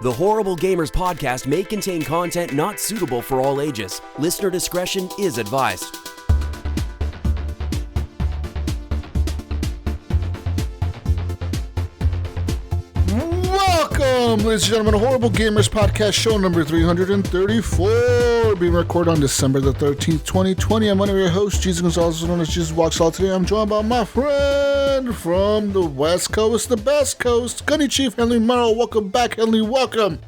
The Horrible Gamers podcast may contain content not suitable for all ages. Listener discretion is advised. Welcome, ladies and gentlemen, to Horrible Gamers podcast, show number 334, being recorded on December the 13th, 2020. I'm one of your hosts, Jesus Gonzalez, known as Jesus Walks Out. Today I'm joined by my friend from the West Coast, the best coast, Gunny Chief Henley Mayo. Welcome back, Henley. Welcome.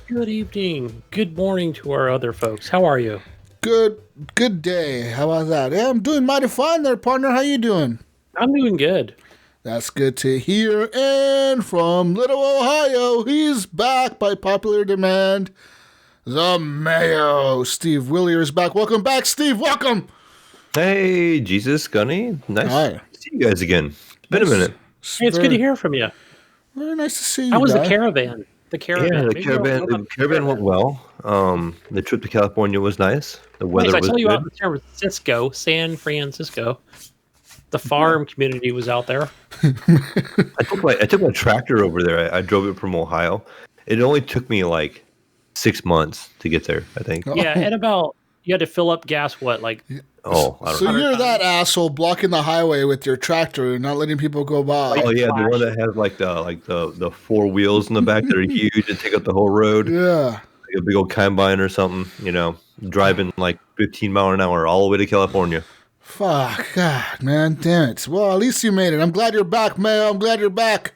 Good evening. Good morning to our other folks. How are you? Good day. How about that? Yeah, I'm doing mighty fine there, partner. How you doing? I'm doing good. That's good to hear. And from Little Ohio, he's back by popular demand. The Mayo. Steve Willier is back. Welcome back, Steve. Welcome. Hey, Jesus, Gunny. Nice to see you guys again. Been a minute. Hey, it's good to hear from you. Very nice to see you. How was the caravan? The caravan went well. The trip to California was nice. The weather was good. I saw you out in San Francisco. The farm community was out there. I took my tractor over there. I drove it from Ohio. It only took me like 6 months to get there, I think. Yeah, and you had to fill up gas, I don't know. So you're that asshole blocking the highway with your tractor and not letting people go by. Oh yeah, the one that has the four wheels in the back that are huge and take up the whole road. Yeah. Like a big old combine or something, driving like 15 miles an hour all the way to California. Fuck, God, man, damn it. Well, at least you made it. I'm glad you're back, Mayo. I'm glad you're back.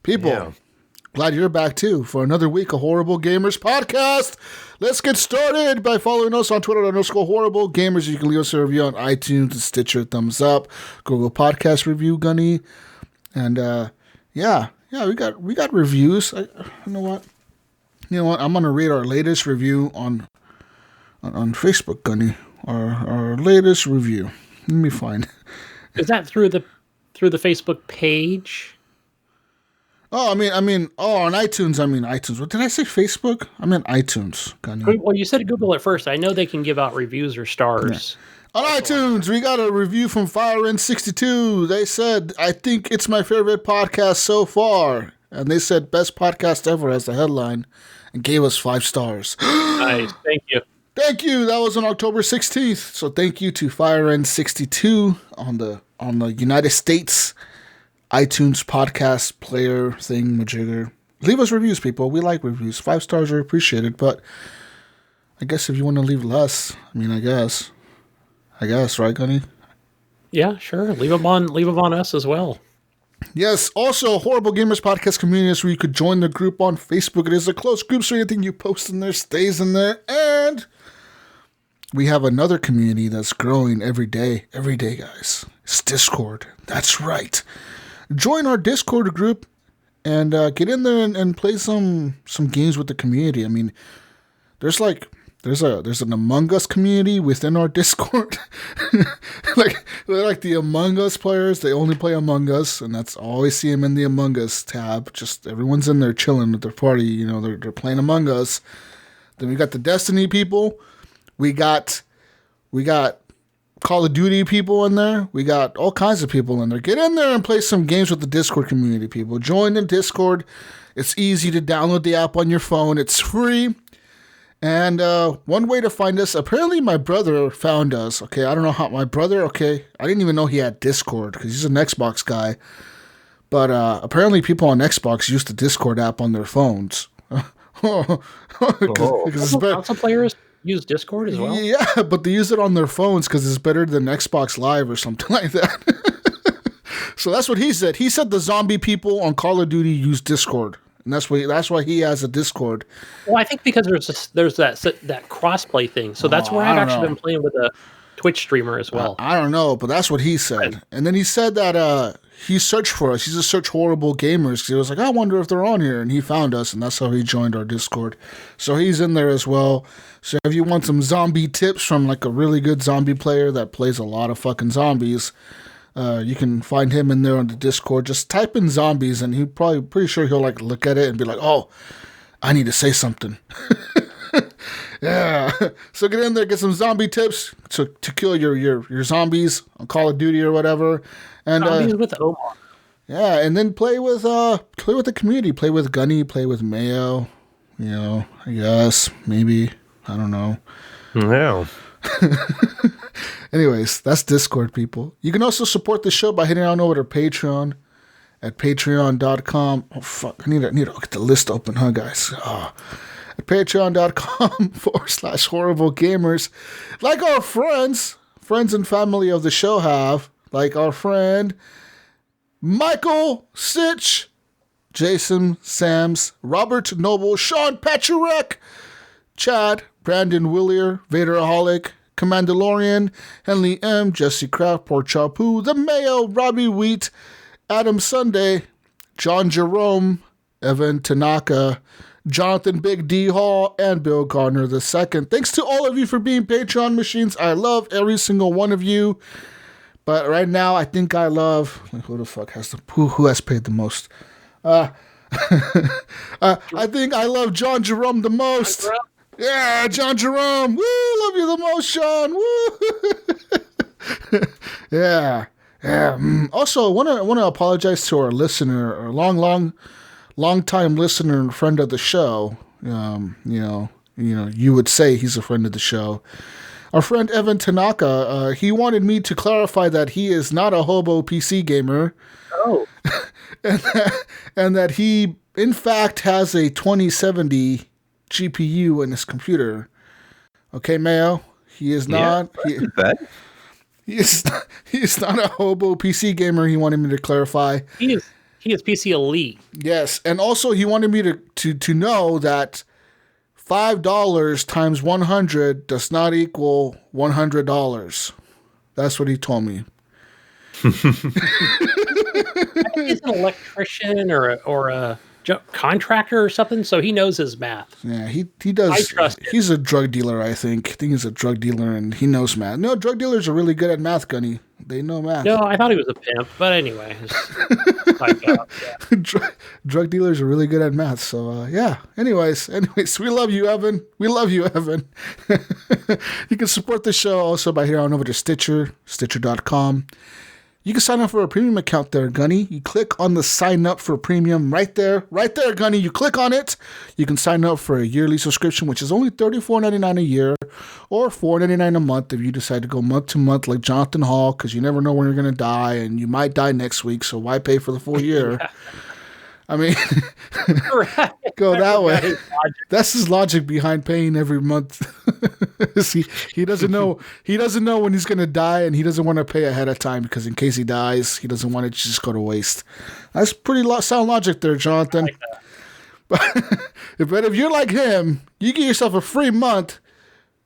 People, glad you're back, too, for another week of Horrible Gamers podcast. Let's get started by following us on Twitter _Horrible Gamers. You can leave us a review on iTunes, Stitcher, thumbs up, Google Podcast review, Gunny. And, we got reviews. You know what? I'm going to read our latest review on Facebook, Gunny. Our latest review. Let me find. Is that through the Facebook page? Oh, on iTunes. iTunes. What did I say? Facebook? I meant iTunes. Well, you said Google at first. I know they can give out reviews or stars. Yeah. On iTunes, we got a review from FireN62. They said, "I think it's my favorite podcast so far," and they said "best podcast ever" as the headline, and gave us 5 stars. Nice. Thank you. Thank you. That was on October 16th. So thank you to FireN62 on the United States iTunes podcast player thing majigger. Leave us reviews, people. We like reviews. 5 stars are appreciated, but I guess if you want to leave less, I guess, right, Gunny? Yeah, sure. Leave them on us as well. Yes, also, Horrible Gamers Podcast community is where you could join the group on Facebook. It is a closed group, so anything you post in there stays in there. And we have another community that's growing every day, guys. It's Discord. That's right. Join our Discord group and get in there and play some games with the community. There's an Among Us community within our Discord. They're like the Among Us players. They only play Among Us, and that's always see them in the Among Us tab. Just everyone's in there chilling with their party. They're playing Among Us. Then we got the Destiny people. We got Call of Duty people in there. We got all kinds of people in there. Get in there and play some games with the Discord community, people. Join the Discord. It's easy to download the app on your phone. It's free. And one way to find us, apparently my brother found us. Okay, I don't know how my brother, I didn't even know he had Discord because he's an Xbox guy. But apparently people on Xbox use the Discord app on their phones. Console players use Discord as well? Yeah, but they use it on their phones because it's better than Xbox Live or something like that. So that's what he said. He said the zombie people on Call of Duty use Discord. And that's why he has a Discord. Well, I think because there's that crossplay thing. So that's where I've actually been playing with a Twitch streamer as well. I don't know, but that's what he said. And then he said that he searched for us. He's just searched Horrible Gamers. He was like, I wonder if they're on here. And he found us, and that's how he joined our Discord. So he's in there as well. So if you want some zombie tips from like a really good zombie player that plays a lot of fucking zombies, you can find him in there on the Discord. Just type in zombies, and pretty sure he'll like look at it and be like, "Oh, I need to say something." Yeah. So get in there, get some zombie tips to kill your zombies on Call of Duty or whatever. And zombies with Omar. Yeah, and then play with the community. Play with Gunny. Play with Mayo. I guess maybe I don't know. Yeah. Anyways, that's Discord, people. You can also support the show by heading on over to Patreon at patreon.com. Oh, fuck. I need to get the list open, huh, guys? At patreon.com/horrible gamers. Like our friends and family of the show have. Like our friend Michael Sitch, Jason Sams, Robert Noble, Sean Pacharek, Chad, Brandon Willier, Vaderaholic, Commandalorian, Henley M, Jesse Kraft, Port Chapu, The Mayo, Robbie Wheat, Adam Sunday, John Jerome, Evan Tanaka, Jonathan Big D Hall, and Bill Gardner II. Thanks to all of you for being Patreon machines. I love every single one of you. But right now, I think I love... Who the fuck has who has paid the most? I think I love John Jerome the most. Yeah, John Jerome. Woo, love you the most, Sean. Woo. Yeah. Also, I want to apologize to our listener, our long time listener and friend of the show. You would say he's a friend of the show. Our friend Evan Tanaka, he wanted me to clarify that he is not a hobo PC gamer. Oh. and that he, in fact, has a 2070 GPU in his computer. Okay, Mayo? He is not... He is not a hobo PC gamer, he wanted me to clarify. He is PC elite. Yes, and also he wanted me to know that $5 times 100 does not equal $100. That's what he told me. I think he's an electrician or a contractor or something, so he knows his math. Yeah, he does. I trust him. He's a drug dealer, I think. I think he's a drug dealer, and he knows math. No, drug dealers are really good at math, Gunny. They know math. No, I thought he was a pimp, but anyway. Drug dealers are really good at math, so yeah. Anyways, we love you, Evan. We love you, Evan. You can support the show also by heading on over to stitcher.com. You can sign up for a premium account there, Gunny. You click on the sign up for premium right there, Gunny. You click on it. You can sign up for a yearly subscription, which is only $34.99 a year or $4.99 a month if you decide to go month to month like Jonathan Hall, because you never know when you're going to die, and you might die next week, so why pay for the full year? I mean, go that way. That's his logic behind paying every month. he doesn't know. He doesn't know when he's going to die, and he doesn't want to pay ahead of time because in case he dies, he doesn't want it to just go to waste. That's pretty sound logic there, Jonathan. But if you're like him, you get yourself a free month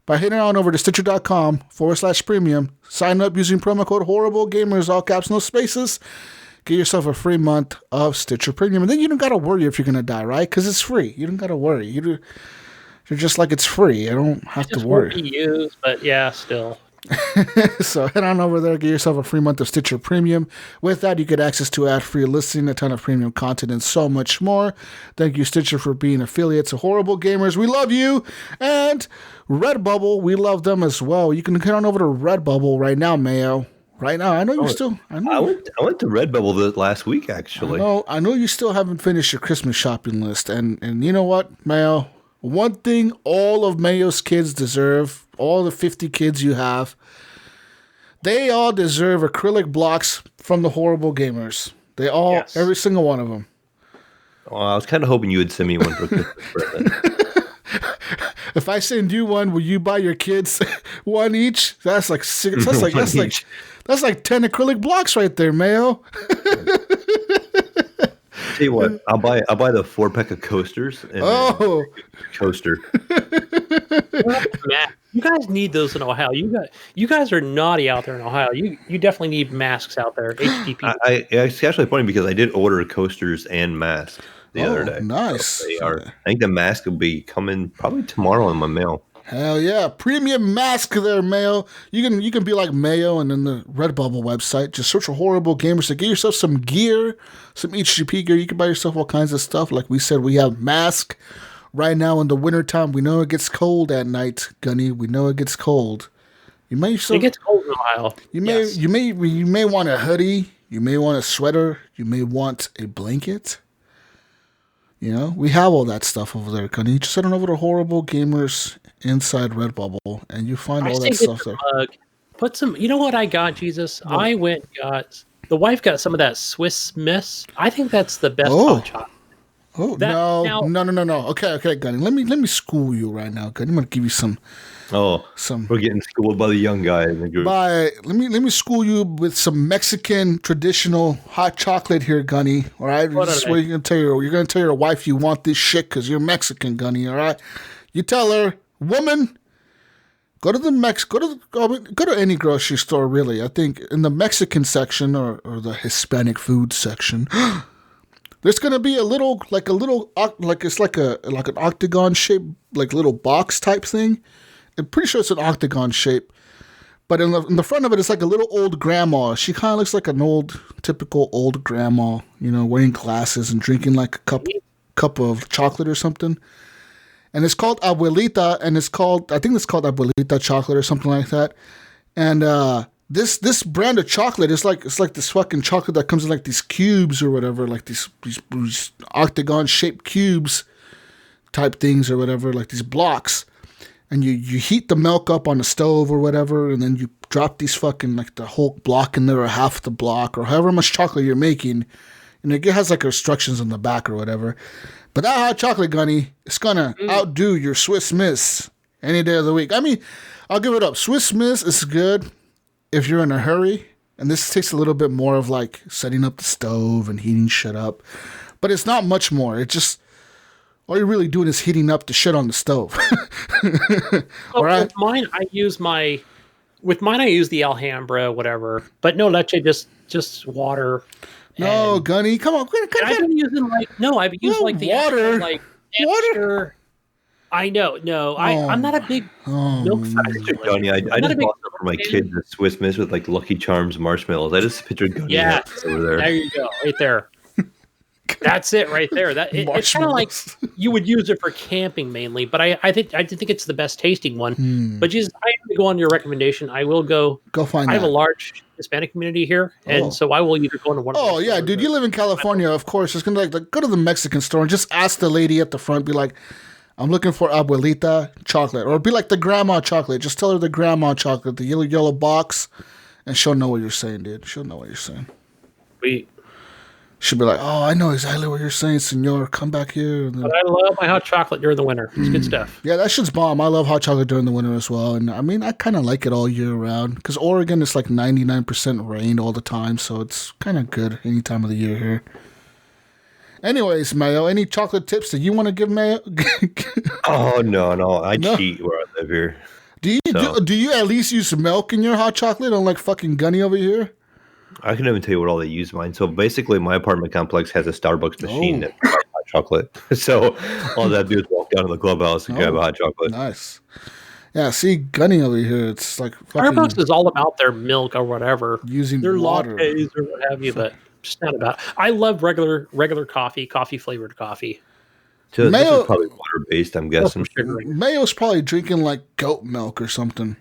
by heading on over to stitcher.com/premium. Sign up using promo code HorribleGamers, all caps, no spaces. Get yourself a free month of Stitcher Premium. And then you don't got to worry if you're going to die, right? Because it's free. You don't got to worry. You're just like, it's free. I don't have to worry. It just won't be used, but yeah, still. So head on over there. Get yourself a free month of Stitcher Premium. With that, you get access to ad-free listening, a ton of premium content, and so much more. Thank you, Stitcher, for being affiliates of Horrible Gamers. We love you. And Redbubble, we love them as well. You can head on over to Redbubble right now, Mayo. Right now, I know you're still. I went to Redbubble last week, actually. I know you still haven't finished your Christmas shopping list, and you know what, Mayo? One thing all of Mayo's kids deserve, all the 50 kids you have, they all deserve acrylic blocks from the Horrible Gamers. They all, yes. Every single one of them. Well, I was kind of hoping you would send me one for Christmas present. If I send you one, will you buy your kids one each? That's like 6. That's like 10 acrylic blocks right there, Mayo. Tell you what, I'll buy the 4-pack of coasters. And coaster. You guys need those in Ohio. You guys are naughty out there in Ohio. You definitely need masks out there. HGP. It's actually funny because I did order coasters and masks the other day. Nice. So I think the mask will be coming probably tomorrow in my mail. Hell yeah. Premium mask there, Mayo. You can be like Mayo and then the Redbubble website. Just search for Horrible Gamers to get yourself some gear, some HGP gear. You can buy yourself all kinds of stuff. Like we said, we have masks right now in the wintertime. We know it gets cold at night, Gunny. We know it gets cold. It gets cold in Ohio. You may want a hoodie. You may want a sweater. You may want a blanket. You know, we have all that stuff over there, Gunny. Just head on over to Horrible Gamers inside Redbubble, and you find all that stuff there. Put some. You know what I got, Jesus? What? I went got the wife got some of that Swiss Miss. I think that's the best hot chocolate. Oh no! Okay, Gunny. Let me school you right now, Gunny. I'm gonna give you some. We're getting schooled by the young guy in the group. Let me school you with some Mexican traditional hot chocolate here, Gunny. All right, this is what you're gonna tell your wife you want this shit because you're Mexican, Gunny. All right, you tell her, woman, go to any grocery store. Really, I think in the Mexican section or the Hispanic food section. There's gonna be like an octagon shape, like little box type thing. I'm pretty sure it's an octagon shape, but in the front of it, it's like a little old grandma. She kind of looks like an typical old grandma, you know, wearing glasses and drinking like a cup of chocolate or something. And it's called Abuelita, and I think it's called Abuelita chocolate or something like that. And this brand of chocolate is it's like this fucking chocolate that comes in like these cubes or whatever, like these octagon shaped cubes type things or whatever, like these blocks. And you heat the milk up on the stove or whatever, and then you drop these fucking, like, the whole block in there or half the block or however much chocolate you're making. And it has, like, instructions on the back or whatever. But that hot chocolate, Gunny, it's going to outdo your Swiss Miss any day of the week. I mean, I'll give it up. Swiss Miss is good if you're in a hurry. And this takes a little bit more of, like, setting up the stove and heating shit up. But it's not much more. It just... all you're really doing is heating up the shit on the stove. All right. With mine, I use the Alhambra, whatever. But no leche, just water. No, Gunny, come on. I've been using I've used like the water. Water. I know. No, I'm not a big milk fan. Gunny, I just bought some for my kids a Swiss Miss with like Lucky Charms marshmallows. I just pictured Gunny over there. There you go, right there. That's it right there. It's kind of like you would use it for camping mainly, but I think it's the best tasting one. But Jesus, I have to go on your recommendation. I will go find. I have a large Hispanic community here, and so I will either go into one. Oh yeah, dude, you live in California, of course. It's gonna go to the Mexican store and just ask the lady at the front, be like, "I'm looking for Abuelita chocolate," or be like the grandma chocolate. Just tell her the grandma chocolate, the yellow box, and she'll know what you're saying, dude. She'll know what you're saying. She'll be like, "Oh, I know exactly what you're saying, senor. Come back here." But I love my hot chocolate during the winter. It's good stuff. Yeah, that shit's bomb. I love hot chocolate during the winter as well. And I mean, I kind of like it all year round because Oregon is like 99% rain all the time. So it's kind of good any time of the year here. Anyways, Mayo, any chocolate tips that you want to give Mayo? Oh, no. I cheat where I live here. Do you at least use milk in your hot chocolate, unlike fucking Gunny over here? I can even tell you what all they use mine. So basically, my apartment complex has a Starbucks machine that provides hot chocolate. So all I have to do is walk down to the clubhouse and grab a hot chocolate. Nice. Yeah, see, Gunny over here, it's like fucking... Starbucks is all about their milk or whatever. Using their water. lattes or what have you, but just not about... I love regular coffee-flavored coffee. So this is probably water-based, I'm guessing. Mayo's probably drinking, like, goat milk or something.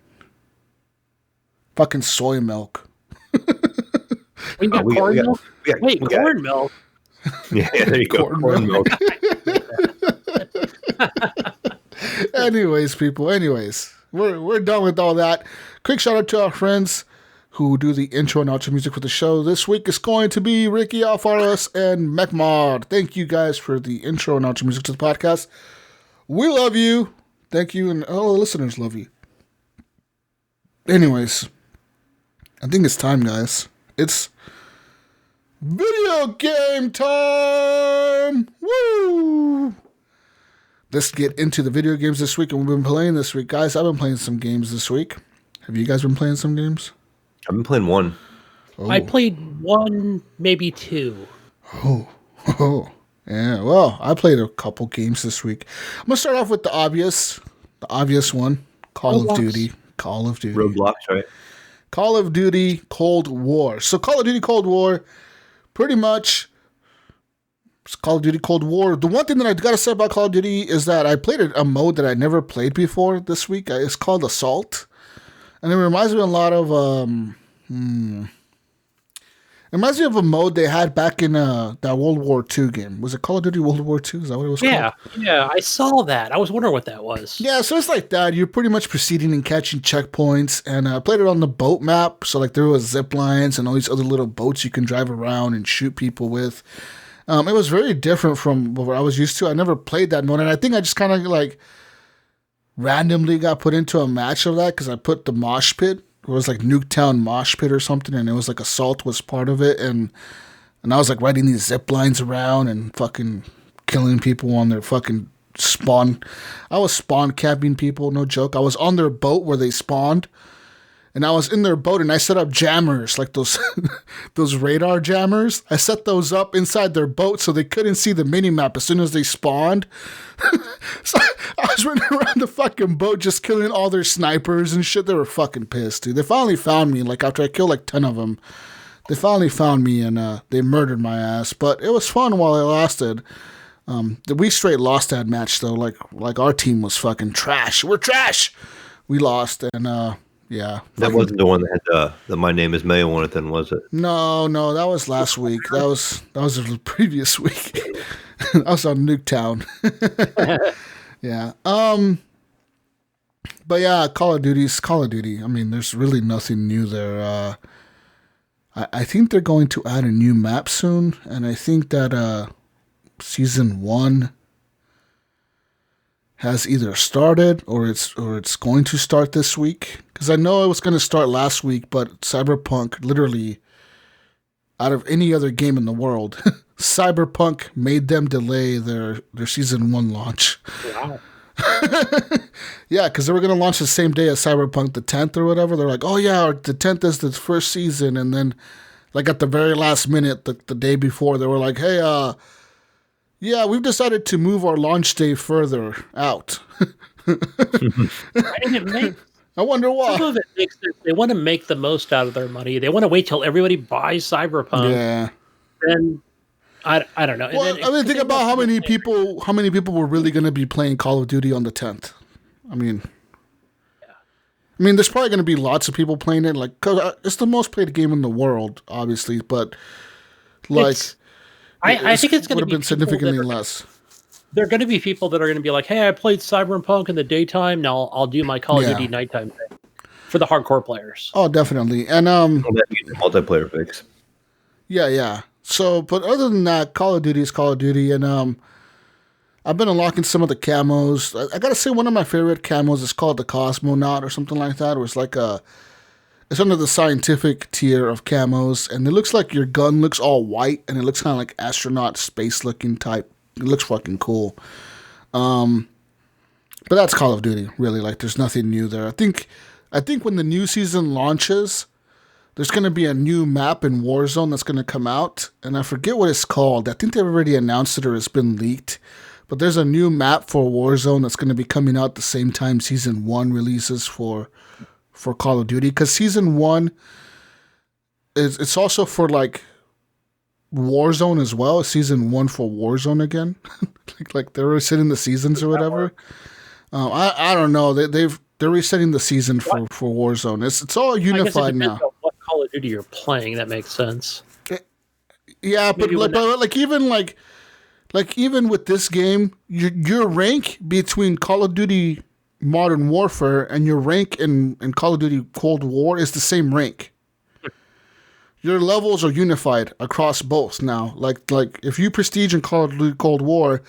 Fucking soy milk. We got corn milk? Wait, corn milk? Yeah, there you go. Corn milk. Anyways, people. We're done with all that. Quick shout out to our friends who do the intro and outro music for the show. This week is going to be Ricky Alfaros and MechMod. Thank you guys for the intro and outro music to the podcast. We love you. Thank you, and all the listeners love you. Anyways, I think it's time, guys. It's video game time! Woo! Let's get into the video games this week, and we've been playing this week. Guys, I've been playing some games this week. Have you guys been playing some games? I've been playing one. Oh. I played one, maybe two. Oh. Yeah, well, I played a couple games this week. I'm going to start off with the obvious one, Call of Duty. Roblox, right? Call of Duty Cold War. So Call of Duty Cold War, pretty much, it's Call of Duty Cold War. The one thing that I got to say about Call of Duty is that I played a mode that I never played before this week. It's called Assault. And it reminds me a lot of, reminds me of a mode they had back in that World War II game. Was it Call of Duty World War II? Is that what it was called? Yeah, I saw that. I was wondering what that was. Yeah, so it's like that. You're pretty much proceeding and catching checkpoints, and I played it on the boat map. So like there was zip lines and all these other little boats you can drive around and shoot people with. It was very different from what I was used to. I never played that mode, and I think I just kind of like randomly got put into a match of that because I put the mosh pit. It was like Nuketown Mosh Pit or something, and it was like Assault was part of it, and I was like riding these zip lines around and fucking killing people on their fucking spawn. I was spawn camping people, no joke. I was on their boat where they spawned, and I was in their boat, and I set up jammers, like those those radar jammers. I set those up inside their boat so they couldn't see the minimap as soon as they spawned. So I was running around the fucking boat just killing all their snipers and shit. They were fucking pissed, dude. They finally found me, like after I killed like 10 of them. They finally found me and they murdered my ass. But it was fun while it lasted. We straight lost that match though. Like our team was fucking trash. We're trash. We lost and yeah. That wasn't the one that had the My Name is Mayo on it then, was it? No, that was last week. That was the previous week. I was on Nuketown. Yeah. But yeah, Call of Duty's Call of Duty. I mean, there's really nothing new there. I think they're going to add a new map soon, and I think that season 1 has either started or it's going to start this week. Because I know it was going to start last week, but Cyberpunk, literally, out of any other game in the world, Cyberpunk made them delay their season 1 launch. Wow. Yeah, because they were going to launch the same day as Cyberpunk, the 10th or whatever. They're like, oh yeah, the 10th is the first season. And then, like at the very last minute, the day before, they were like, hey, yeah, we've decided to move our launch day further out. I wonder why. Some of it makes sense. They want to make the most out of their money. They want to wait till everybody buys Cyberpunk. Yeah. Then I don't know. Well, and then, I mean, think about how many people were really going to be playing Call of Duty on the 10th. I mean, there's probably going to be lots of people playing it. Like, 'cause it's the most played game in the world, obviously, but like, I think it's going to be significantly less. There are going to be people that are going to be like, "Hey, I played Cyberpunk in the daytime. Now I'll do my Call of Duty nighttime thing." For the hardcore players. Oh, definitely, and multiplayer fix. Yeah. So, but other than that, Call of Duty is Call of Duty, and I've been unlocking some of the camos. I gotta say, one of my favorite camos is called the Cosmonaut or something like that. It's like it's under the scientific tier of camos, and it looks like your gun looks all white, and it looks kind of like astronaut space looking type. It looks fucking cool. But that's Call of Duty, really. Like, there's nothing new there. I think when the new season launches, there's going to be a new map in Warzone that's going to come out, and I forget what it's called. I think they've already announced it or it's been leaked. But there's a new map for Warzone that's going to be coming out the same time Season 1 releases for Call of Duty. Because Season 1, it's also for, like, Warzone as well. Season 1 for Warzone again. like they're resetting the seasons or whatever. I don't know. They're resetting the season for Warzone. It's all unified now. What Call of Duty you're playing, that makes sense. Yeah, but even with this game, your rank between Call of Duty Modern Warfare and your rank in Call of Duty Cold War is the same rank. Your levels are unified across both now. Like if you prestige in Call of Duty Cold War,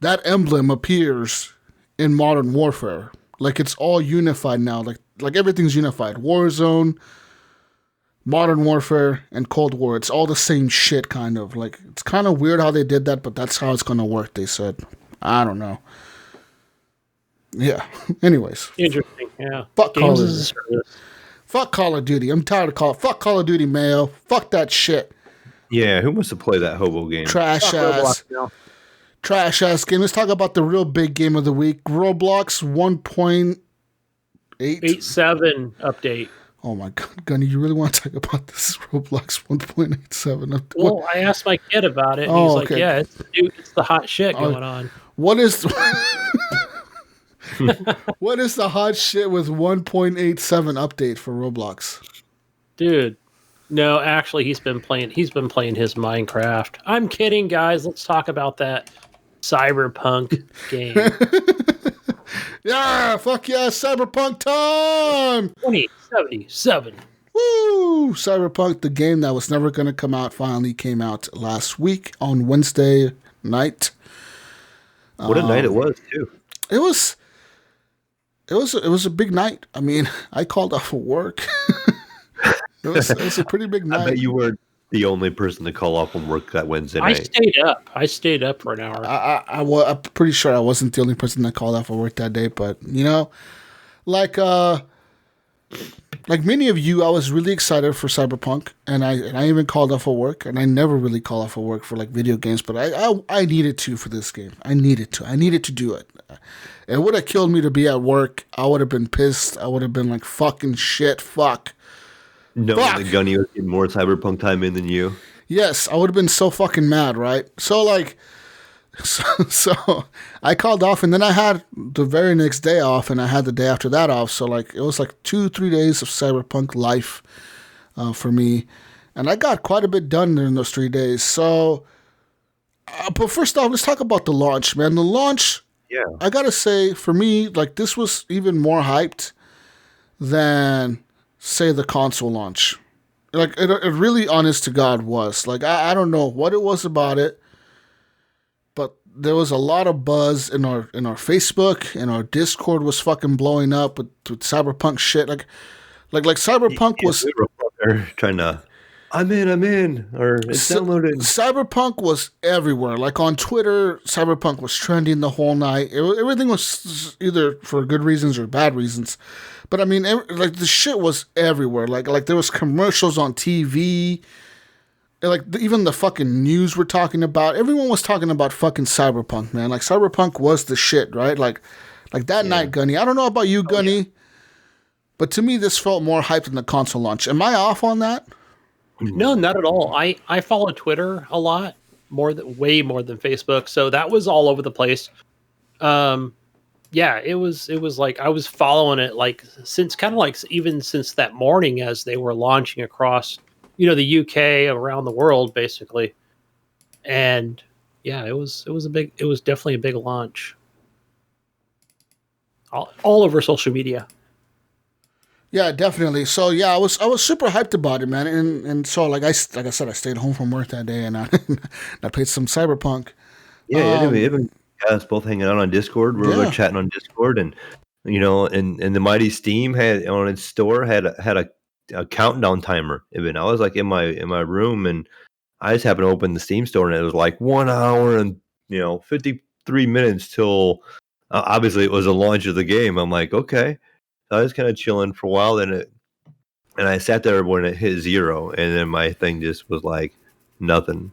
that emblem appears in Modern Warfare. Like, it's all unified now. Like everything's unified. Warzone, Modern Warfare, and Cold War. It's all the same shit, kind of. Like, it's kind of weird how they did that, but that's how it's going to work, they said. I don't know. Yeah. Anyways. Interesting, yeah. Fuck Call of Duty. Fuck Call of Duty. I'm tired of Fuck Call of Duty, Mayo. Fuck that shit. Yeah, who wants to play that hobo game? Trash ass game. Let's talk about the real big game of the week. Roblox 1.87 update. Oh my god, Gunny, you really want to talk about this Roblox 1.87 update? Well, I asked my kid about it, and he's like, yeah, it's the hot shit going on. What is what is the hot shit with 1.87 update for Roblox? Dude, No, actually, he's been playing his Minecraft. I'm kidding, guys. Let's talk about that Cyberpunk game. Yeah, fuck yeah, Cyberpunk time! 2077. Woo! Cyberpunk, the game that was never going to come out, finally came out last week on Wednesday night. What a night it was, too. It was a big night. I mean, I called off of work. It was a pretty big night. I bet you were the only person to call off from work that Wednesday night. I stayed up for an hour. I'm pretty sure I wasn't the only person that called off of work that day, but like many of you, I was really excited for Cyberpunk, and I even called off of work, and I never really call off of work for like video games, but I needed to for this game. I needed to do it. It would have killed me to be at work. I would have been pissed. I would have been like, fucking shit, fuck. Knowing that Gunny was getting more Cyberpunk time in than you. Yes, I would have been so fucking mad, right? So I called off, and then I had the very next day off, and I had the day after that off. So like it was like 2-3 days of Cyberpunk life for me, and I got quite a bit done during those 3 days. So, but first off, let's talk about the launch, man. The launch, yeah, I gotta say, for me, like this was even more hyped than, say, the console launch. Like it really, honest to God, was like I don't know what it was about it, but there was a lot of buzz in our Facebook, and our Discord was fucking blowing up with Cyberpunk shit. Like Cyberpunk was we were trying to. I'm in, or it's downloaded. Cyberpunk was everywhere. Like on Twitter, Cyberpunk was trending the whole night. Everything was either for good reasons or bad reasons. But I mean, like the shit was everywhere. Like there was commercials on TV. Like even the fucking news were talking about. Everyone was talking about fucking Cyberpunk, man. Like Cyberpunk was the shit, right? Like that night, Gunny. I don't know about you, Gunny, yeah, but to me this felt more hyped than the console launch. Am I off on that? No, not at all. I follow Twitter a lot, way more than Facebook, so that was all over the place. Yeah, it was like I was following it like since even since that morning as they were launching across, the UK, around the world basically. And yeah, it was definitely a big launch. All over social media. Yeah, definitely. So yeah, I was super hyped about it, man. And so like I said, I stayed home from work that day, and I played some Cyberpunk. Yeah, even us both hanging out on Discord. We were chatting on Discord, and and the mighty Steam had on its store had a countdown timer. Even I was like in my room, and I just happened to open the Steam store, and it was like 1 hour and 53 minutes till obviously it was the launch of the game. I'm like, okay. I was kind of chilling for a while, and I sat there when it hit 0, and then my thing just was like nothing.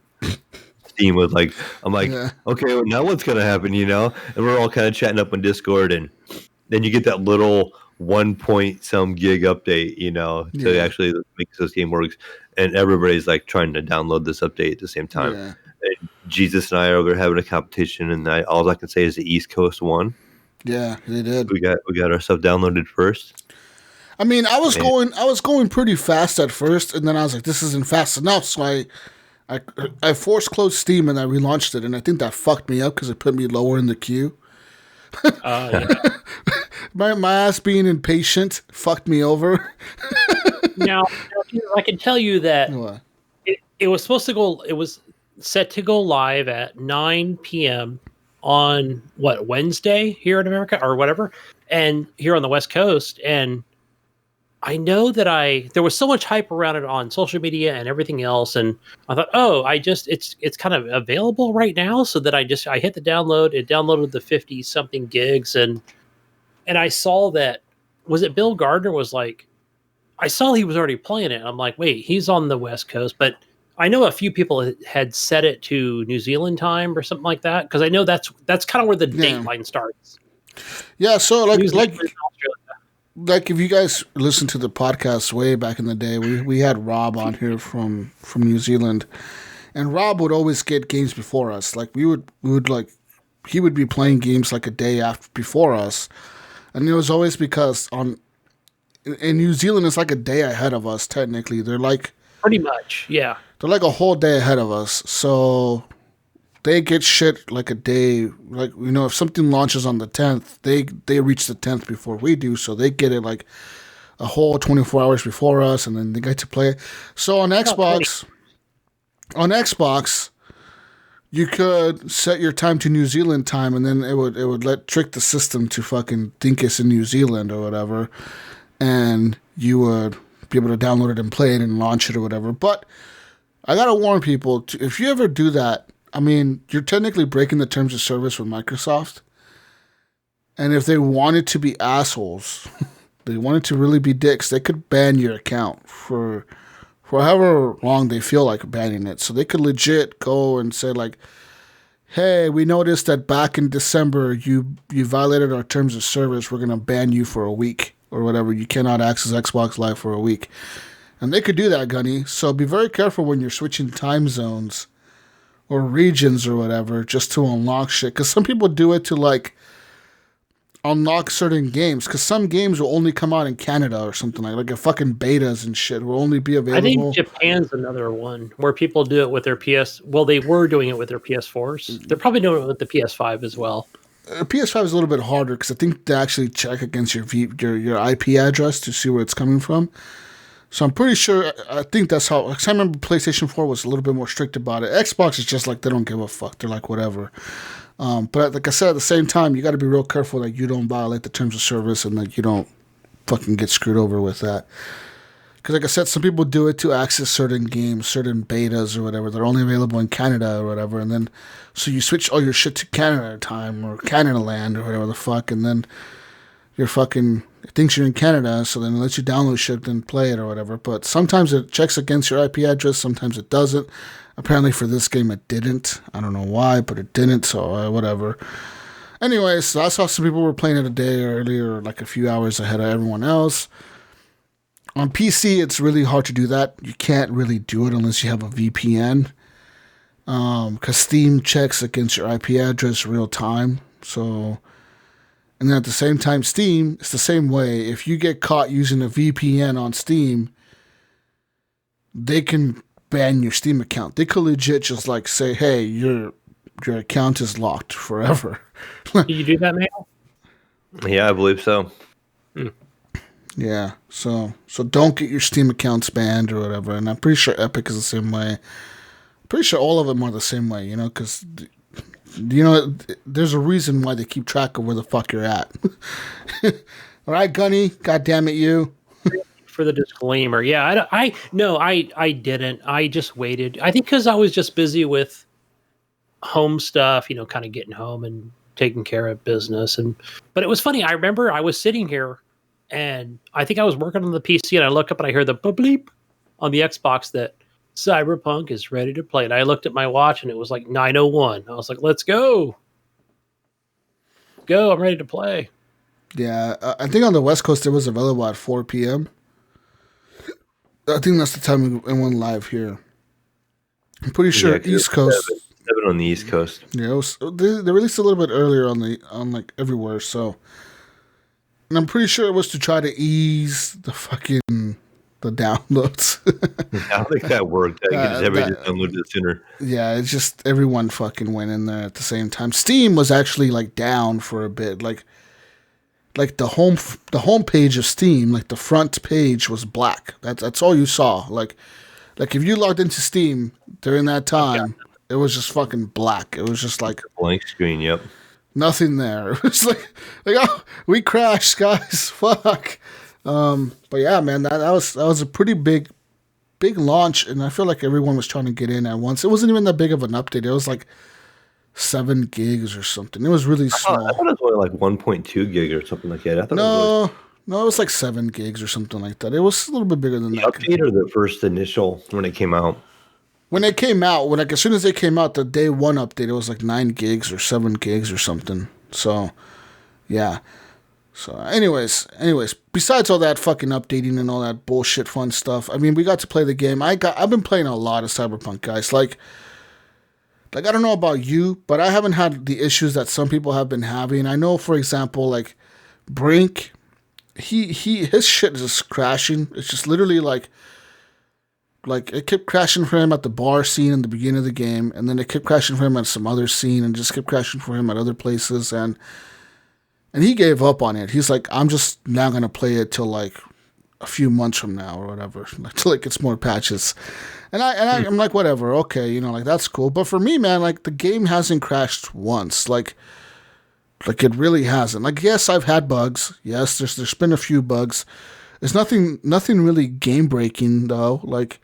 Steam was like, I'm like, okay, well, now what's gonna happen, And we're all kind of chatting up on Discord, and then you get that little 1 point some gig update, to actually make this game works, and everybody's like trying to download this update at the same time. Yeah. And Jesus and I are having a competition, and all I can say is the East Coast won. Yeah, they did. We got our stuff downloaded first. I mean, I was going pretty fast at first, and then I was like, this isn't fast enough. So I forced closed Steam and I relaunched it, and I think that fucked me up because it put me lower in the queue. Yeah. my ass being impatient fucked me over. Now I can tell you that it was supposed to go. It was set to go live at 9 p.m. on Wednesday here in America or whatever, and here on the West Coast. And I know that there was so much hype around it on social media and everything else, and I thought, it's kind of available right now, so that I hit the download. It downloaded the 50 something gigs, and I saw that, was it Bill Gardner was like, I saw he was already playing it. I'm like, wait, he's on the West Coast, but I know a few people had set it to New Zealand time or something like that, because I know that's kind of where the dateline starts. Yeah, so like if you guys listen to the podcast way back in the day, we had Rob on here from New Zealand, and Rob would always get games before us. Like we would like, he would be playing games like a day before us, and it was always because in New Zealand it's like a day ahead of us technically. They're like Pretty much, yeah. They're like a whole day ahead of us. So they get shit like a day. Like, if something launches on the 10th, they reach the 10th before we do. So they get it like a whole 24 hours before us, and then they get to play it. So on Xbox, you could set your time to New Zealand time, and then it would trick the system to fucking think it's in New Zealand or whatever, and you would be able to download it and play it and launch it or whatever. But I gotta warn people, if you ever do that, I mean, you're technically breaking the terms of service with Microsoft, and if they wanted to be assholes, they wanted to really be dicks, they could ban your account for however long they feel like banning it. So they could legit go and say like, hey, we noticed that back in December you violated our terms of service. We're going to ban you for a week or whatever. You cannot access Xbox Live for a week. And they could do that, Gunny. So be very careful when you're switching time zones or regions or whatever just to unlock shit. Because some people do it to like unlock certain games, because some games will only come out in Canada or something like a fucking betas and shit will only be available. I think Japan's another one where people do it with their PS. Well, they were doing it with their PS4s. They're probably doing it with the PS5 as well. PS5 is a little bit harder because I think they actually check against your IP address to see where it's coming from. So I'm pretty sure. I think that's how. Cause I remember PlayStation 4 was a little bit more strict about it. Xbox is just like they don't give a fuck. They're like whatever. But like I said, at the same time, you got to be real careful that you don't violate the terms of service and that you don't fucking get screwed over with that. Because like I said, some people do it to access certain games, certain betas or whatever. They're only available in Canada or whatever. And then, so you switch all your shit to Canada time or Canada land or whatever the fuck. And then you're fucking, it thinks you're in Canada. So then it lets you download shit and play it or whatever. But sometimes it checks against your IP address. Sometimes it doesn't. Apparently for this game it didn't. I don't know why, but it didn't, so whatever. Anyways, so I saw some people were playing it a day earlier, like a few hours ahead of everyone else. On PC, it's really hard to do that. You can't really do it unless you have a VPN. Because Steam checks against your IP address real time. So, and then at the same time, Steam, it's the same way. If you get caught using a VPN on Steam, they can ban your Steam account. They could legit just like say, hey, your account is locked forever. Do you do that, Mayo? Yeah, I believe so. Yeah, so don't get your Steam accounts banned or whatever. And I'm pretty sure Epic is the same way. Pretty sure all of them are the same way, because there's a reason why they keep track of where the fuck you're at. All right, Gunny, God damn it, you. For the disclaimer, yeah, I didn't. I just waited. I think because I was just busy with home stuff, kind of getting home and taking care of business. But it was funny. I remember I was sitting here, and I think I was working on the PC, and I look up and I hear the bleep on the Xbox that Cyberpunk is ready to play. And I looked at my watch, and it was like 9:01. I was like, "Let's go, go! I'm ready to play." Yeah, I think on the West Coast it was available at 4 p.m. I think that's the time it went live here. I'm pretty sure East Coast. 7 on the East Coast. Yeah, they released a little bit earlier on like everywhere. So, and I'm pretty sure it was to try to ease the downloads. I don't think that worked. I think everybody just downloaded it sooner. Yeah, it's just everyone fucking went in there at the same time. Steam was actually like down for a bit, like the home page of Steam, like the front page was black. That's all you saw. Like if you logged into Steam during that time, it was just fucking black. It was just like blank screen. Yep. Nothing there. It was like oh, we crashed, guys. Fuck. But yeah, man, that was a pretty big launch, and I feel like everyone was trying to get in at once. It wasn't even that big of an update. It was like 7 gigs or something. It was really small. I thought it was only like 1.2 gig or something like that. No, it was like 7 gigs or something like that. It was a little bit bigger than that. Update or the first initial when it came out? When it came out, as soon as they came out, the day one update, it was like 9 gigs or 7 gigs or something. So, yeah. So, anyways, besides all that fucking updating and all that bullshit fun stuff, I mean, we got to play the game. I've been playing a lot of Cyberpunk, guys. Like I don't know about you, but I haven't had the issues that some people have been having. I know, for example, like Brink, his shit is just crashing. It's just literally like Like, it kept crashing for him at the bar scene in the beginning of the game, and then it kept crashing for him at some other scene, and just kept crashing for him at other places, and he gave up on it. He's like, I'm just not gonna play it till like a few months from now or whatever, until it gets more patches. And I'm like, whatever, okay, you know, like, that's cool. But for me, man, like, the game hasn't crashed once. Like it really hasn't. Like, yes, I've had bugs. Yes, there's been a few bugs. There's nothing really game breaking though. Like,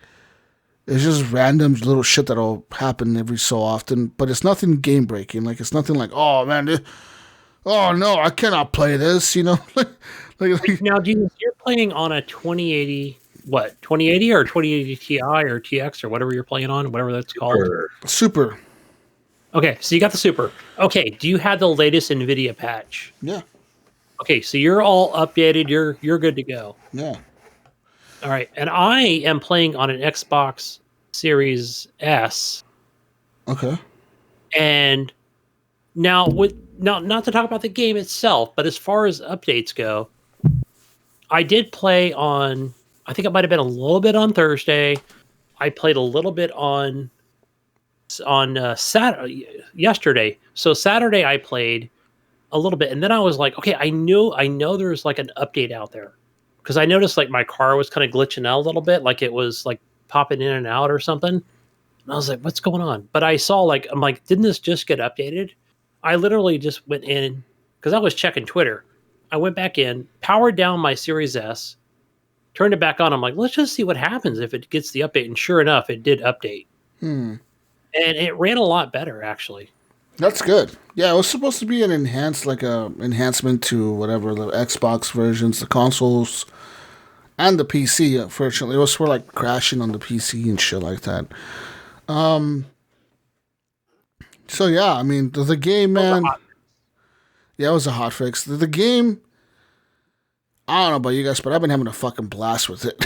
it's just random little shit that'll happen every so often. But it's nothing game breaking. Like, it's nothing like, oh man, oh no, I cannot play this. You know. like now, you're playing on a 2080. What, 2080 or 2080 Ti or TX or whatever you're playing on, whatever that's called. Super. Okay, so you got the Super. Okay, do you have the latest NVIDIA patch? Yeah. Okay, so you're all updated. You're good to go. Yeah. All right, and I am playing on an Xbox Series S. Okay. And now, not to talk about the game itself, but as far as updates go, I did play on. I think it might have been a little bit on Thursday. I played a little bit on Saturday, yesterday. So Saturday I played a little bit, and then I was like, okay, I know there's like an update out there, because I noticed like my car was kind of glitching out a little bit, like it was like popping in and out or something. And I was like, what's going on? But I saw I'm like, didn't this just get updated? I literally just went in because I was checking Twitter. I went back in, powered down my Series S, turned it back on. I'm like, let's just see what happens if it gets the update. And sure enough, it did update. And it ran a lot better, actually. That's good. Yeah, it was supposed to be an enhancement to whatever the Xbox versions, the consoles, and the PC. Unfortunately, it was for like crashing on the PC and shit like that. So yeah, I mean the game, man. Yeah, it was a hot fix. The game. I don't know about you guys, but I've been having a fucking blast with it.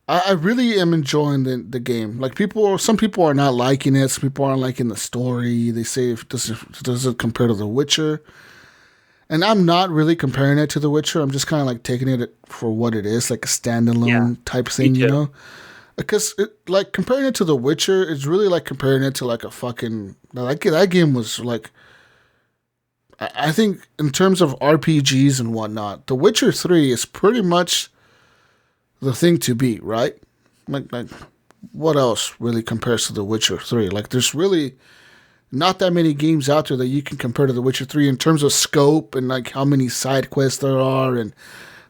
I really am enjoying the game. Like, some people are not liking it. Some people aren't liking the story. They say does it compare to The Witcher? And I'm not really comparing it to The Witcher. I'm just kind of like taking it for what it is, like a standalone type thing, you know? Because like comparing it to The Witcher, it's really like comparing it to like a fucking that game was like. I think in terms of RPGs and whatnot, The Witcher 3 is pretty much the thing to beat, right? Like what else really compares to The Witcher 3? Like, there's really not that many games out there that you can compare to The Witcher 3 in terms of scope and like how many side quests there are and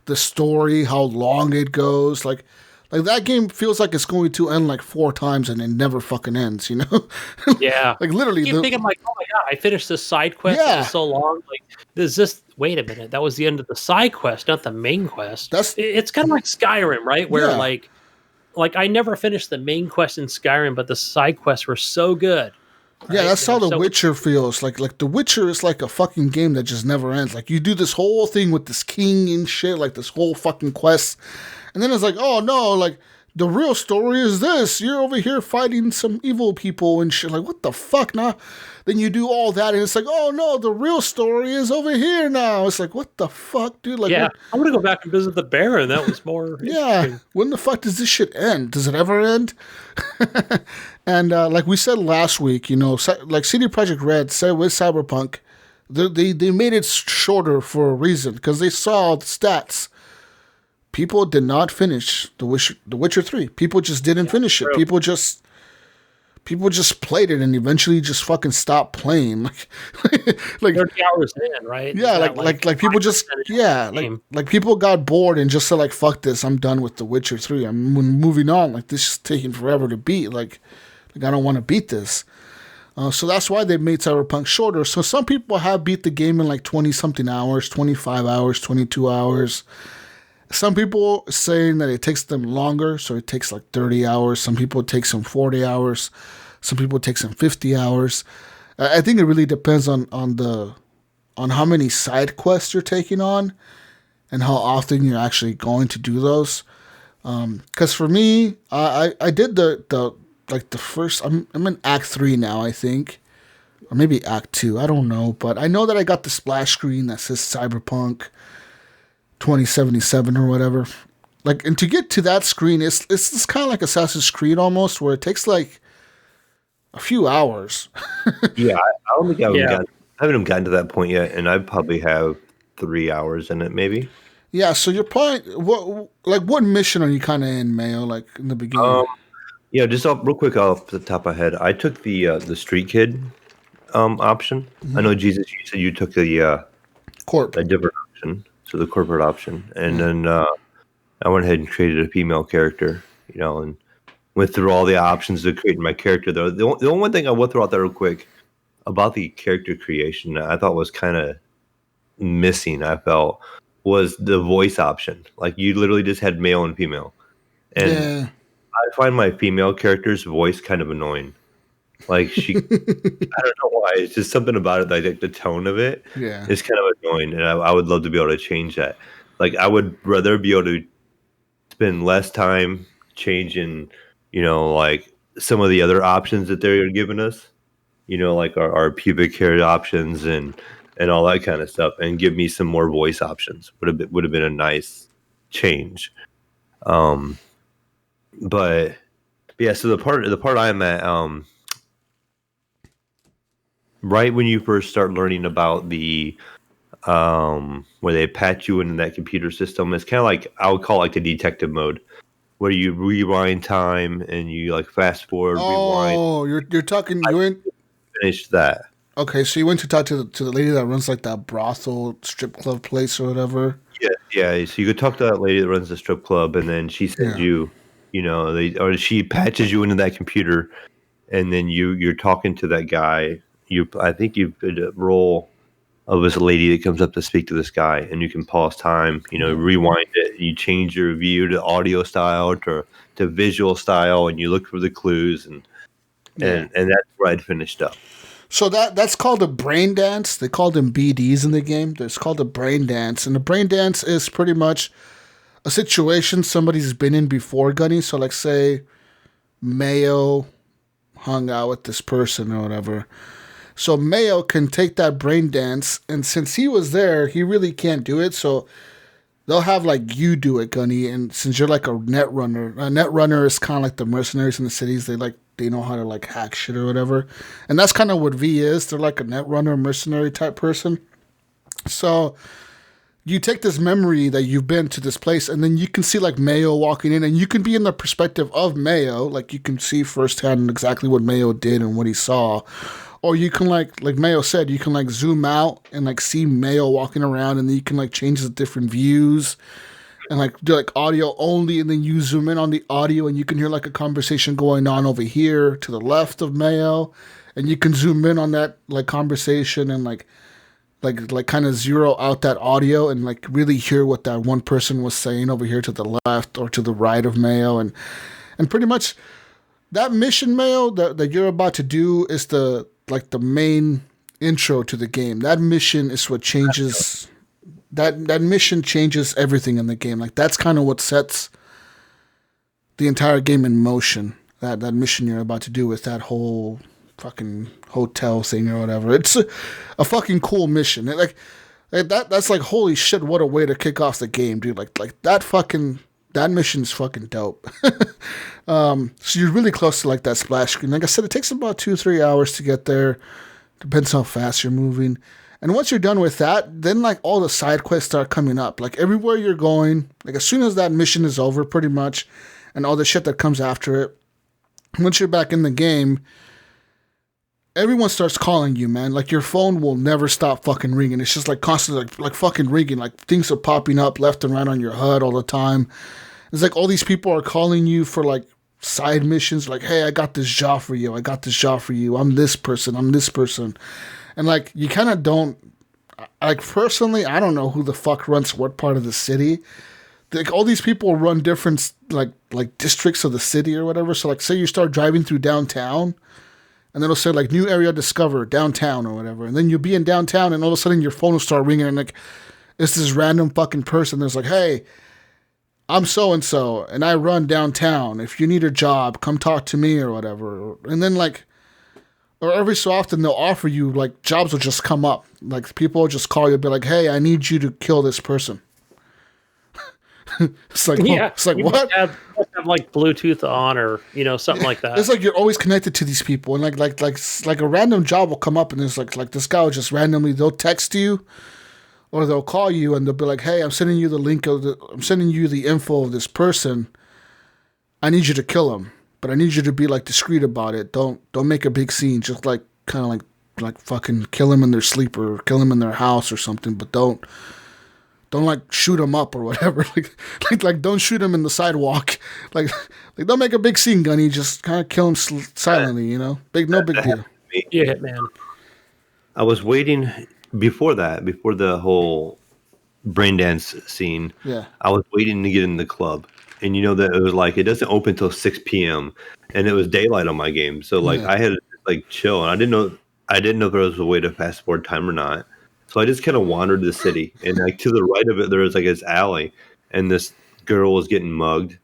the story, how long it goes. Like that game feels like it's going to end like 4 times and it never fucking ends, you know? Yeah. Like, literally. I keep thinking like, oh my God, I finished this side quest in so long. Like, wait a minute, that was the end of the side quest, not the main quest. It's kind of like Skyrim, right? Where like I never finished the main quest in Skyrim, but the side quests were so good. Right? Yeah, that's how The Witcher feels. Like The Witcher is like a fucking game that just never ends. Like, you do this whole thing with this king and shit, like this whole fucking quest. And then it's like, oh no, like the real story is this. You're over here fighting some evil people and shit. Like, what the fuck now? Then you do all that and it's like, oh no, the real story is over here now. It's like, what the fuck, dude? Like, yeah, I want to go back and visit the Baron. That was more yeah. When the fuck does this shit end? Does it ever end? And like we said last week, you know, like CD Projekt Red said with Cyberpunk, they made it shorter for a reason, because they saw the stats. People did not finish The Witcher 3. People just didn't finish it. True. People just played it and eventually just fucking stopped playing. Like 30 hours in, right? Yeah, like people just like people got bored and just said like, fuck this, I'm done with The Witcher 3. I'm moving on. Like, this is taking forever to beat. Like I don't want to beat this. So that's why they made Cyberpunk shorter. So some people have beat the game in like 20-something hours, 25 hours, 22 hours. Some people saying that it takes them longer, so it takes like 30 hours. Some people it takes them 40 hours. Some people it takes them 50 hours. I think it really depends on how many side quests you're taking on and how often you're actually going to do those. Because for me, I did the first. I'm in Act 3 now, I think, or maybe Act 2. I don't know, but I know that I got the splash screen that says Cyberpunk 2077 or whatever. like, and to get to that screen, it's kind of like Assassin's Creed almost, where it takes like a few hours. Yeah, I don't think I haven't gotten to that point yet, and I probably have 3 hours in it, maybe. Yeah, so you're probably what mission are you kind of in, Mayo? Like in the beginning? Yeah, just real quick off the top of my head, I took the street kid option. I know Jesus, you said you took the Corp. a different option, so the corporate option, and then I went ahead and created a female character, and went through all the options to create my character. Though the only one thing I will throw out there real quick about the character creation that I thought was kind of missing, I felt, was the voice option. Like, you literally just had male and female, and I find my female character's voice kind of annoying. Like, I don't know why. It's just something about it, like the tone of it is kind of annoying, and I would love to be able to change that. Like, I would rather be able to spend less time changing, like some of the other options that they're giving us, like our pubic hair options and all that kind of stuff, and give me some more voice options. Would have been a nice change. But yeah, so the part I'm at, right when you first start learning about the where they patch you into that computer system, it's kind of like, I would call it like the detective mode, where you rewind time and you like fast forward, rewind. Oh, you're talking. Finished that. Okay, so you went to talk to the lady that runs like that brothel strip club place or whatever. Yeah. So you could talk to that lady that runs the strip club, and then she sends you, she patches you into that computer, and then you're talking to that guy. I think you put a role of this lady that comes up to speak to this guy, and you can pause time, rewind it. You change your view to audio style to visual style, and you look for the clues, and that's where I'd finished up. So that's called a brain dance. They call them BDs in the game. It's called a brain dance, and the brain dance is pretty much a situation somebody's been in before, Gunny. So, like, say Mayo hung out with this person or whatever. So Mayo can take that brain dance, and since he was there, he really can't do it. So they'll have like you do it, Gunny. And since you're like a net runner is kind of like the mercenaries in the cities. They know how to like hack shit or whatever. And that's kind of what V is. They're like a net runner, mercenary type person. So you take this memory that you've been to this place, and then you can see like Mayo walking in, and you can be in the perspective of Mayo. Like, you can see firsthand exactly what Mayo did and what he saw. Or you can like Mayo said, you can like zoom out and like see Mayo walking around, and then you can like change the different views and like do like audio only, and then you zoom in on the audio and you can hear like a conversation going on over here to the left of Mayo, and you can zoom in on that like conversation and like kind of zero out that audio and like really hear what that one person was saying over here to the left or to the right of Mayo, and pretty much that mission, Mayo, that you're about to do is the main intro to the game. That mission is what changes. That mission changes everything in the game. Like, that's kind of what sets the entire game in motion. That mission you're about to do with that whole fucking hotel thing or whatever. It's a fucking cool mission. That's like, holy shit, what a way to kick off the game, dude. Like that mission's fucking dope. So you're really close to like that splash screen. Like I said, it takes about 2-3 hours to get there. Depends how fast you're moving. And once you're done with that, then like all the side quests start coming up. Like, everywhere you're going, like as soon as that mission is over, pretty much, and all the shit that comes after it, once you're back in the game, everyone starts calling you, man. Like, your phone will never stop fucking ringing. It's just like constantly like fucking ringing. Like, things are popping up left and right on your HUD all the time. It's like all these people are calling you for like side missions. Like, hey, I got this job for you. I'm this person. And like, you kind of don't, like, personally, I don't know who the fuck runs what part of the city. Like, all these people run different like districts of the city or whatever. So like, say you start driving through downtown, and then it'll say like new area discovered downtown or whatever. And then you'll be in downtown, and all of a sudden your phone will start ringing, and like, it's this random fucking person that's like, hey, I'm so-and-so, and I run downtown. If you need a job, come talk to me or whatever. And then like, or every so often they'll offer you, like, jobs will just come up. Like, people will just call you and be like, hey, I need you to kill this person. It's like, Yeah, it's like you what? must have like Bluetooth on or something like that. It's like you're always connected to these people, and like a random job will come up, and there's like this guy will just randomly they'll text you, or they'll call you, and they'll be like, "Hey, I'm sending you the info of this person. I need you to kill him, but I need you to be like discreet about it. Don't make a big scene. Just like kind of like fucking kill him in their sleep or kill him in their house or something, but don't like shoot him up or whatever. like don't shoot him in the sidewalk. Like don't make a big scene, Gunny. Just kind of kill him silently. No big deal. Yeah, man. I was waiting before the whole brain dance scene. Yeah. I was waiting to get in the club, and that it was like it doesn't open till 6 p.m. and it was daylight on my game, so like I had to like chill, and I didn't know if there was a way to fast forward time or not. So I just kind of wandered the city, and like to the right of it, there was like this alley, and this girl was getting mugged,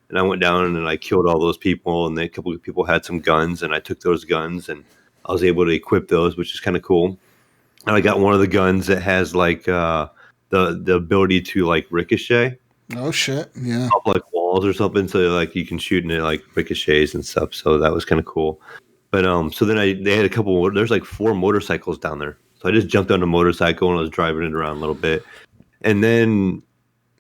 and I went down and I killed all those people, and then a couple of people had some guns, and I took those guns, and I was able to equip those, which is kind of cool. And I got one of the guns that has like the ability to like ricochet. Oh shit! Yeah, up like walls or something, so like you can shoot and it like ricochets and stuff. So that was kind of cool. But so then they had a couple. There's like 4 motorcycles down there. So I just jumped on a motorcycle and I was driving it around a little bit. And then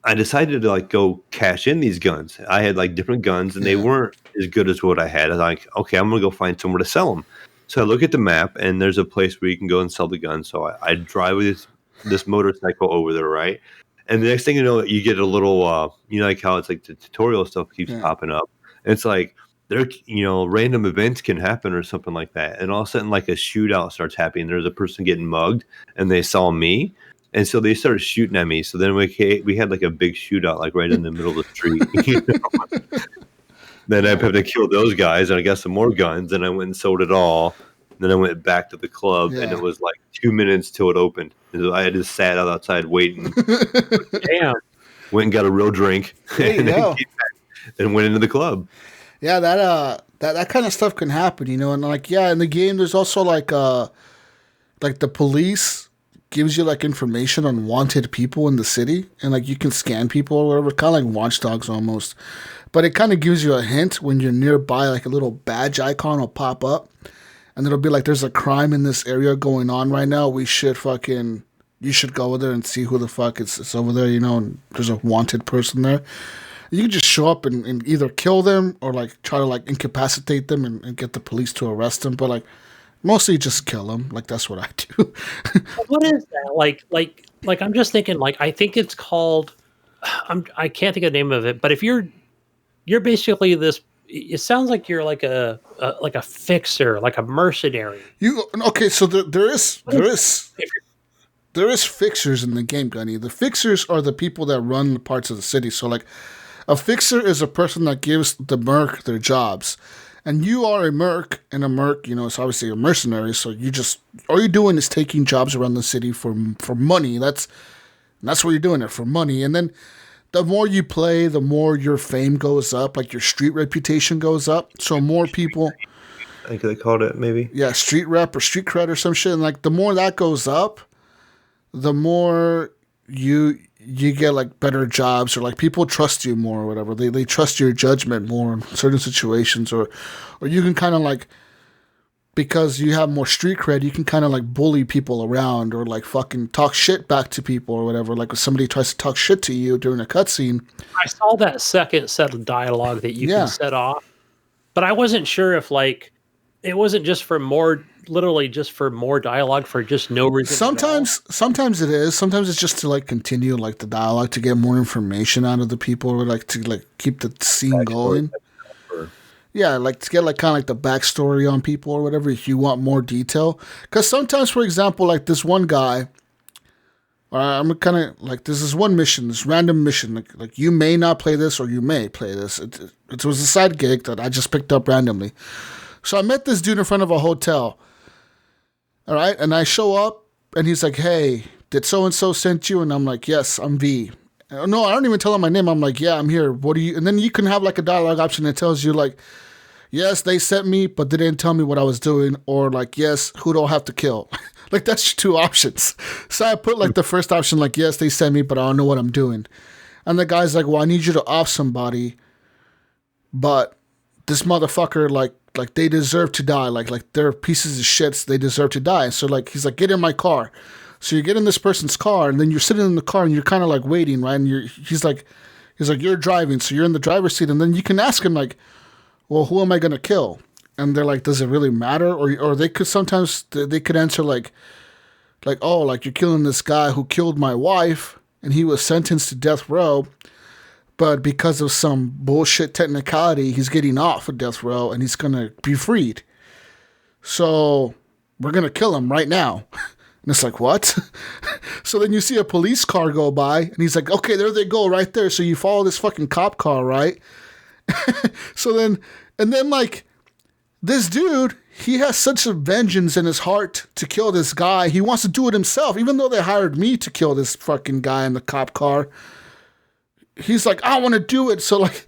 I decided to like go cash in these guns. I had like different guns and they weren't as good as what I had. I was like, okay, I'm going to go find somewhere to sell them. So I look at the map and there's a place where you can go and sell the guns. So I drive this motorcycle over there, right? And the next thing you know, you get a little, like how it's like the tutorial stuff keeps popping up. And it's like, random events can happen or something like that. And all of a sudden, like a shootout starts happening. There's a person getting mugged and they saw me. And so they started shooting at me. So then we had like a big shootout, like right in the middle of the street. Then I had to kill those guys and I got some more guns and I went and sold it all. Then I went back to the club and it was like 2 minutes till it opened. And so I just sat outside waiting. Damn. Went and got a real drink and then came back and went into the club. Yeah, that kind of stuff can happen, and like in the game there's also like the police gives you like information on wanted people in the city, and like you can scan people or whatever, kind of like Watch Dogs almost. But it kind of gives you a hint when you're nearby, like a little badge icon will pop up, and it'll be like there's a crime in this area going on right now. You should go over there and see who the fuck it's over there, and there's a wanted person there. You can just show up and either kill them or like try to like incapacitate them and get the police to arrest them. But like mostly just kill them. Like that's what I do. What is that? Like I'm just thinking. Like I think it's called. I can't think of the name of it. But if you're basically this. It sounds like you're like a fixer, like a mercenary. So there is fixers in the game, Gunny. The fixers are the people that run the parts of the city. So like. A fixer is a person that gives the merc their jobs. And you are a merc, and a merc, is obviously a mercenary, so all you're doing is taking jobs around the city for money. That's what you're doing it for money. And then the more you play, the more your fame goes up, like your street reputation goes up. So more people... I think they called it, maybe. Yeah, street rep or street cred or some shit. And like the more that goes up, the more you get like better jobs, or like people trust you more or whatever. They trust your judgment more in certain situations, or you can kind of like, because you have more street cred, you can kind of like bully people around or like fucking talk shit back to people or whatever. Like if somebody tries to talk shit to you during a cutscene. I saw that second set of dialogue that you can set off, but I wasn't sure if like it wasn't just for more. Literally just for more dialogue for just no reason. Sometimes it is. Sometimes it's just to like continue like the dialogue to get more information out of the people, or like to like keep the scene going. Yeah, like to get like kind of like the backstory on people or whatever. If you want more detail, because sometimes, for example, like this one guy, I'm kind of like this is one mission, this random mission. Like you may not play this or you may play this. It was a side gig that I just picked up randomly. So I met this dude in front of a hotel. All right, and I show up, and he's like, "Hey, did so and so sent you?" And I'm like, "Yes, I'm V." No, I don't even tell him my name. I'm like, "Yeah, I'm here. What do you?" And then you can have like a dialogue option that tells you like, "Yes, they sent me, but they didn't tell me what I was doing," or like, "Yes, who do I have to kill?" Like that's 2 options. So I put like the first option, like, "Yes, they sent me, but I don't know what I'm doing." And the guy's like, well, I need you to off somebody, but this motherfucker, like they deserve to die. Like they're pieces of shits. They deserve to die. So like, he's like, get in my car. So you get in this person's car, and then you're sitting in the car, and you're kind of like waiting, right? And he's like, you're driving, so you're in the driver's seat, and then you can ask him like, well, who am I gonna kill? And they're like, does it really matter? Or they could sometimes they could answer like, oh, like you're killing this guy who killed my wife, and he was sentenced to death row, but because of some bullshit technicality, he's getting off of death row, and he's gonna be freed. So we're gonna kill him right now. And it's like, what? So then you see a police car go by, and he's like, okay, there they go right there. So you follow this fucking cop car, right? So then, and then like, this dude, he has such a vengeance in his heart to kill this guy. He wants to do it himself, even though they hired me to kill this fucking guy in the cop car. He's like, I want to do it. So like,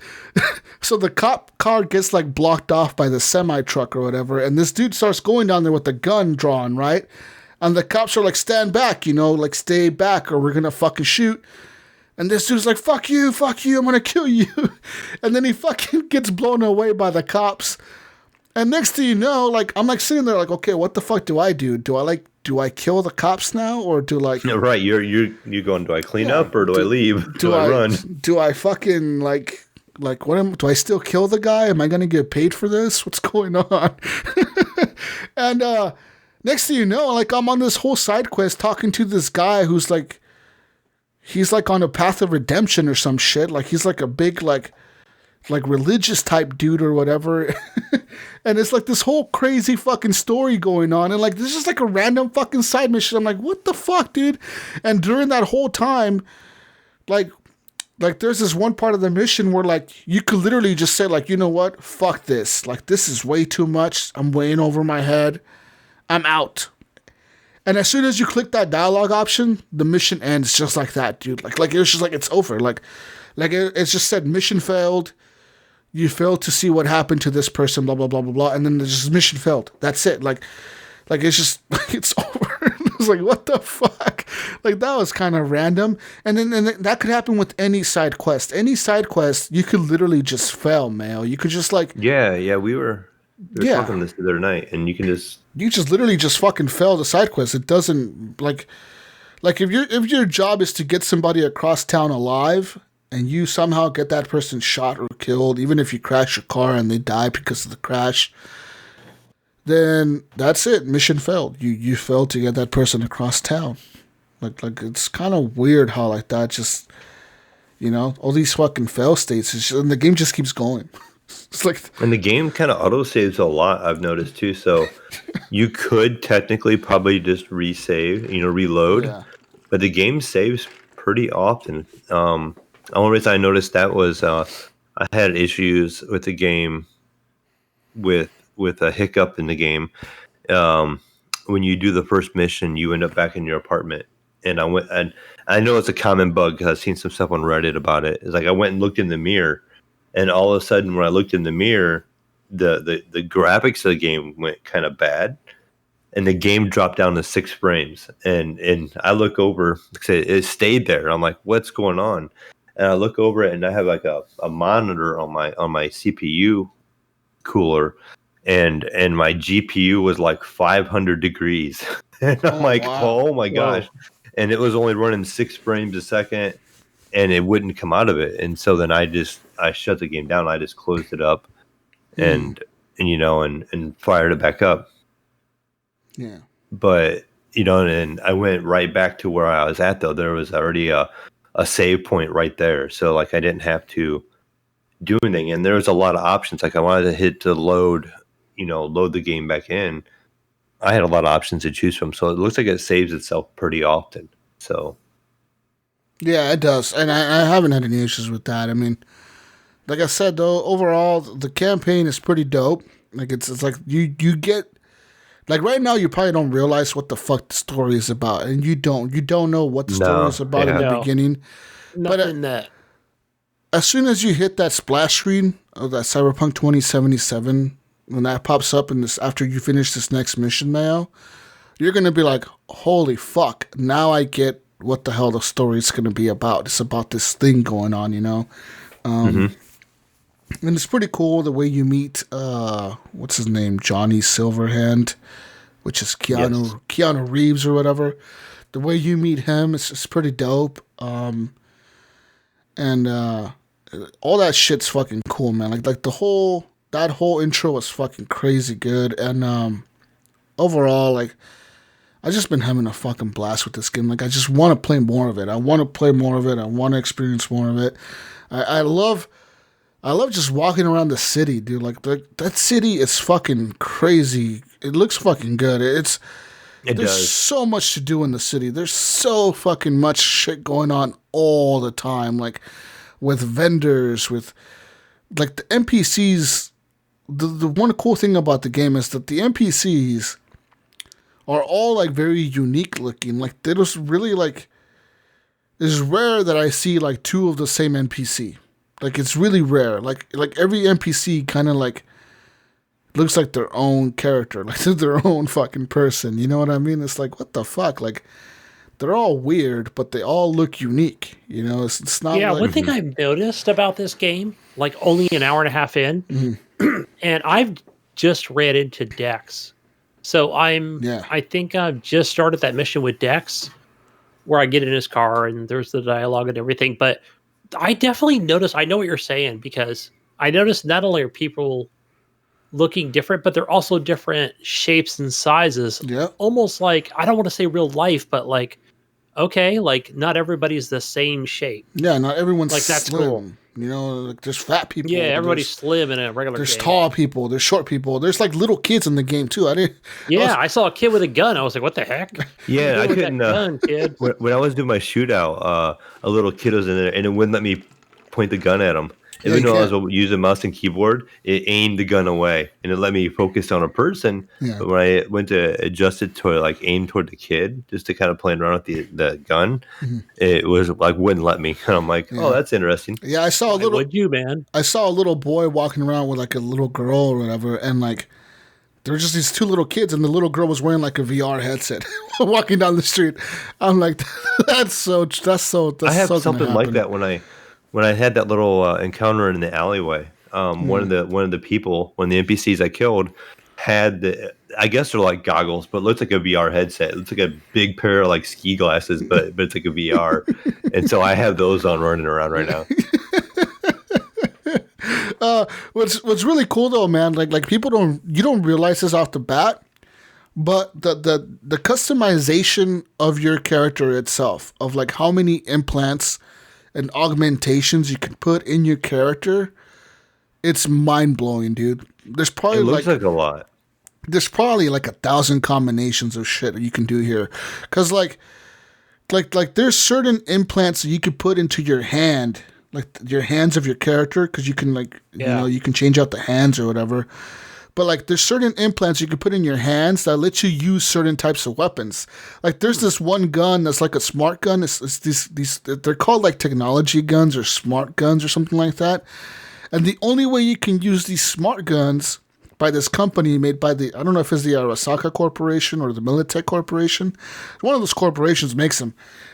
so the cop car gets like blocked off by the semi truck or whatever. And this dude starts going down there with the gun drawn, right? And the cops are like, stand back, like stay back or we're going to fucking shoot. And this dude's like, fuck you, I'm going to kill you. And then he fucking gets blown away by the cops. And next thing you know, like, I'm like sitting there like, okay, what the fuck do I do? Do I kill the cops now? Or do like... No, right, you're going, do I clean up or do I leave? Do I run? Do I fucking like do I still kill the guy? Am I going to get paid for this? What's going on? And, next thing you know, like I'm on this whole side quest talking to this guy who's like, he's like on a path of redemption or some shit. Like he's like a big like religious type dude or whatever. And it's like this whole crazy fucking story going on. And like, this is like a random fucking side mission. I'm like, what the fuck, dude? And during that whole time, like there's this one part of the mission where like, you could literally just say like, you know what? Fuck this. Like, this is way too much. I'm way in over my head. I'm out. And as soon as you click that dialogue option, the mission ends just like that, dude. Like it was just like, it's over. Like it's just said mission failed. You failed to see what happened to this person, blah, blah, blah, blah, blah. And then there's just mission failed. That's it. Like it's just, like, it's over. I was like, what the fuck? Like, that was kind of random. And then that could happen with any side quest. Any side quest, you could literally just fail, Mayo. You could just like... Yeah, we were talking this the other night, and you just literally just fucking fail the side quest. It doesn't like if your job is to get somebody across town alive and you somehow get that person shot or killed, even if you crash your car and they die because of the crash, then that's it. Mission failed. You failed to get that person across town. Like it's kind of weird how like that just, all these fucking fail states, and the game just keeps going. It's like, and the game kind of auto saves a lot, I've noticed too. So you could technically probably just resave, reload, but the game saves pretty often. The only reason I noticed that was I had issues with the game with a hiccup in the game. When you do the first mission, you end up back in your apartment. And I know it's a common bug because I've seen some stuff on Reddit about it. It's like I went and looked in the mirror. And all of a sudden, when I looked in the mirror, the graphics of the game went kind of bad, and the game dropped down to 6 frames. And I look over, it stayed there. I'm like, what's going on? And I look over it, and I have like a monitor on my CPU cooler, and my GPU was like 500 degrees. And I'm oh my gosh! And it was only running 6 frames a second. And it wouldn't come out of it, and so then I shut the game down. I just closed it up, and fired it back up. Yeah. But and I went right back to where I was at. Though there was already a save point right there, so like I didn't have to do anything. And there was a lot of options. Like I wanted to hit to load the game back in. I had a lot of options to choose from, so it looks like it saves itself pretty often. So. Yeah, it does. And I haven't had any issues with that. I mean, like I said, though, overall, the campaign is pretty dope. Like, it's like you get... Like, right now, you probably don't realize what the fuck the story is about. And you don't. You don't know what the story is about in the beginning. Nothing that... As soon as you hit that splash screen of that Cyberpunk 2077, when that pops up after you finish this next mission, Mayo, you're going to be like, holy fuck, now I get what the hell the story's going to be about. It's about this thing going on, you know. And it's pretty cool the way you meet what's his name, Johnny Silverhand, which is Keanu Reeves or whatever. The way you meet him, it's pretty dope. And all that shit's fucking cool, man. Like that whole intro was fucking crazy good. And overall, like, I've just been having a fucking blast with this game. Like, I just want to play more of it. I want to play more of it. I want to experience more of it. I love just walking around the city, dude. Like that city is fucking crazy. It looks fucking good. There's so much to do in the city. There's so fucking much shit going on all the time. Like with vendors, with like the NPCs. The one cool thing about the game is that the NPCs are all like very unique looking. Like they just really like. It's rare that I see like two of the same NPC. Like it's really rare. Like every NPC kind of like looks like their own character, like they're their own fucking person. You know what I mean? It's like, what the fuck? Like they're all weird, but they all look unique. You know, it's not. Yeah, like, one thing I've noticed about this game, like only an hour and a half in, and I've just ran into Dex. So I think I've just started that mission with Dex, where I get in his car and there's the dialogue and everything. But I definitely noticed, I know what you're saying, because I noticed not only are people looking different, but they're also different shapes and sizes. Yeah. Almost like, I don't want to say real life, but like, okay, like not everybody's the same shape. Yeah, not everyone's like that's slim. cool. You know, like there's fat people. Yeah, everybody's slim in a regular There's game. tall people. There's short people. There's like little kids in the game too. I saw a kid with a gun. I was like, what the heck? Yeah, I couldn't. Gun, kid? When I was doing my shootout, a little kid was in there, and it wouldn't let me point the gun at him. Even though I was using mouse and keyboard, it aimed the gun away, and it let me focus on a person. Yeah. But when I went to adjust it to like aim toward the kid, just to kind of playing around with the gun, it was like wouldn't let me. And I'm like, oh, that's interesting. Yeah, I saw a little. Would you, man? I saw a little boy walking around with like a little girl or whatever, and like there were just these two little kids, and the little girl was wearing like a VR headset, walking down the street. I'm like, that's so. I have something like that when I had that little encounter in the alleyway. One of the people, one of the NPCs I killed, had I guess they're like goggles, but it looks like a VR headset. It looks like a big pair of like ski glasses, but it's like a VR. And so I have those on running around right now. What's really cool though, man, like people don't realize this off the bat, but the customization of your character itself, of like how many implants and augmentations you can put in your character, it's mind-blowing, dude. There's probably it looks like a lot. There's probably like 1,000 combinations of shit that you can do here, because like there's certain implants that you could put into your hand, like your hands of your character, because you can you know, you can change out the hands or whatever. But like there's certain implants you can put in your hands that let you use certain types of weapons. Like there's this one gun that's like a smart gun. It's these they're called like technology guns or smart guns or something like that. And the only way you can use these smart guns by this company made by I don't know if it's the Arasaka Corporation or the Militech Corporation. One of those corporations makes them.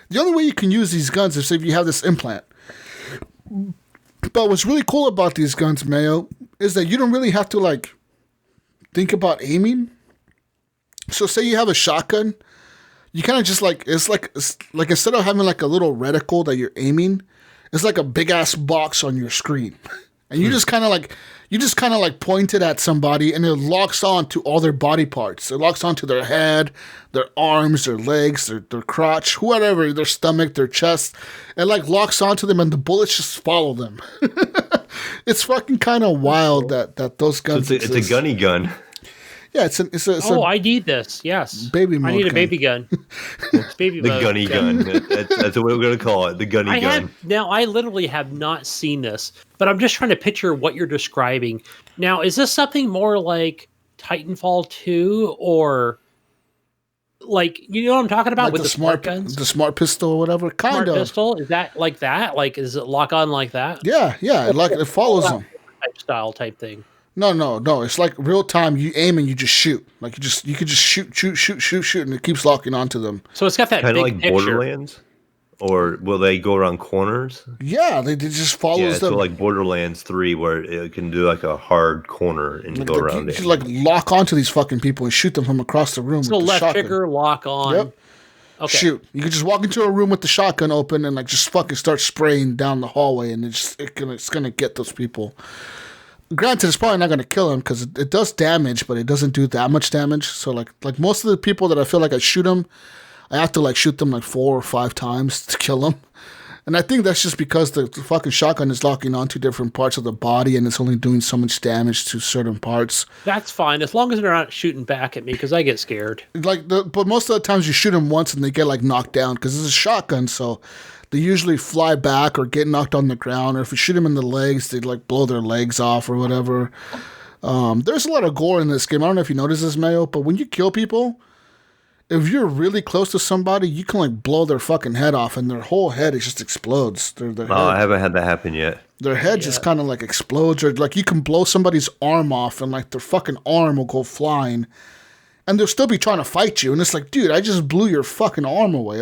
The only way you can use these guns is if you have this implant. But what's really cool about these guns, Mayo, is that you don't really have to like think about aiming. So say you have a shotgun, you kind of just like it's like instead of having like a little reticle that you're aiming, it's like a big ass box on your screen, and you just kind of like point it at somebody, and it locks on to all their body parts. It locks onto their head, their arms, their legs, their crotch, whatever, their stomach, their chest. It like locks onto them, and the bullets just follow them. It's fucking kind of wild that those guns. So it's a gunny gun. Yeah, it's a I need this. Yes, baby mode I need a gun. baby gun. It's baby The mode gunny gun. That's what we're gonna call it. The gunny gun. Now I literally have not seen this, but I'm just trying to picture what you're describing. Now, is this something more like Titanfall 2 or like, you know what I'm talking about, like with the smart guns? The smart pistol or whatever. Kind of. Pistol? Is that like that? Like, is it lock on like that? Yeah. It follows them. Style type thing. No. It's like real time. You aim and you just shoot. Like you could just shoot, and it keeps locking onto them. So it's got that Kind of big like picture. Borderlands. Or will they go around corners? Yeah, they just follows them. So like Borderlands 3, where it can do like a hard corner and go around it. You like lock onto these fucking people and shoot them from across the room. So with the left shotgun. trigger, lock on. Yep. Okay. Shoot. You can just walk into a room with the shotgun open and like just fucking start spraying down the hallway, and it's gonna get those people. Granted, it's probably not gonna kill them because it does damage, but it doesn't do that much damage. So like most of the people that I feel like I shoot them, I have to like shoot them like 4 or 5 times to kill them. And I think that's just because the fucking shotgun is locking onto different parts of the body and it's only doing so much damage to certain parts. That's fine as long as they're not shooting back at me because I get scared. But most of the times you shoot them once and they get like knocked down because it's a shotgun, so they usually fly back or get knocked on the ground. Or if you shoot them in the legs, they like blow their legs off or whatever. There's a lot of gore in this game. I don't know if you notice this, Mayo, but when you kill people, if you're really close to somebody, you can like blow their fucking head off, and their whole head just explodes. I haven't had that happen yet. Their head just kind of like explodes, or like you can blow somebody's arm off, and like their fucking arm will go flying, and they'll still be trying to fight you. And it's like, dude, I just blew your fucking arm away.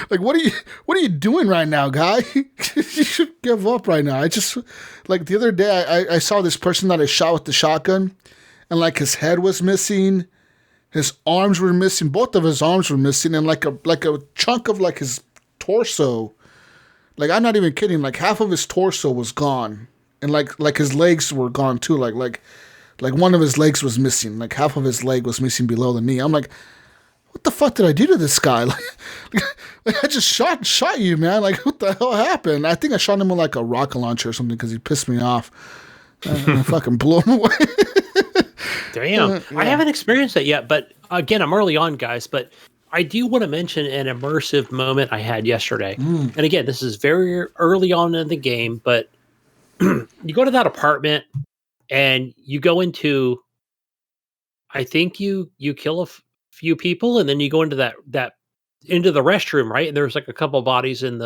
Like, what are you doing right now, guy? You should give up right now. I just like the other day, I saw this person that I shot with the shotgun, and like his head was missing. His arms were missing. Both of his arms were missing, and like a chunk of like his torso. Like I'm not even kidding. Like half of his torso was gone, and like his legs were gone too. Like one of his legs was missing. Like half of his leg was missing below the knee. I'm like, what the fuck did I do to this guy? Like I just shot you, man. Like what the hell happened? I think I shot him with like a rocket launcher or something because he pissed me off. I fucking blew him away. Damn. Yeah. I haven't experienced that yet, but again, I'm early on, guys, but I do want to mention an immersive moment I had yesterday. And again, this is very early on in the game, but you go to that apartment and you go into, I think you kill a few people, and then you go into that into the restroom, right? And there's like a couple bodies they're in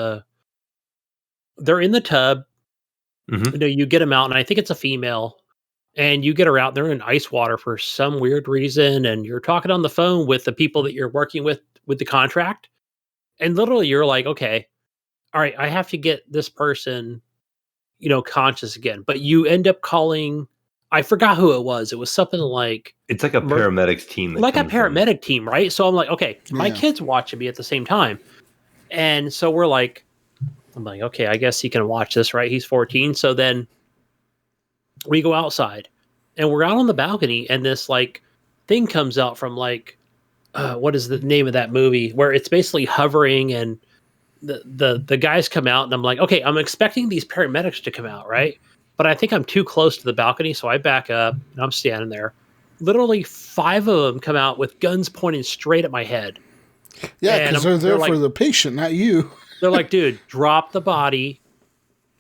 the tub. Mm-hmm. You know, you get them out, and I think it's a female. And you get her out there in ice water for some weird reason, and you're talking on the phone with the people that you're working with the contract. And literally you're like, okay, all right, I have to get this person, conscious again. But you end up calling, I forgot who it was. It was something like... It's like a paramedics team. Like a paramedic team, right? So I'm like, okay, my kid's watching me at the same time. And so I'm like, okay, I guess he can watch this, right? He's 14. So then we go outside and we're out on the balcony, and this like thing comes out from like, what is the name of that movie where it's basically hovering, and the guys come out, and I'm like, okay, I'm expecting these paramedics to come out, right? But I think I'm too close to the balcony. So I back up and I'm standing there. Literally 5 of them come out with guns pointing straight at my head. Yeah. Cause they're there for the patient, not you. They're like, dude, drop the body.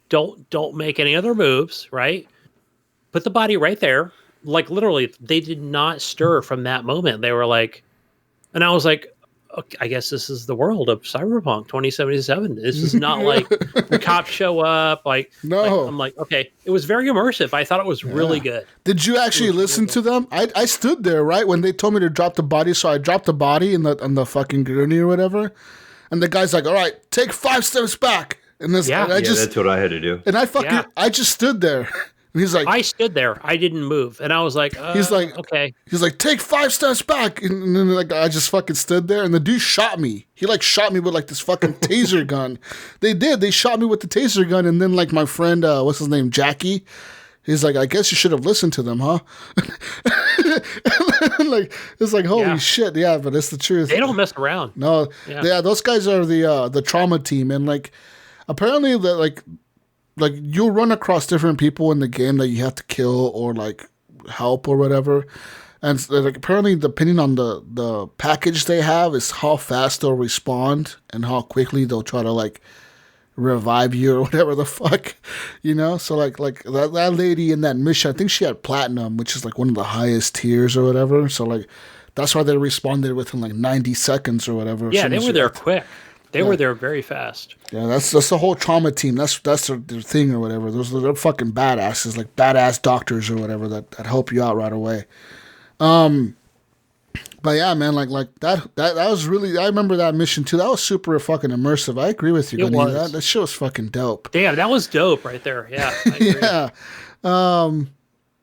Don't make any other moves. Right. Put the body right there. Like literally, they did not stir from that moment. They were like, and I was like, okay, I guess this is the world of Cyberpunk 2077. This is not like the cops show up. No, I'm like, okay. It was very immersive. I thought it was really good. Did you actually listen to them? I stood there, right, when they told me to drop the body. So I dropped the body on the fucking gurney or whatever. And the guy's like, all right, take 5 steps back. And this, and that's what I had to do. And I just stood there. And he's like, I stood there. I didn't move. And I was like, he's like, okay. He's like, take 5 steps back. And then like, I just fucking stood there. And the dude shot me. He like shot me with like this fucking taser gun. They did. They shot me with the taser gun. And then like my friend, what's his name? Jackie. He's like, I guess you should have listened to them, huh? Like, it's like, holy shit. Yeah, but it's the truth. They don't mess around. No. Yeah, those guys are the trauma team. And like, apparently that like you'll run across different people in the game that you have to kill or like help or whatever. And like apparently depending on the package they have is how fast they'll respond and how quickly they'll try to like revive you or whatever the fuck, So like that lady in that mission, I think she had platinum, which is like one of the highest tiers or whatever. So like that's why they responded within like 90 seconds or whatever. Yeah, they were there quick. They were there very fast. Yeah, that's the whole trauma team. That's their thing or whatever. They're fucking badasses, like badass doctors or whatever that help you out right away. But yeah, man, like that was really. I remember that mission too. That was super fucking immersive. I agree with you. It was. That shit was fucking dope. Damn, that was dope right there. Yeah, I agree. Yeah.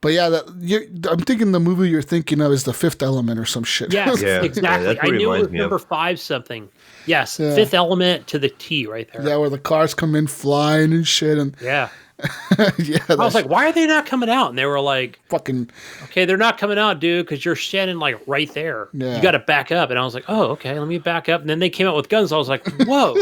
But yeah, I'm thinking the movie you're thinking of is The Fifth Element or some shit. Yes, Yeah, exactly. that's what I knew it was reminds me of. number 5 something. Yes, Yeah. Fifth Element to the T right there. Yeah, where the cars come in flying and shit, and Yeah. yeah, I was like, why are they not coming out? And they were like, fucking okay, they're not coming out, dude, because you're standing like right there. Yeah. You got to back up. And I was like, oh, okay, let me back up. And then they came out with guns. I was like, whoa,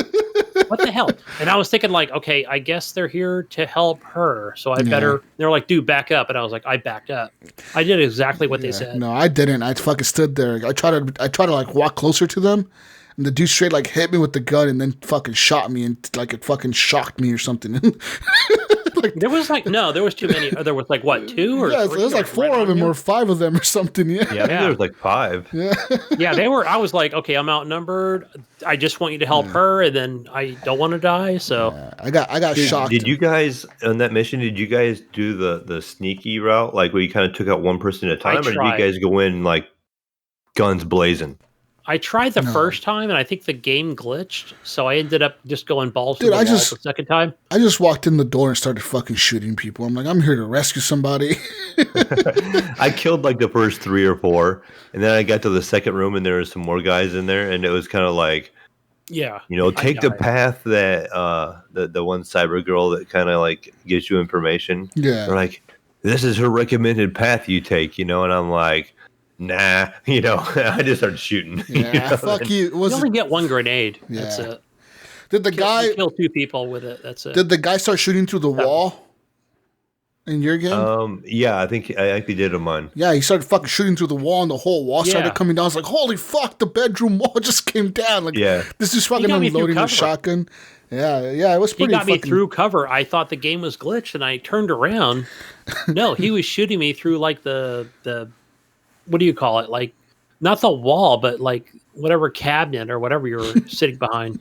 what the hell? And I was thinking like, okay, I guess they're here to help her. So I better, they're like, dude, back up. And I was like, I backed up. I did exactly what they said. No, I didn't. I fucking stood there. I tried to like walk closer to them, and the dude straight like hit me with the gun and then fucking shot me, and like it fucking shocked me or something. There was like, no, there was too many. There was like, what, 2 or Yeah, 3? there was like 4 of them or 5 of them or something. Yeah. Yeah, I think there was like 5. Yeah, they were. I was like, okay, I'm outnumbered. I just want you to help her, and then I don't want to die. So I got shocked. Did you guys on that mission? Did you guys do the sneaky route, like where you kind of took out one person at a time, or did you tried. guys go in like guns blazing? I tried the first time, and I think the game glitched, so I ended up just going balls to Dude, the I wall just- the second time. I just walked in the door and started fucking shooting people. I'm like, I'm here to rescue somebody. I killed like the first 3 or 4, and then I got to the second room, and there were some more guys in there, and it was kind of like, Yeah, take the died. path that the one cyber girl that kind of like gives you information. Yeah. They're like, this is her recommended path you take, and I'm like, nah, I just started shooting. Yeah, fuck you. You only get one grenade. That's Yeah. it. Did the guy Kill 2 people with it. That's it. did the guy start shooting through the wall in your game? Yeah, I think I actually did on mine. Yeah, he started fucking shooting through the wall, and the whole wall started Yeah. coming down. I was like, holy fuck, the bedroom wall just came down. Like, Yeah. this is fucking got me through unloading a cover. shotgun. Yeah, it was He pretty got me fucking... through cover. I thought the game was glitched, and I turned around. No, he was shooting me through like the what do you call it? Like not the wall, but like whatever cabinet or whatever you were sitting behind.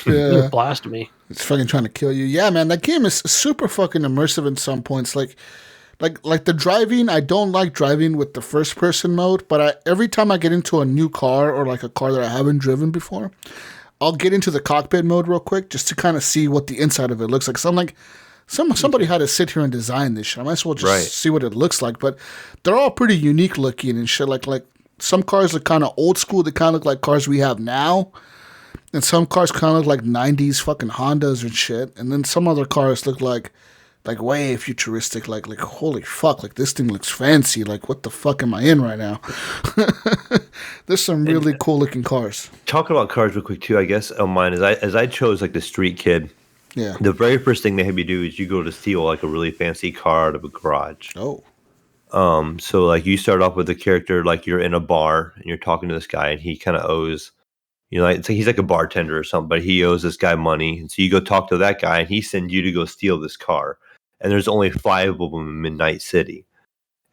He Yeah, blasted me. it's fucking trying to kill you. Yeah, man, that game is super fucking immersive in some points. Like the driving, I don't like driving with the first person mode, but every time I get into a new car or like a car that I haven't driven before, I'll get into the cockpit mode real quick just to kind of see what the inside of it looks like. So I'm like, somebody had to sit here and design this shit. I might as well just see what it looks like. But they're all pretty unique looking and shit. Like some cars look kind of old school. They kind of look like cars we have now. And some cars kind of look like 90s fucking Hondas and shit. And then some other cars look like way futuristic. Like holy fuck, like this thing looks fancy. Like what the fuck am I in right now? There's some really cool looking cars. Talking about cars real quick too, I guess on mine as I chose like the street kid. Yeah. The very first thing they have you do is you go to steal like a really fancy car out of a garage. Oh. So like you start off with a character like you're in a bar and you're talking to this guy and he kind of owes, like it's like he's like a bartender or something, but he owes this guy money. And so you go talk to that guy and he sends you to go steal this car. And there's only 5 of them in Midnight City.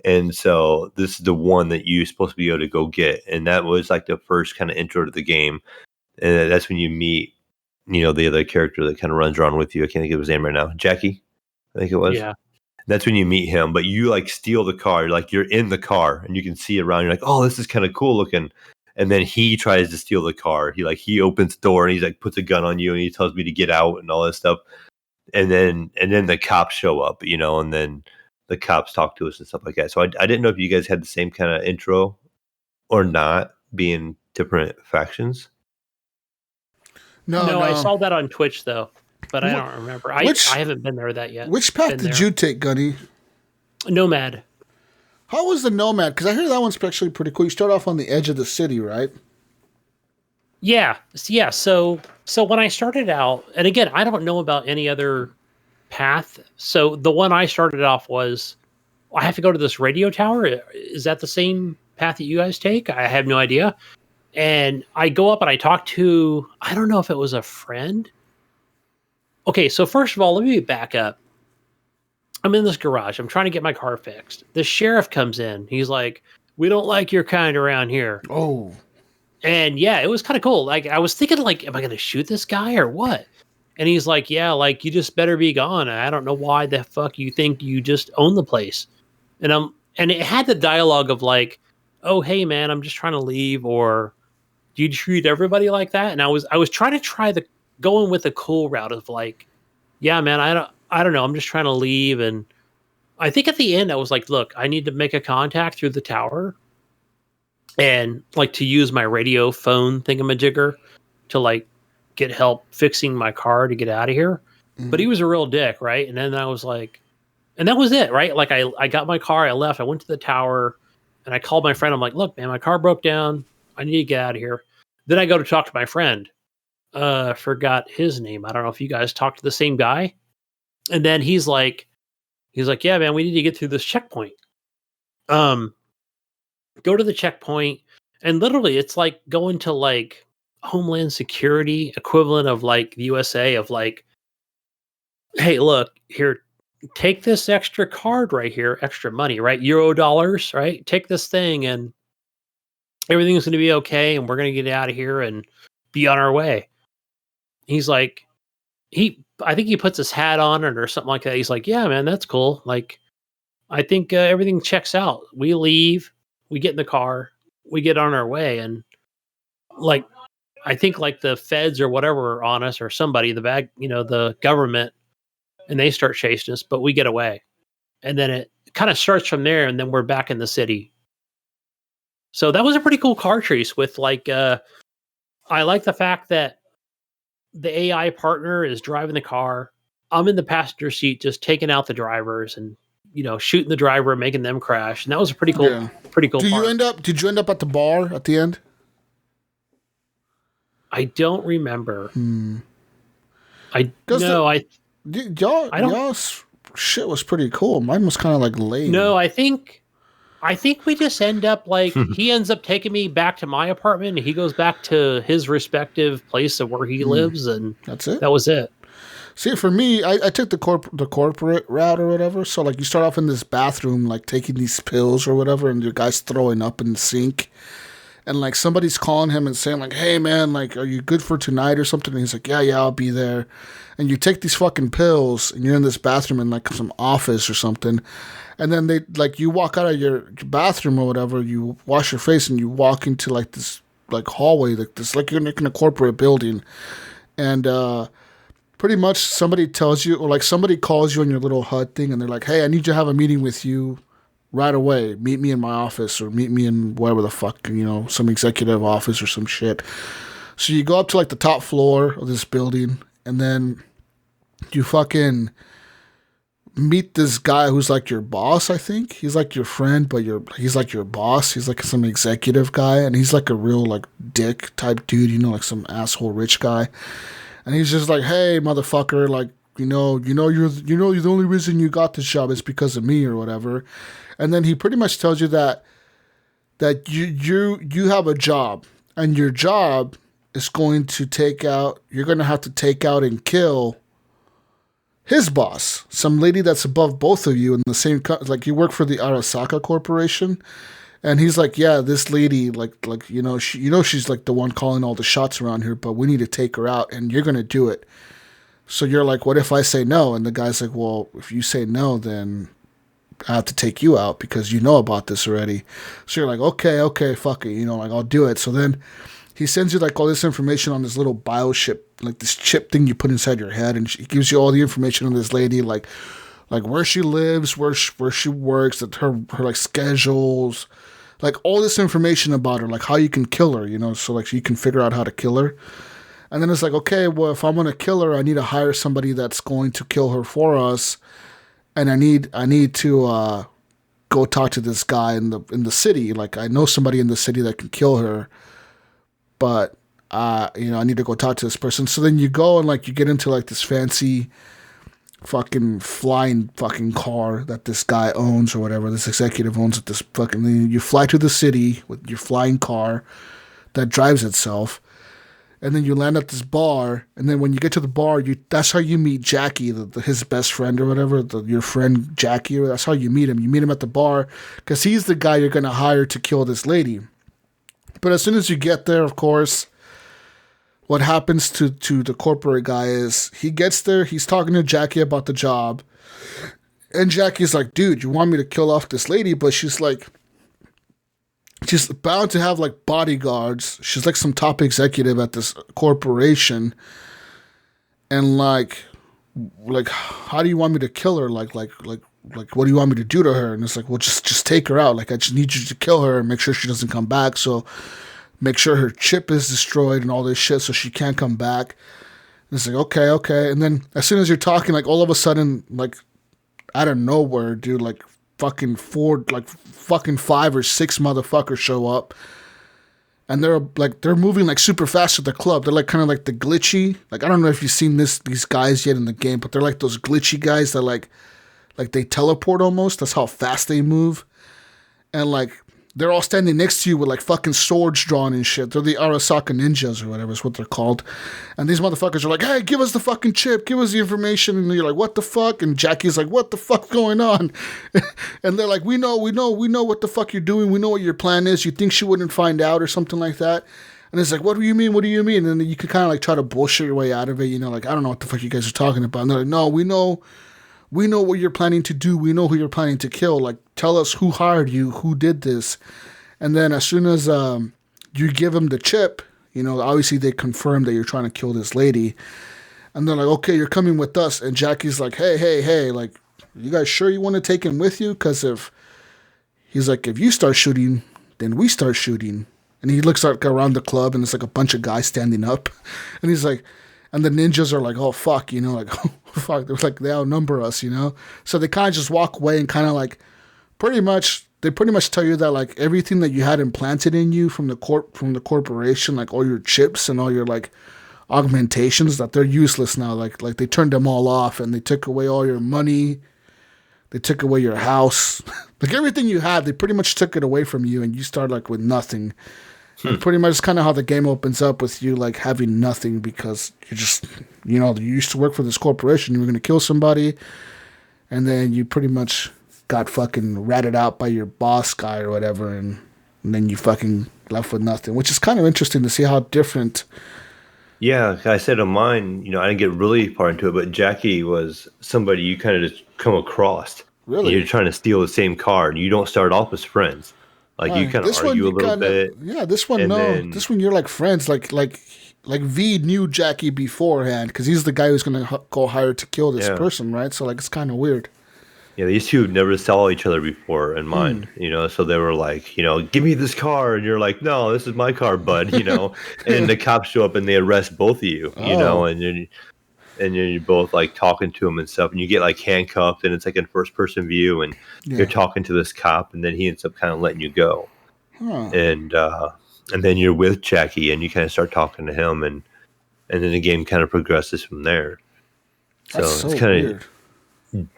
And so this is the one that you're supposed to be able to go get. And that was like the first kind of intro to the game. And that's when you meet, the other character that kind of runs around with you. I can't think of his name right now. Jackie, I think it was. Yeah. That's when you meet him, but you like steal the car. You're in the car and you can see around. You're like, oh, this is kind of cool looking. And then he tries to steal the car. He opens the door and he's like puts a gun on you and he tells me to get out and all this stuff. And then the cops show up, and then the cops talk to us and stuff like that. So I didn't know if you guys had the same kind of intro or not, being different factions. No, I saw that on Twitch though, but I don't remember. I haven't been there that yet. Which path Been did there. you take, Gunny? Nomad. How was the Nomad? Because I heard that one's actually pretty cool. You start off on the edge of the city, right? Yeah. So when I started out, and again, I don't know about any other path. So the one I started off was, I have to go to this radio tower. Is that the same path that you guys take? I have no idea. And I go up and I talk to, I don't know if it was a friend. Okay, so first of all, let me back up. I'm in this garage. I'm trying to get my car fixed. The sheriff comes in. He's like, we don't like your kind around here. Oh. And yeah, it was kind of cool. Like, I was thinking, like, am I going to shoot this guy or what? And he's like, yeah, like, you just better be gone. I don't know why the fuck you think you just own the place. And it had the dialogue of like, oh, hey man, I'm just trying to leave, or do you treat everybody like that? And I was trying to going with a cool route of like, yeah, man, I don't know, I'm just trying to leave. And I think at the end I was like, look, I need to make a contact through the tower and like to use my radio phone thingamajigger to like get help fixing my car to get out of here. But he was a real dick, right? And then I was like, and that was it, right? Like I got my car, I left, I went to the tower, and I called my friend. I'm like, look, man, my car broke down. I need to get out of here. Then I go to talk to my friend. Forgot his name. I don't know if you guys talked to the same guy. And then he's like, yeah, man, we need to get through this checkpoint. Go to the checkpoint, and literally it's like going to like Homeland Security equivalent of like the USA of like, hey, look, here, take this extra card right here, extra money, right? Euro dollars, right? Take this thing and everything's going to be okay. And we're going to get out of here and be on our way. He's like, I think he puts his hat on it or something like that. He's like, yeah, man, that's cool. Like, I think everything checks out. We leave, we get in the car, we get on our way. And like, I think like the feds or whatever are on us or somebody, the government, and they start chasing us, but we get away. And then it kind of starts from there, and then we're back in the city. So that was a pretty cool car chase with like, I like the fact that the AI partner is driving the car. I'm in the passenger seat, just taking out the drivers and, shooting the driver and making them crash. And that was a pretty cool, pretty cool. Did you end up at the bar at the end? I don't remember. Y'all's shit was pretty cool. Mine was kind of like lame. No, I think we just end up like he ends up taking me back to my apartment, and he goes back to his respective place of where he lives, and that's it. That was it. See, for me, I took the corporate route or whatever. So like you start off in this bathroom, like taking these pills or whatever, and your guy's throwing up in the sink. And like somebody's calling him and saying like, hey man, like, are you good for tonight or something? And he's like, yeah, I'll be there. And you take these fucking pills and you're in this bathroom in like some office or something. And then they like, you walk out of your bathroom or whatever, you wash your face and you walk into like this like hallway, like this, like you're in a corporate building. And, pretty much somebody tells you, or like somebody calls you on your little HUD thing and they're like, hey, I need to have a meeting with you right away. Meet me in my office or meet me in whatever the fuck, some executive office or some shit. So you go up to like the top floor of this building and then you fucking meet this guy who's like your boss, I think. He's like your friend, but he's like your boss. He's like some executive guy and he's like a real like dick type dude, like some asshole rich guy. And he's just like, hey, motherfucker, like, you're the only reason you got this job is because of me or whatever. And then he pretty much tells you that you have a job, and your job is going to you're going to have to take out and kill his boss, some lady that's above both of you in the same, like you work for the Arasaka Corporation. And he's like, yeah, this lady, she's like the one calling all the shots around here, but we need to take her out and you're going to do it. So you're like, what if I say no? And the guy's like, well, if you say no, then I have to take you out because you know about this already. So you're like, okay, fuck it. Like I'll do it. So then he sends you like all this information on this little biochip, like this chip thing you put inside your head. And he gives you all the information on this lady, like where she lives, where she works, that her like schedules, like all this information about her, like how you can kill her, so like you can figure out how to kill her. And then it's like, okay, well, if I'm going to kill her, I need to hire somebody that's going to kill her for us. And I need to go talk to this guy in the city. Like I know somebody in the city that can kill her, but I need to go talk to this person. So then you go and like you get into like this fancy fucking flying fucking car that this guy owns or whatever, this executive owns at this fucking, you fly to the city with your flying car that drives itself, and then you land at this bar, and then when you get to the bar, that's how you meet Jackie, his best friend or whatever, your friend Jackie, that's how you meet him. You meet him at the bar because he's the guy you're going to hire to kill this lady. But as soon as you get there, of course, what happens to the corporate guy is he gets there, he's talking to Jackie about the job, and Jackie's like, dude, you want me to kill off this lady? But she's like, she's bound to have like bodyguards. She's like some top executive at this corporation, and like how do you want me to kill her? Like what do you want me to do to her? And it's like, well, just take her out. Like I just need you to kill her and make sure she doesn't come back. So make sure her chip is destroyed and all this shit, so she can't come back. And it's like, okay. And then as soon as you're talking, like all of a sudden, like out of nowhere, dude, like fucking 5 or 6 motherfuckers show up. And they're moving like super fast at the club. They're like kind of like the glitchy. Like I don't know if you've seen these guys yet in the game, but they're like those glitchy guys that like they teleport almost. That's how fast they move. And like they're all standing next to you with like fucking swords drawn and shit. They're the Arasaka ninjas or whatever is what they're called. And these motherfuckers are like, hey, give us the fucking chip, give us the information. And you're like, what the fuck? And Jackie's like, what the fuck's going on? And they're like, we know what the fuck you're doing. We know what your plan is. You think she wouldn't find out or something like that? And it's like, what do you mean? What do you mean? And then you could kind of like try to bullshit your way out of it. You know, like, I don't know what the fuck you guys are talking about. And they're like, no, we know what you're planning to do. We know who you're planning to kill. Like, tell us who hired you, who did this. And then as soon as you give them the chip, you know, obviously they confirm that you're trying to kill this lady. And they're like, okay, you're coming with us. And Jackie's like, hey, like, you guys sure you want to take him with you? Because if you start shooting, then we start shooting. And he looks like around the club and it's like a bunch of guys standing up. And he's like, and the ninjas are like, oh, fuck, you know, like, oh, fuck. They're like, they outnumber us, you know? So they kind of just walk away and kind of like they pretty much tell you that like everything that you had implanted in you from the corporation, like all your chips and all your like augmentations, that they're useless now. Like they turned them all off and they took away all your money. They took away your house. Like everything you had, they pretty much took it away from you and you start like with nothing. And pretty much kind of how the game opens up with you like having nothing because you just, you know, you used to work for this corporation. You were going to kill somebody and then you pretty much got fucking ratted out by your boss guy or whatever, and then you fucking left with nothing, which is kind of interesting to see how different. Yeah, I said on mine, you know, I didn't get really far into it, but Jackie was somebody you kind of just come across. Really? You're trying to steal the same car, and you don't start off as friends. Like, you kind of argue a little bit. Yeah, this one, this one you're like friends. Like V knew Jackie beforehand, because he's the guy who's going to go hire to kill this person, right? So, like, it's kind of weird. Yeah, these two never saw each other before in mind, you know, so they were like, you know, give me this car. And you're like, no, this is my car, bud, you know. And the cops show up and they arrest both of you, you know, and you're both like talking to him and stuff. And you get like handcuffed and it's like in first person view and you're talking to this cop and then he ends up kind of letting you go. And then you're with Jackie and you kind of start talking to him and then the game kind of progresses from there. So it's kind of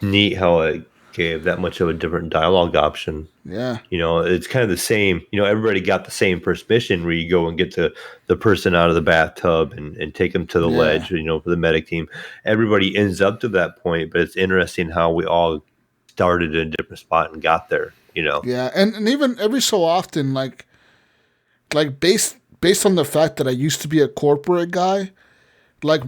neat how it gave that much of a different dialogue option. Yeah. You know, it's kind of the same, you know, everybody got the same first mission where you go and get the person out of the bathtub and take them to the ledge, you know, for the medic team. Everybody ends up to that point, but it's interesting how we all started in a different spot and got there, you know. Yeah, and even every so often, like based on the fact that I used to be a corporate guy, like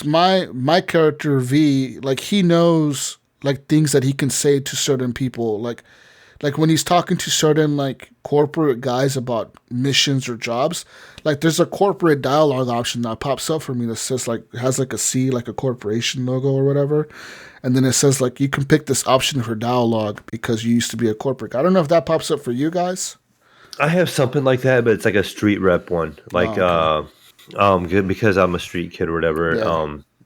my character V, like he knows like things that he can say to certain people, like when he's talking to certain like corporate guys about missions or jobs, like there's a corporate dialogue option that pops up for me that says like has like a C, like a corporation logo or whatever, and then it says like you can pick this option for dialogue because you used to be a corporate guy. I don't know if that pops up for you guys. I have something like that, but it's like a street rep one, like because I'm a street kid or whatever.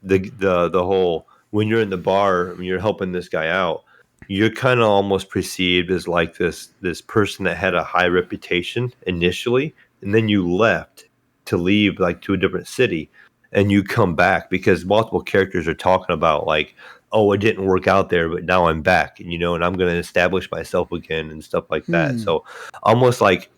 The whole, when you're in the bar, when you're helping this guy out, you're kind of almost perceived as like this person that had a high reputation initially, and then you left to leave like to a different city, and you come back because multiple characters are talking about like, oh, it didn't work out there, but now I'm back, you know, and I'm going to establish myself again and stuff like that. So almost like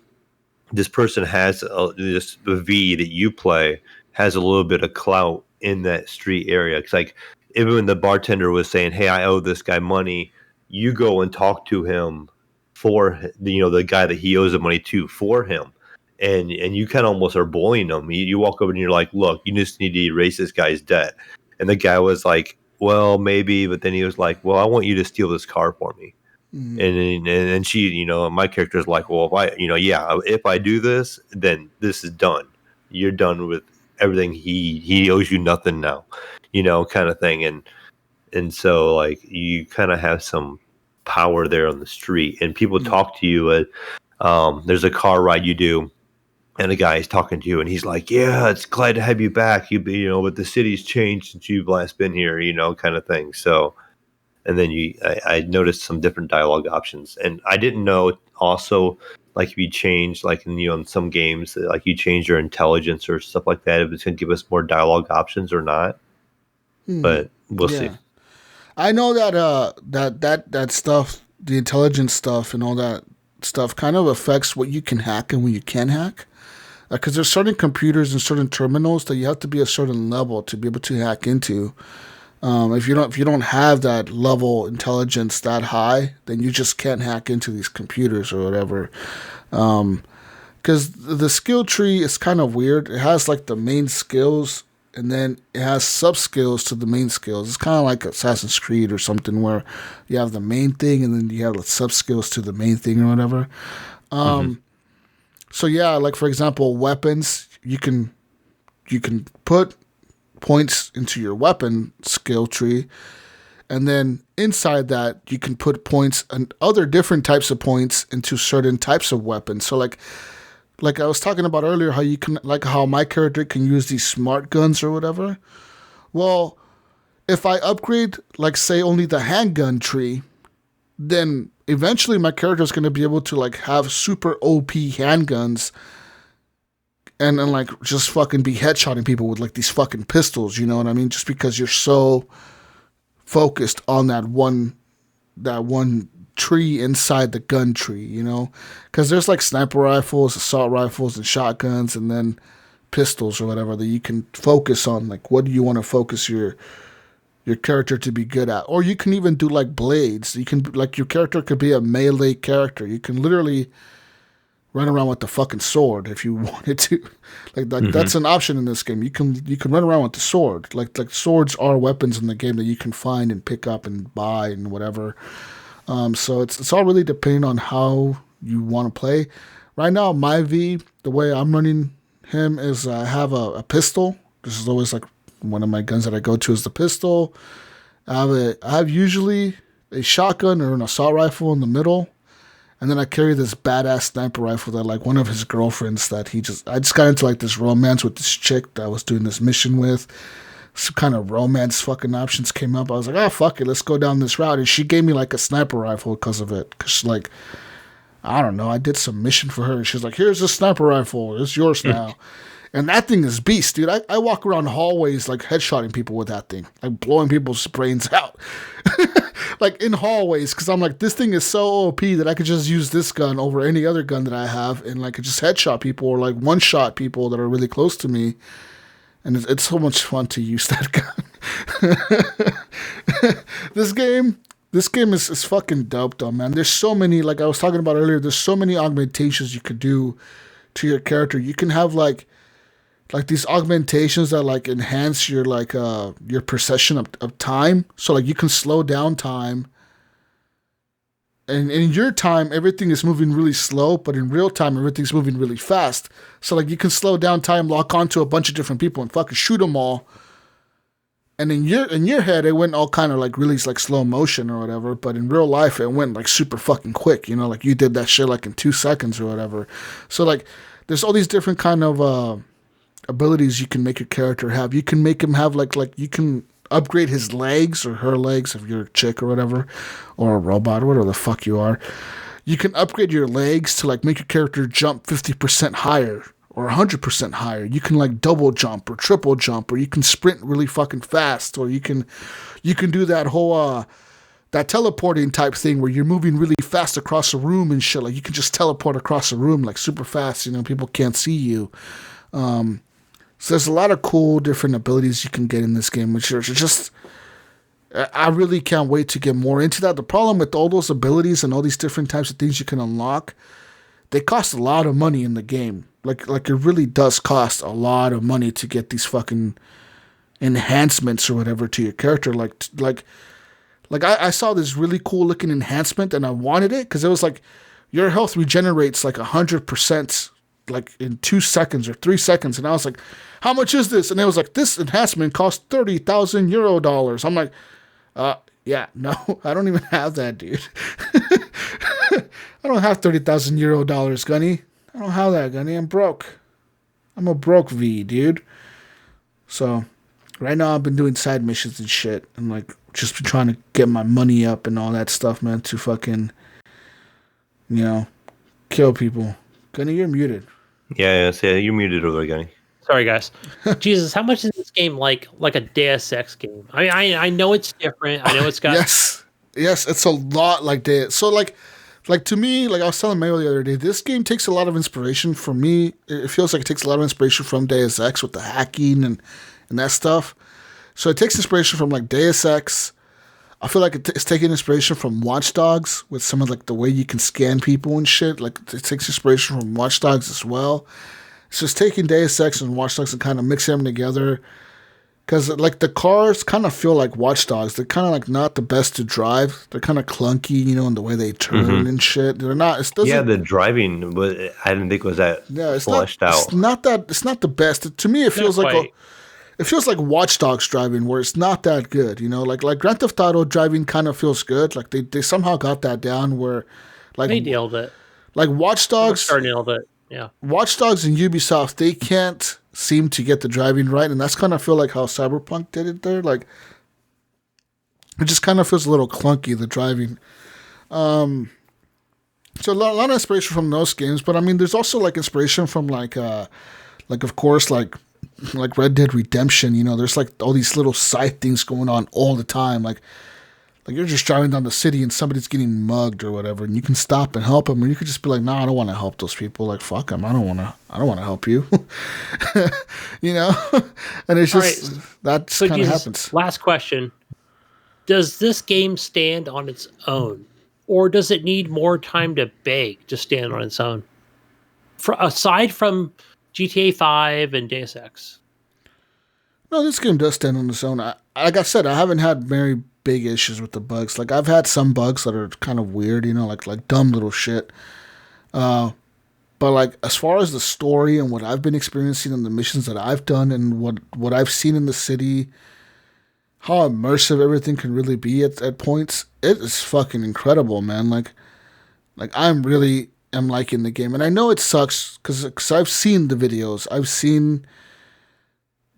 this person has the V that you play has a little bit of clout in that street area. It's like even when the bartender was saying, hey, I owe this guy money, you go and talk to him for, you know, the guy that he owes the money to for him. And you kind of almost are bullying him. You walk over and you're like, look, you just need to erase this guy's debt. And the guy was like, well, maybe. But then he was like, well, I want you to steal this car for me. And she, you know, my character is like, well, if I, you know, if I do this, then this is done. You're done with everything. He owes you nothing now, you know, kind of thing. And so like you kind of have some power there on the street, and people talk to you. There's a car ride you do, and a guy is talking to you, and he's like, "Yeah, it's glad to have you back. You know, but the city's changed since you've last been here, you know, kind of thing." So, and then I noticed some different dialogue options, and I didn't know also like if you change like in some games like you change your intelligence or stuff like that, if it's gonna give us more dialogue options or not. But we'll see. I know that that stuff, the intelligence stuff, and all that stuff, kind of affects what you can hack and what you can hack. Because there's certain computers and certain terminals that you have to be a certain level to be able to hack into. If you don't have that level intelligence that high, then you just can't hack into these computers or whatever. Because the skill tree is kind of weird. It has like the main skills, and then it has sub skills to the main skills. It's kind of like Assassin's Creed or something where you have the main thing and then you have the sub skills to the main thing or whatever. So yeah, like for example, weapons, you can put points into your weapon skill tree, and then inside that you can put points and other different types of points into certain types of weapons. So like I was talking about earlier, how you can, like how my character can use these smart guns or whatever. Well, if I upgrade, like say only the handgun tree, then eventually my character is going to be able to like have super OP handguns and like just fucking be headshotting people with like these fucking pistols, you know what I mean? Just because you're so focused on that one tree inside the gun tree, you know? Because there's like sniper rifles, assault rifles, and shotguns, and then pistols or whatever that you can focus on. Like, what do you want to focus your character to be good at? Or you can even do like blades. You can, like, your character could be a melee character. You can literally run around with the fucking sword if you wanted to. Like that's an option in this game. You can run around with the sword. Like swords are weapons in the game that you can find and pick up and buy and whatever. So it's all really depending on how you want to play. Right now, my V, the way I'm running him is I have a pistol. This is always like one of my guns that I go to is the pistol. I have usually a shotgun or an assault rifle in the middle. And then I carry this badass sniper rifle that like one of his girlfriends that I just got into like this romance with this chick that I was doing this mission with. Some kind of romance fucking options came up. I was like, oh, fuck it, let's go down this route. And she gave me like a sniper rifle because of it. Because like, I don't know, I did some mission for her. And she's like, here's a sniper rifle. It's yours now. And that thing is beast, dude. I walk around hallways like headshotting people with that thing. Like blowing people's brains out. Like in hallways. Because I'm like, this thing is so OP that I could just use this gun over any other gun that I have. And like just headshot people or like one-shot people that are really close to me. And it's so much fun to use that gun. This game is fucking dope though, man. There's so many, like I was talking about earlier, there's so many augmentations you could do to your character. You can have like these augmentations that like enhance your like your perception of time. So like you can slow down time. And in your time, everything is moving really slow, but in real time, everything's moving really fast. So like you can slow down time, lock onto a bunch of different people, and fucking shoot them all. And in your head, it went all kind of like really like slow motion or whatever. But in real life, it went like super fucking quick. You know, like you did that shit like in 2 seconds or whatever. So like, there's all these different kind of abilities you can make your character have. You can make him have like you can upgrade his legs or her legs if you're a chick or whatever, or a robot or whatever the fuck you are. You can upgrade your legs to like make your character jump 50% higher or 100% higher. You can like double jump or triple jump, or you can sprint really fucking fast, or you can do that whole that teleporting type thing where you're moving really fast across a room and shit. Like you can just teleport across a room like super fast. You know, people can't see you. So there's a lot of cool different abilities you can get in this game, which are just, I really can't wait to get more into that. The problem with all those abilities and all these different types of things you can unlock, they cost a lot of money in the game. Like it really does cost a lot of money to get these fucking enhancements or whatever to your character. Like Like I saw this really cool looking enhancement and I wanted it because it was like your health regenerates like 100% like in 2 seconds or 3 seconds. And I was like, how much is this? And it was like, this enhancement costs 30,000 euro dollars. I'm like, yeah, no, I don't even have that, dude. I don't have 30,000 euro dollars, Gunny. I don't have that, Gunny. I'm broke. I'm a broke V, dude. So right now I've been doing side missions and shit and like just been trying to get my money up and all that stuff, man, to fucking, you know, kill people. Gunny, you're muted. Yeah, you're muted over there, Gunny. Sorry, guys. Jesus, how much is this game like a Deus Ex game? I know it's different. I know it's got... Yes, it's a lot like Deus. So, like to me, like I was telling Mayo the other day, this game takes a lot of inspiration from me. It feels like it takes a lot of inspiration from Deus Ex with the hacking and that stuff. So it takes inspiration from like Deus Ex. I feel like it's taking inspiration from Watch Dogs with some of like the way you can scan people and shit. Like it takes inspiration from Watch Dogs as well. It's just taking Deus Ex and Watch Dogs and kind of mixing them together. Because like the cars kind of feel like Watch Dogs. They're kind of like not the best to drive. They're kind of clunky, you know, in the way they turn and shit. They're not. The driving, but I didn't think was that fleshed out. It's not that. It's not the best. To me, it feels like it feels like Watch Dogs driving, where it's not that good. You know, like Grand Theft Auto driving kind of feels good. Like they somehow got that down where, like they nailed it. Like Watch Dogs, Rockstar nailed it. Yeah. Watch Dogs and Ubisoft, they can't seem to get the driving right, and that's kind of feel like how Cyberpunk did it there. Like it just kind of feels a little clunky, the driving. So a lot of inspiration from those games, but I mean, there's also like inspiration from like of course like Red Dead Redemption. You know, there's like all these little side things going on all the time, like you're just driving down the city and somebody's getting mugged or whatever, and you can stop and help them, or you could just be like, "Nah, I don't want to help those people. Like, fuck them. I don't want to help you." You know, and it's just that kind of happens. Last question: does this game stand on its own, or does it need more time to bake to stand on its own? Aside from GTA 5 and Deus Ex. No, this game does stand on its own. Like I said, I haven't had very big issues with the bugs. Like I've had some bugs that are kind of weird, you know, like dumb little shit. But like as far as the story and what I've been experiencing in the missions that I've done and what I've seen in the city, how immersive everything can really be at points, it is fucking incredible, man. Like I'm really am liking the game, and I know it sucks because I've seen the videos, I've seen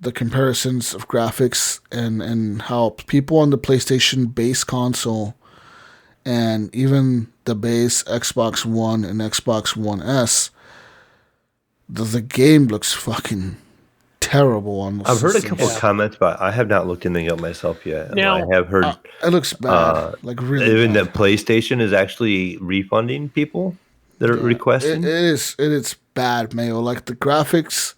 the comparisons of graphics and how people on the PlayStation base console and even the base Xbox One and Xbox One S, the game looks fucking terrible on those I've heard systems. a couple of comments, but I have not looked anything up myself yet. Now, I have heard it looks bad, like really even bad. that PlayStation is actually refunding people that are requesting. It is bad, Mayo. Like the graphics,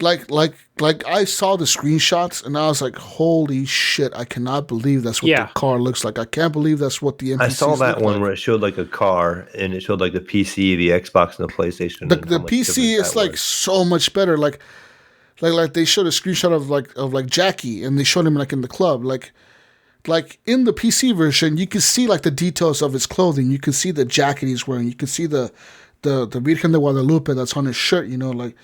like I saw the screenshots and I was like, holy shit! I cannot believe that's what the car looks like. I can't believe that's what the NPCs I saw that one like. where it showed like a car and it showed like the PC, the Xbox, and the PlayStation. The PC is like so much better. Like they showed a screenshot of Jackie and they showed him like in the club. Like in the PC version, you can see like the details of his clothing. You can see the jacket he's wearing. You can see the Virgen de Guadalupe that's on his shirt. You know, like.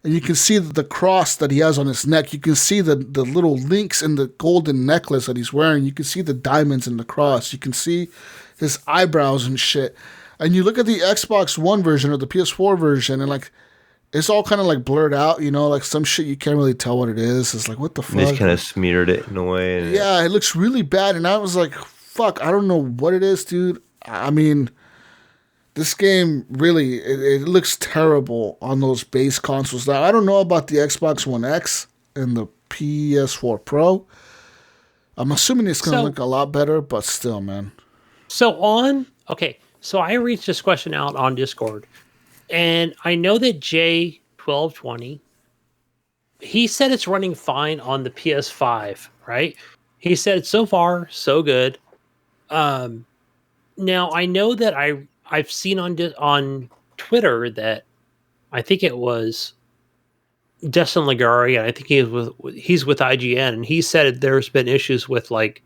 And you can see the cross that he has on his neck. You can see the little links in the golden necklace that he's wearing. You can see the diamonds in the cross. You can see his eyebrows and shit. And you look at the Xbox One version or the PS4 version, and like it's all kind of like blurred out. You know, like some shit you can't really tell what it is. It's like, what the fuck? They just kind of smeared it in a way. Yeah, it looks really bad. And I was like, fuck, I don't know what it is, dude. I mean, this game really, it looks terrible on those base consoles. Now, I don't know about the Xbox One X and the PS4 Pro. I'm assuming it's going to look a lot better, but still, man. So I reached this question out on Discord, and I know that J1220, he said it's running fine on the PS5, right? He said so far, so good. Now, I know that I've seen on Twitter that I think it was Destin Ligari, and I think he's with IGN, and he said there's been issues with like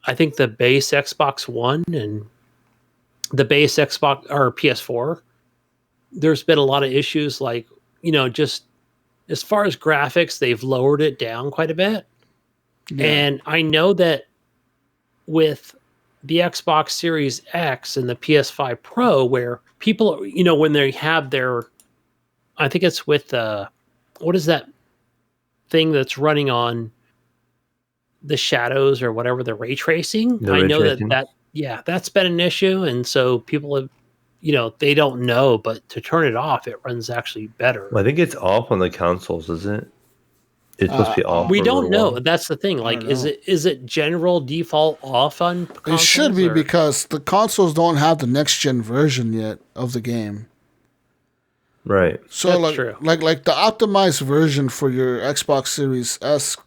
I think the base Xbox One and the base Xbox or PS4, there's been a lot of issues like, just as far as graphics, they've lowered it down quite a bit. Yeah. And I know that with the Xbox Series X and the PS5 Pro, where people, when they have their, I think it's with, what is that thing that's running on the shadows or whatever, the ray tracing? That's been an issue. And so people have, they don't know, but to turn it off, it runs actually better. Well, I think it's off on the consoles, isn't it? It's supposed to be off. We don't know. That's the thing. Like, is it general default off on consoles? It should be, because the consoles don't have the next gen version yet of the game. Right. So that's true. like the optimized version for your Xbox Series S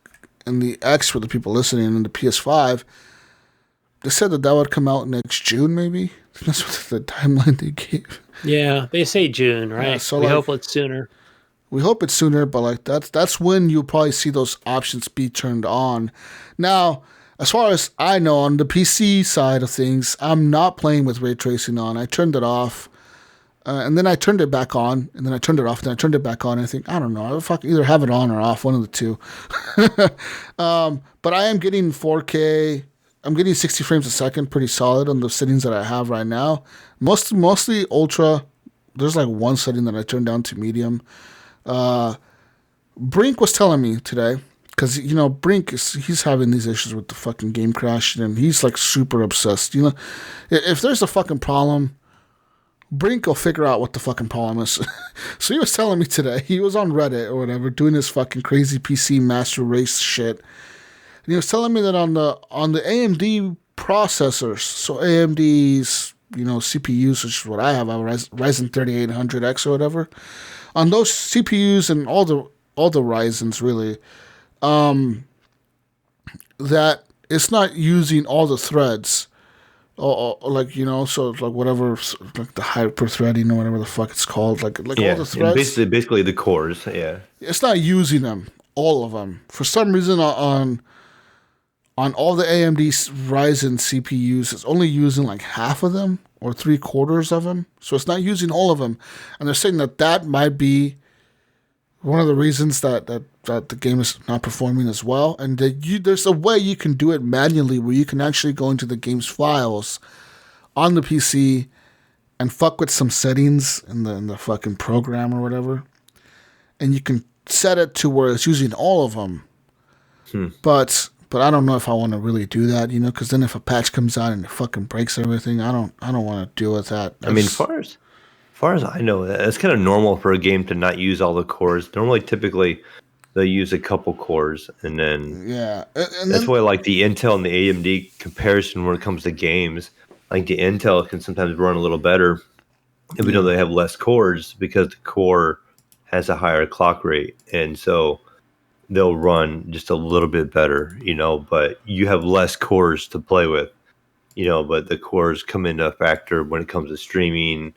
and the X for the people listening, and the PS5, they said that would come out next June, maybe. That's what the timeline they gave. Yeah, they say June, right? Yeah, so we hope it's sooner. We hope it's sooner, but like that's when you'll probably see those options be turned on. Now, as far as I know, on the PC side of things, I'm not playing with ray tracing on. I turned it off, and then I turned it back on, and then I turned it off, and then I turned it back on. And I think, I don't know, I'll either have it on or off, one of the two. But I am getting 4K. I'm getting 60 frames a second, pretty solid on the settings that I have right now. Mostly ultra. There's like one setting that I turned down to medium. Brink was telling me today, because Brink he's having these issues with the fucking game crashing, and he's like super obsessed. If there's a fucking problem, Brink will figure out what the fucking problem is. So he was telling me today, he was on Reddit or whatever doing his fucking crazy PC master race shit, and he was telling me that on the AMD processors, so AMD's CPUs, which is what I have, a Ryzen 3800X or whatever. On those CPUs and all the Ryzens, really, that it's not using all the threads, so like whatever, like the hyper threading or whatever the fuck it's called, like all the threads. Basically the cores, yeah. It's not using them, all of them, for some reason. On all the AMD Ryzen CPUs, it's only using like half of them or 3/4 of them. So it's not using all of them. And they're saying that might be one of the reasons that the game is not performing as well. And there's a way you can do it manually, where you can actually go into the game's files on the PC and fuck with some settings in the fucking program or whatever. And you can set it to where it's using all of them. But I don't know if I want to really do that, because then if a patch comes out and it fucking breaks everything, I don't want to deal with that. As far as I know, it's kind of normal for a game to not use all the cores. Normally, typically, they use a couple cores, and then that's why like the Intel and the AMD comparison when it comes to games, like the Intel can sometimes run a little better, even though they have less cores, because the core has a higher clock rate, and so they'll run just a little bit better, but you have less cores to play with, but the cores come into a factor when it comes to streaming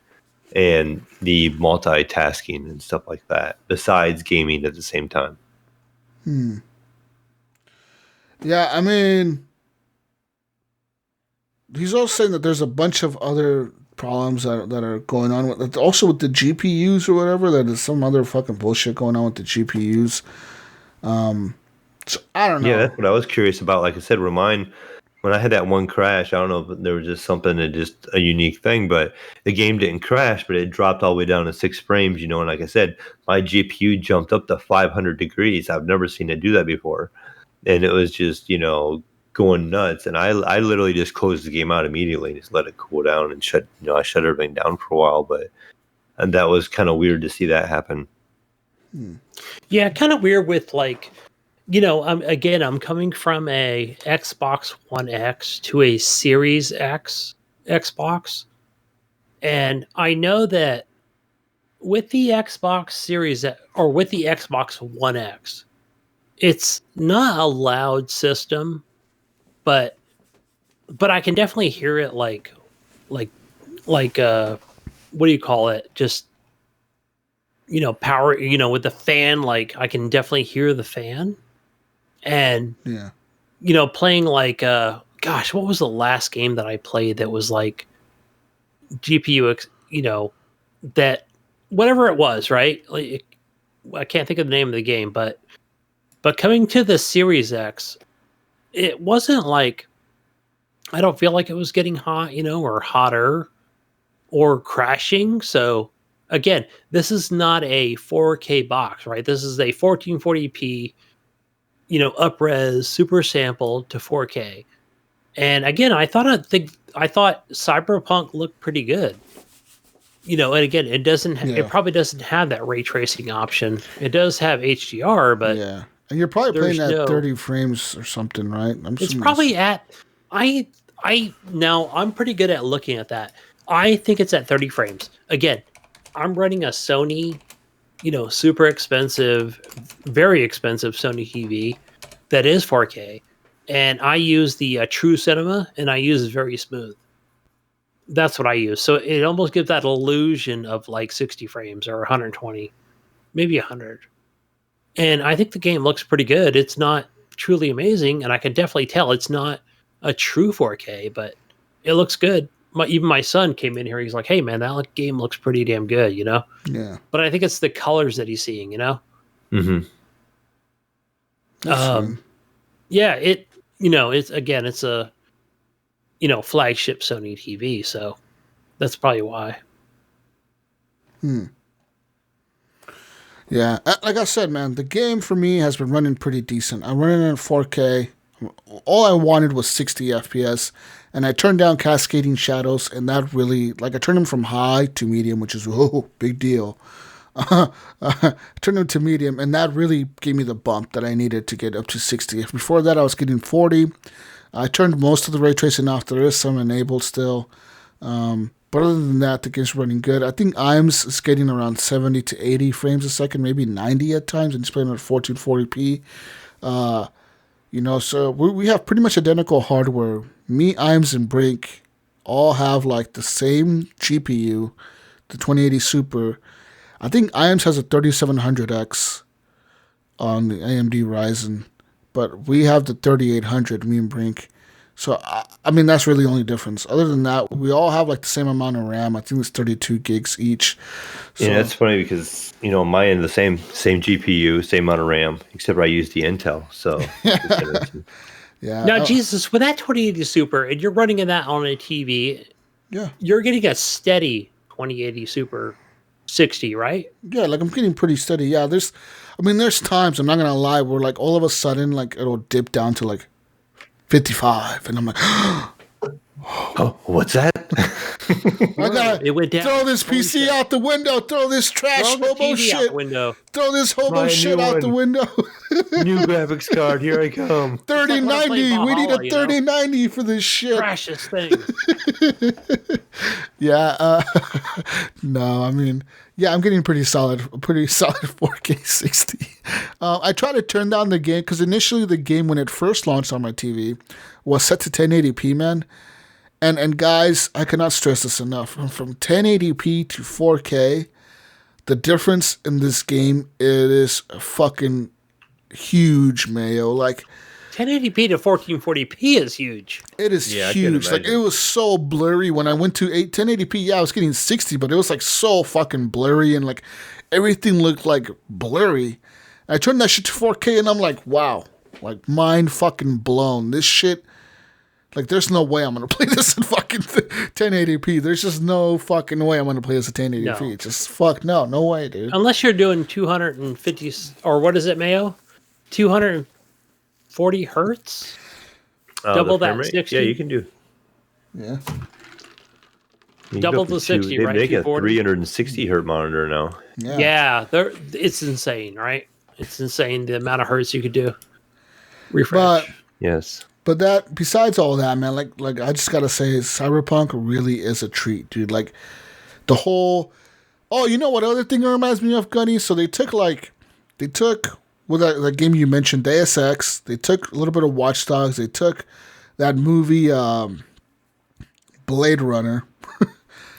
and the multitasking and stuff like that, besides gaming at the same time. Yeah, I mean, he's also saying that there's a bunch of other problems that are going on with, also with the GPUs or whatever, that there's some other fucking bullshit going on with the GPUs. So I don't know. Yeah, that's what I was curious about. Like I said, when I had that one crash, I don't know if there was just something that just a unique thing, but the game didn't crash, but it dropped all the way down to 6 frames, and like I said, my GPU jumped up to 500 degrees. I've never seen it do that before. And it was just, going nuts. And I literally just closed the game out immediately, just let it cool down and I shut everything down for a while, and that was kind of weird to see that happen. Yeah, kind of weird with like, I'm coming from a Xbox One X to a Series X Xbox. And I know that with the Xbox Series or with the Xbox One X, it's not a loud system, but I can definitely hear it like what do you call it? Just power, with the fan, like I can definitely hear the fan. And playing like gosh, what was the last game that I played that was like GPU, that whatever it was, right? Like, I can't think of the name of the game, but coming to the Series X, it wasn't like, I don't feel like it was getting hot, or hotter or crashing. So again, this is not a 4K box, right? This is a 1440p, up-res super sampled to 4K. And again, I thought Cyberpunk looked pretty good. And again, it probably doesn't have that ray tracing option. It does have HDR, but yeah. And you're probably playing at 30 frames or something, right? It's probably at now I'm pretty good at looking at that. I think it's at 30 frames. Again, I'm running a Sony, super expensive, very expensive Sony TV that is 4K, and I use the True Cinema, and I use very smooth. That's what I use. So it almost gives that illusion of like 60 frames or 120, maybe 100. And I think the game looks pretty good. It's not truly amazing, and I can definitely tell it's not a true 4K, but it looks good. Even my son came in here. He's like, "Hey, man, that game looks pretty damn good," Yeah. But I think it's the colors that he's seeing, Mm-hmm. Yeah, it's a, flagship Sony TV, so that's probably why. Yeah, like I said, man, the game for me has been running pretty decent. I'm running in 4K. All I wanted was 60 FPS, and I turned down cascading shadows, and that really, I turned them from high to medium, which is, big deal. Turned them to medium, and that really gave me the bump that I needed to get up to 60. Before that, I was getting 40. I turned most of the ray tracing off. There is some enabled still. But other than that, the game's running good. I think IMS is getting around 70 to 80 frames a second, maybe 90 at times, and it's playing at 1440p. So we have pretty much identical hardware. Me, IMS, and Brink all have the same GPU, the 2080 Super. I think IMS has a 3700X on the AMD Ryzen, but we have the 3800, me and Brink. So, I mean, that's really the only difference. Other than that, we all have the same amount of RAM. I think it's 32 gigs each. So, yeah, it's funny because, mine the same GPU, same amount of RAM, except I use the Intel. So, yeah. Now, Jesus, with that 2080 Super, and you're running in that on a TV, you're getting a steady 2080 Super 60, right? Yeah, I'm getting pretty steady. Yeah, there's times, I'm not going to lie, where all of a sudden, it'll dip down to 55, and I'm like, oh, what's that? I gotta it went down. Throw this PC out the window. Throw this trash hobo shit. Throw this hobo shit out the window. New graphics card. Here I come. 3090. We need a 3090 for this shit. Crash this thing. Yeah. No, I mean, yeah, I'm getting pretty solid 4K 60. I try to turn down the game because initially the game, when it first launched on my TV, was set to 1080p, man. And guys, I cannot stress this enough. From 1080p to 4K, the difference in this game, it is fucking huge, Mayo. 1080p to 1440p is huge. It is huge. It was so blurry when I went to 1080p. Yeah, I was getting 60, but it was so fucking blurry, and everything looked blurry. I turned that shit to 4K, and I'm like, wow, mind fucking blown. This shit. There's no way I'm going to play this in fucking 1080p. There's just no fucking way I'm going to play this at 1080p. No. Just no way, dude. Unless you're doing 250, or what is it, Mayo? 240 hertz? Double that 60? Yeah, you can do. Yeah. Double the 60, right? They make a 360 hertz monitor now. Yeah, it's insane, right? It's insane the amount of hertz you could do. Refresh. Yes. But that, besides all that, man, I just gotta say, Cyberpunk really is a treat, dude. The whole, you know what other thing it reminds me of, Gunny? So they took with that game you mentioned, Deus Ex. They took a little bit of Watch Dogs. They took that movie, Blade Runner.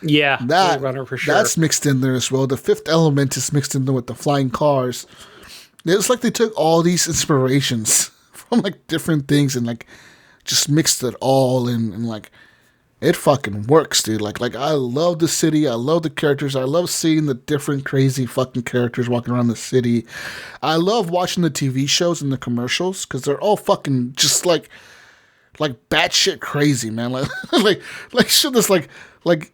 Yeah, Blade Runner for sure. That's mixed in there as well. The Fifth Element is mixed in there with the flying cars. It's they took all these inspirations from different things and just mixed it all in, and like it fucking works, dude. Like I love the city. I love the characters. I love seeing the different crazy fucking characters walking around the city. I love watching the TV shows and the commercials because they're all fucking just like batshit crazy, man. Like shit that's like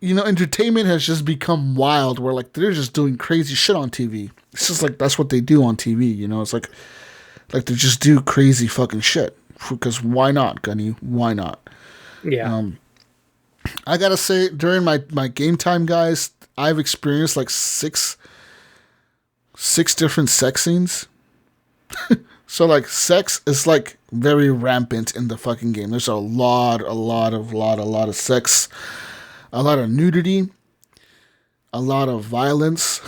entertainment has just become wild where like they're just doing crazy shit on TV. It's just like that's what they do on TV, you know. It's like they just do crazy fucking shit because why not, Gunny? Why not? Yeah. I gotta say, during my game time, guys, I've experienced like six different sex scenes. So like sex is like very rampant in the fucking game. There's a lot of sex, a lot of nudity, a lot of violence.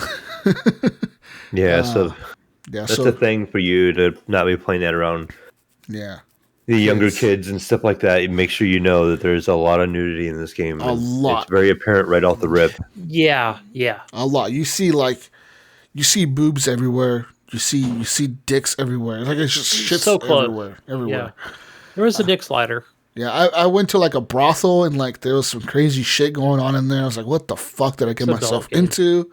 Yeah, so that's the thing for you to not be playing that around. Yeah. The younger kids and stuff like that. Make sure you know that there's a lot of nudity in this game. A lot. It's very apparent right off the rip. Yeah. A lot. You see boobs everywhere. You see dicks everywhere. Like it's just shit so close. Everywhere. Yeah. There was a dick slider. Yeah, I went to like a brothel and like there was some crazy shit going on in there. I was like, what the fuck did I get myself into?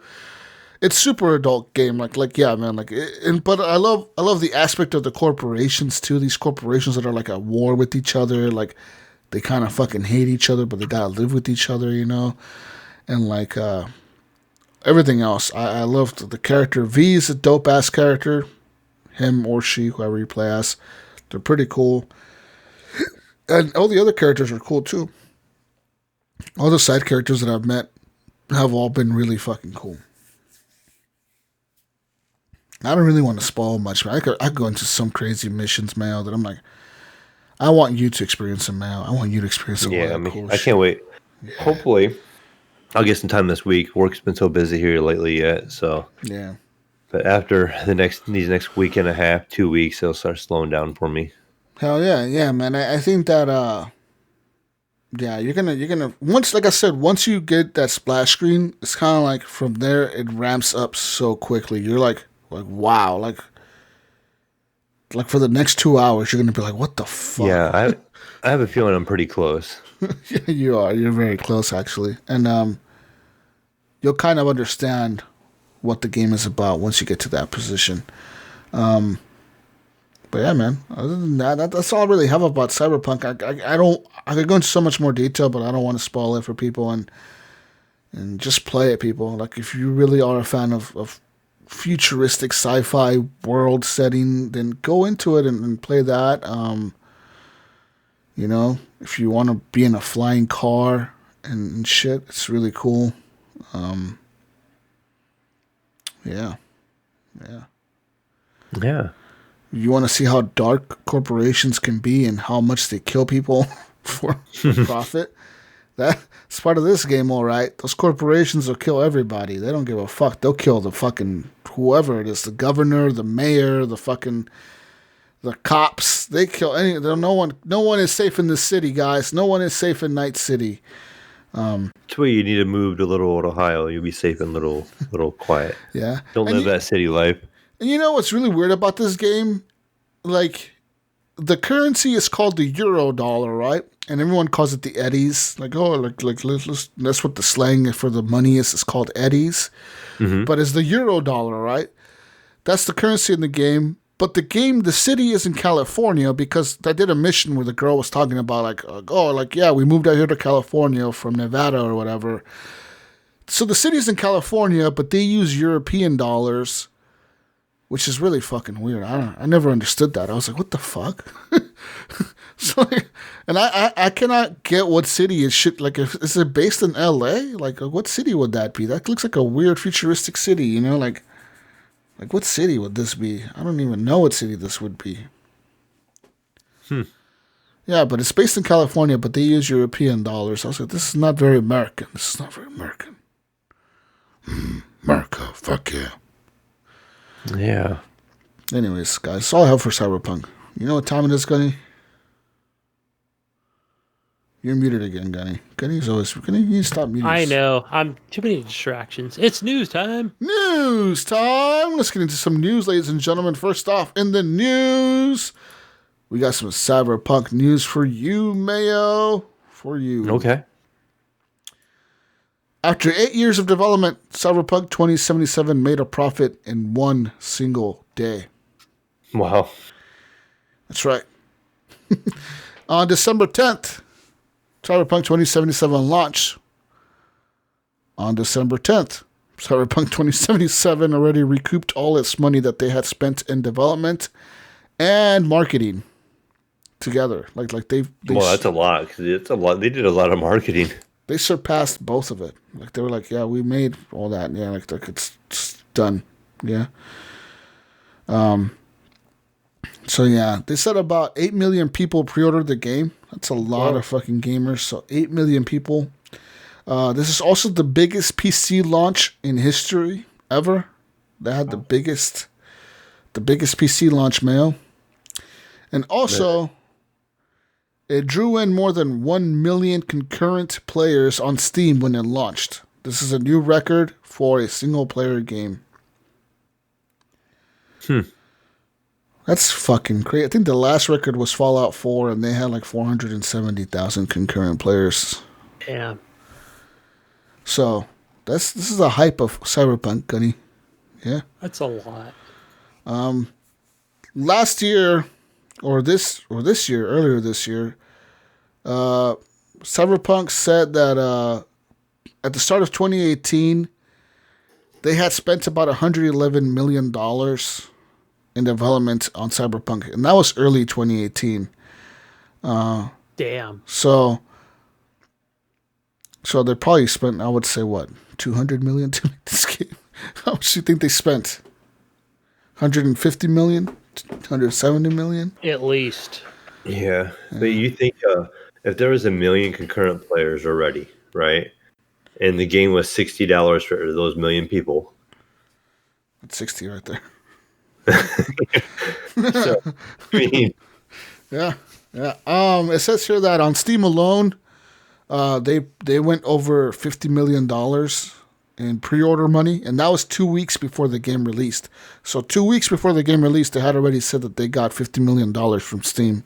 It's super adult game. Like yeah, man. But I love the aspect of the corporations too. These corporations that are like at war with each other. Like they kind of fucking hate each other, but they gotta live with each other, you know. And like everything else, I loved the character. V is a dope ass character. Him or she, whoever you play as, they're pretty cool. And all the other characters are cool too. All the side characters that I've met have all been really fucking cool. I don't really want to spoil much, but I could go into some crazy missions, Mayo, that I'm like, I want you to experience them, Mayo. I want you to experience them. Yeah, I can't wait. Yeah. Hopefully, I'll get some time this week. Work's been so busy here lately yet, so. Yeah. But after these next week and a half, 2 weeks, it'll start slowing down for me. Hell yeah, yeah, man. I think that, yeah, you're gonna, once, like I said, once you get that splash screen, it's kind of like from there, it ramps up so quickly. You're like, wow, like for the next 2 hours, you're gonna be like, what the fuck? Yeah, I have a feeling I'm pretty close. Yeah, you are. You're very close, actually, and you'll kind of understand what the game is about once you get to that position. But yeah, man. Other than that's all I really have about Cyberpunk. I could go into so much more detail, but I don't want to spoil it for people, and just play it, people. Like if you really are a fan of futuristic sci-fi world setting, then go into it and play that. You know, if you want to be in a flying car and shit, it's really cool. Yeah. You want to see how dark corporations can be and how much they kill people for profit? That's part of this game, all right. Those corporations will kill everybody. They don't give a fuck. They'll kill the fucking whoever it is, the governor, the mayor, the cops. They kill any. No one is safe in this city, guys. No one is safe in Night City. That's why you need to move to Little Old Ohio. You'll be safe and little quiet. Yeah. Don't live that city life. And you know what's really weird about this game? Like, the currency is called the Euro dollar, right? And everyone calls it the eddies. Like, oh, that's what the slang for the money is. It's called eddies. Mm-hmm. But it's the Euro dollar, right? That's the currency in the game. But the city is in California because I did a mission where the girl was talking about we moved out here to California from Nevada or whatever. So the city's in California, but they use European dollars, which is really fucking weird. I never understood that. I was like, what the fuck? So, and I cannot get what city is shit. Like, is it based in LA? Like, what city would that be? That looks like a weird futuristic city, you know? Like what city would this be? I don't even know what city this would be. Yeah, but it's based in California, but they use European dollars. I was like, this is not very American. This is not very American. America, fuck yeah. Yeah. Anyways, guys, that's all I have for Cyberpunk. You know what time it is, Gunny? You're muted again, Gunny. Gunny's always... You need to stop muting. I know. I'm too many distractions. It's news time. News time! Let's get into some news, ladies and gentlemen. First off, in the news, we got some Cyberpunk news for you, Mayo. For you. Okay. After 8 years of development, Cyberpunk 2077 made a profit in one single day. Wow. That's right. On December 10th, Cyberpunk 2077 launched. On December 10th, Cyberpunk 2077 already recouped all its money that they had spent in development and marketing together. Like they well, that's a lot. 'Cause it's a lot. They did a lot of marketing. They surpassed both of it. Like they were like, yeah, we made all that. Yeah, like it's done. Yeah. So yeah, they said about 8 million people pre-ordered the game. That's a lot of fucking gamers. So 8 million people. This is also the biggest PC launch in history ever. They had the biggest PC launch, Mayo. And also, it drew in more than 1 million concurrent players on Steam when it launched. This is a new record for a single-player game. That's fucking crazy. I think the last record was Fallout 4, and they had like 470,000 concurrent players. Yeah. So this is a hype of Cyberpunk, Gunny. Yeah. That's a lot. Last year, earlier this year, Cyberpunk said that at the start of 2018, they had spent about $111 million in development on Cyberpunk, and that was early 2018. Damn. So they probably spent, I would say, what, $200 million to make this game? How much do you think they spent? $150 million? $170 million? At least. Yeah. But you think if there was 1 million concurrent players already, right? And the game was $60 for those 1 million people. That's 60 right there. So, I mean, yeah. It says here that on Steam alone, they went over $50 million in pre-order money, and that was 2 weeks before the game released. So 2 weeks before the game released, they had already said that they got $50 million from Steam.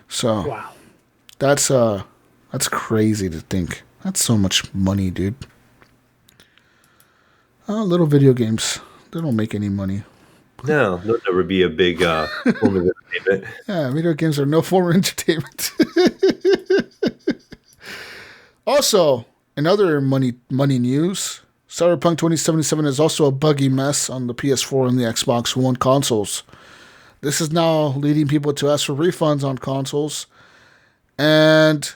So wow, that's crazy to think. That's so much money, dude. Little video games, they don't make any money. no, they'll never be a big form of entertainment. Yeah, video games are no form of entertainment. Also, in other money news, Cyberpunk 2077 is also a buggy mess on the PS4 and the Xbox One consoles. This is now leading people to ask for refunds on consoles, and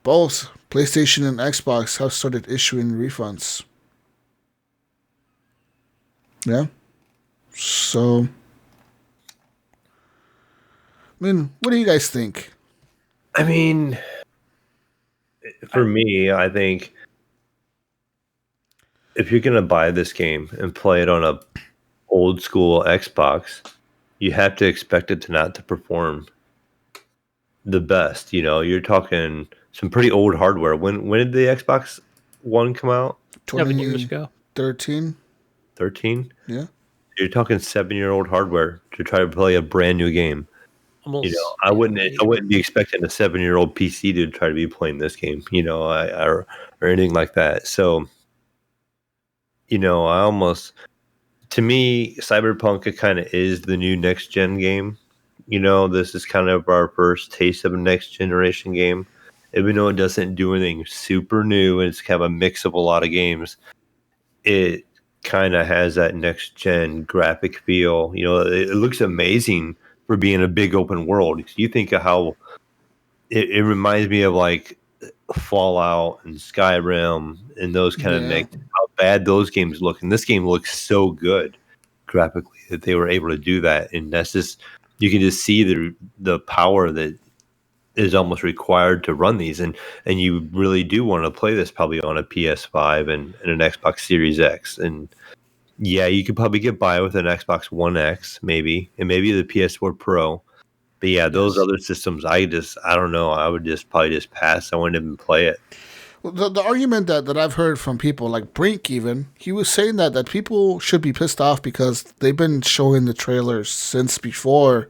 both PlayStation and Xbox have started issuing refunds. Yeah. So, I mean, what do you guys think? I mean, for me, I think if you're going to buy this game and play it on a old school Xbox, you have to expect it to perform the best. You know, you're talking some pretty old hardware. When did the Xbox One come out? 7 years ago. 13. 13? Yeah. You're talking 7-year-old hardware to try to play a brand new game. Almost. You know, I wouldn't be expecting a 7-year-old PC to try to be playing this game, you know, or anything like that. So, you know, to me, Cyberpunk, it kind of is the new next gen game. You know, this is kind of our first taste of a next generation game. Even though it doesn't do anything super new and it's kind of a mix of a lot of games, it kind of has that next gen graphic feel. You know, it looks amazing for being a big open world. You think of how it reminds me of like Fallout and Skyrim and those kind of make how bad those games look. And this game looks so good graphically that they were able to do that. And that's just, you can just see the power that is almost required to run these. And you really do want to play this probably on a PS5 and an Xbox Series X. And yeah, you could probably get by with an Xbox One X, maybe, and maybe the PS4 Pro. But yeah, those other systems, I don't know. I would probably just pass. I wouldn't even play it. Well, the argument that I've heard from people like Brink, even, he was saying that people should be pissed off because they've been showing the trailers since before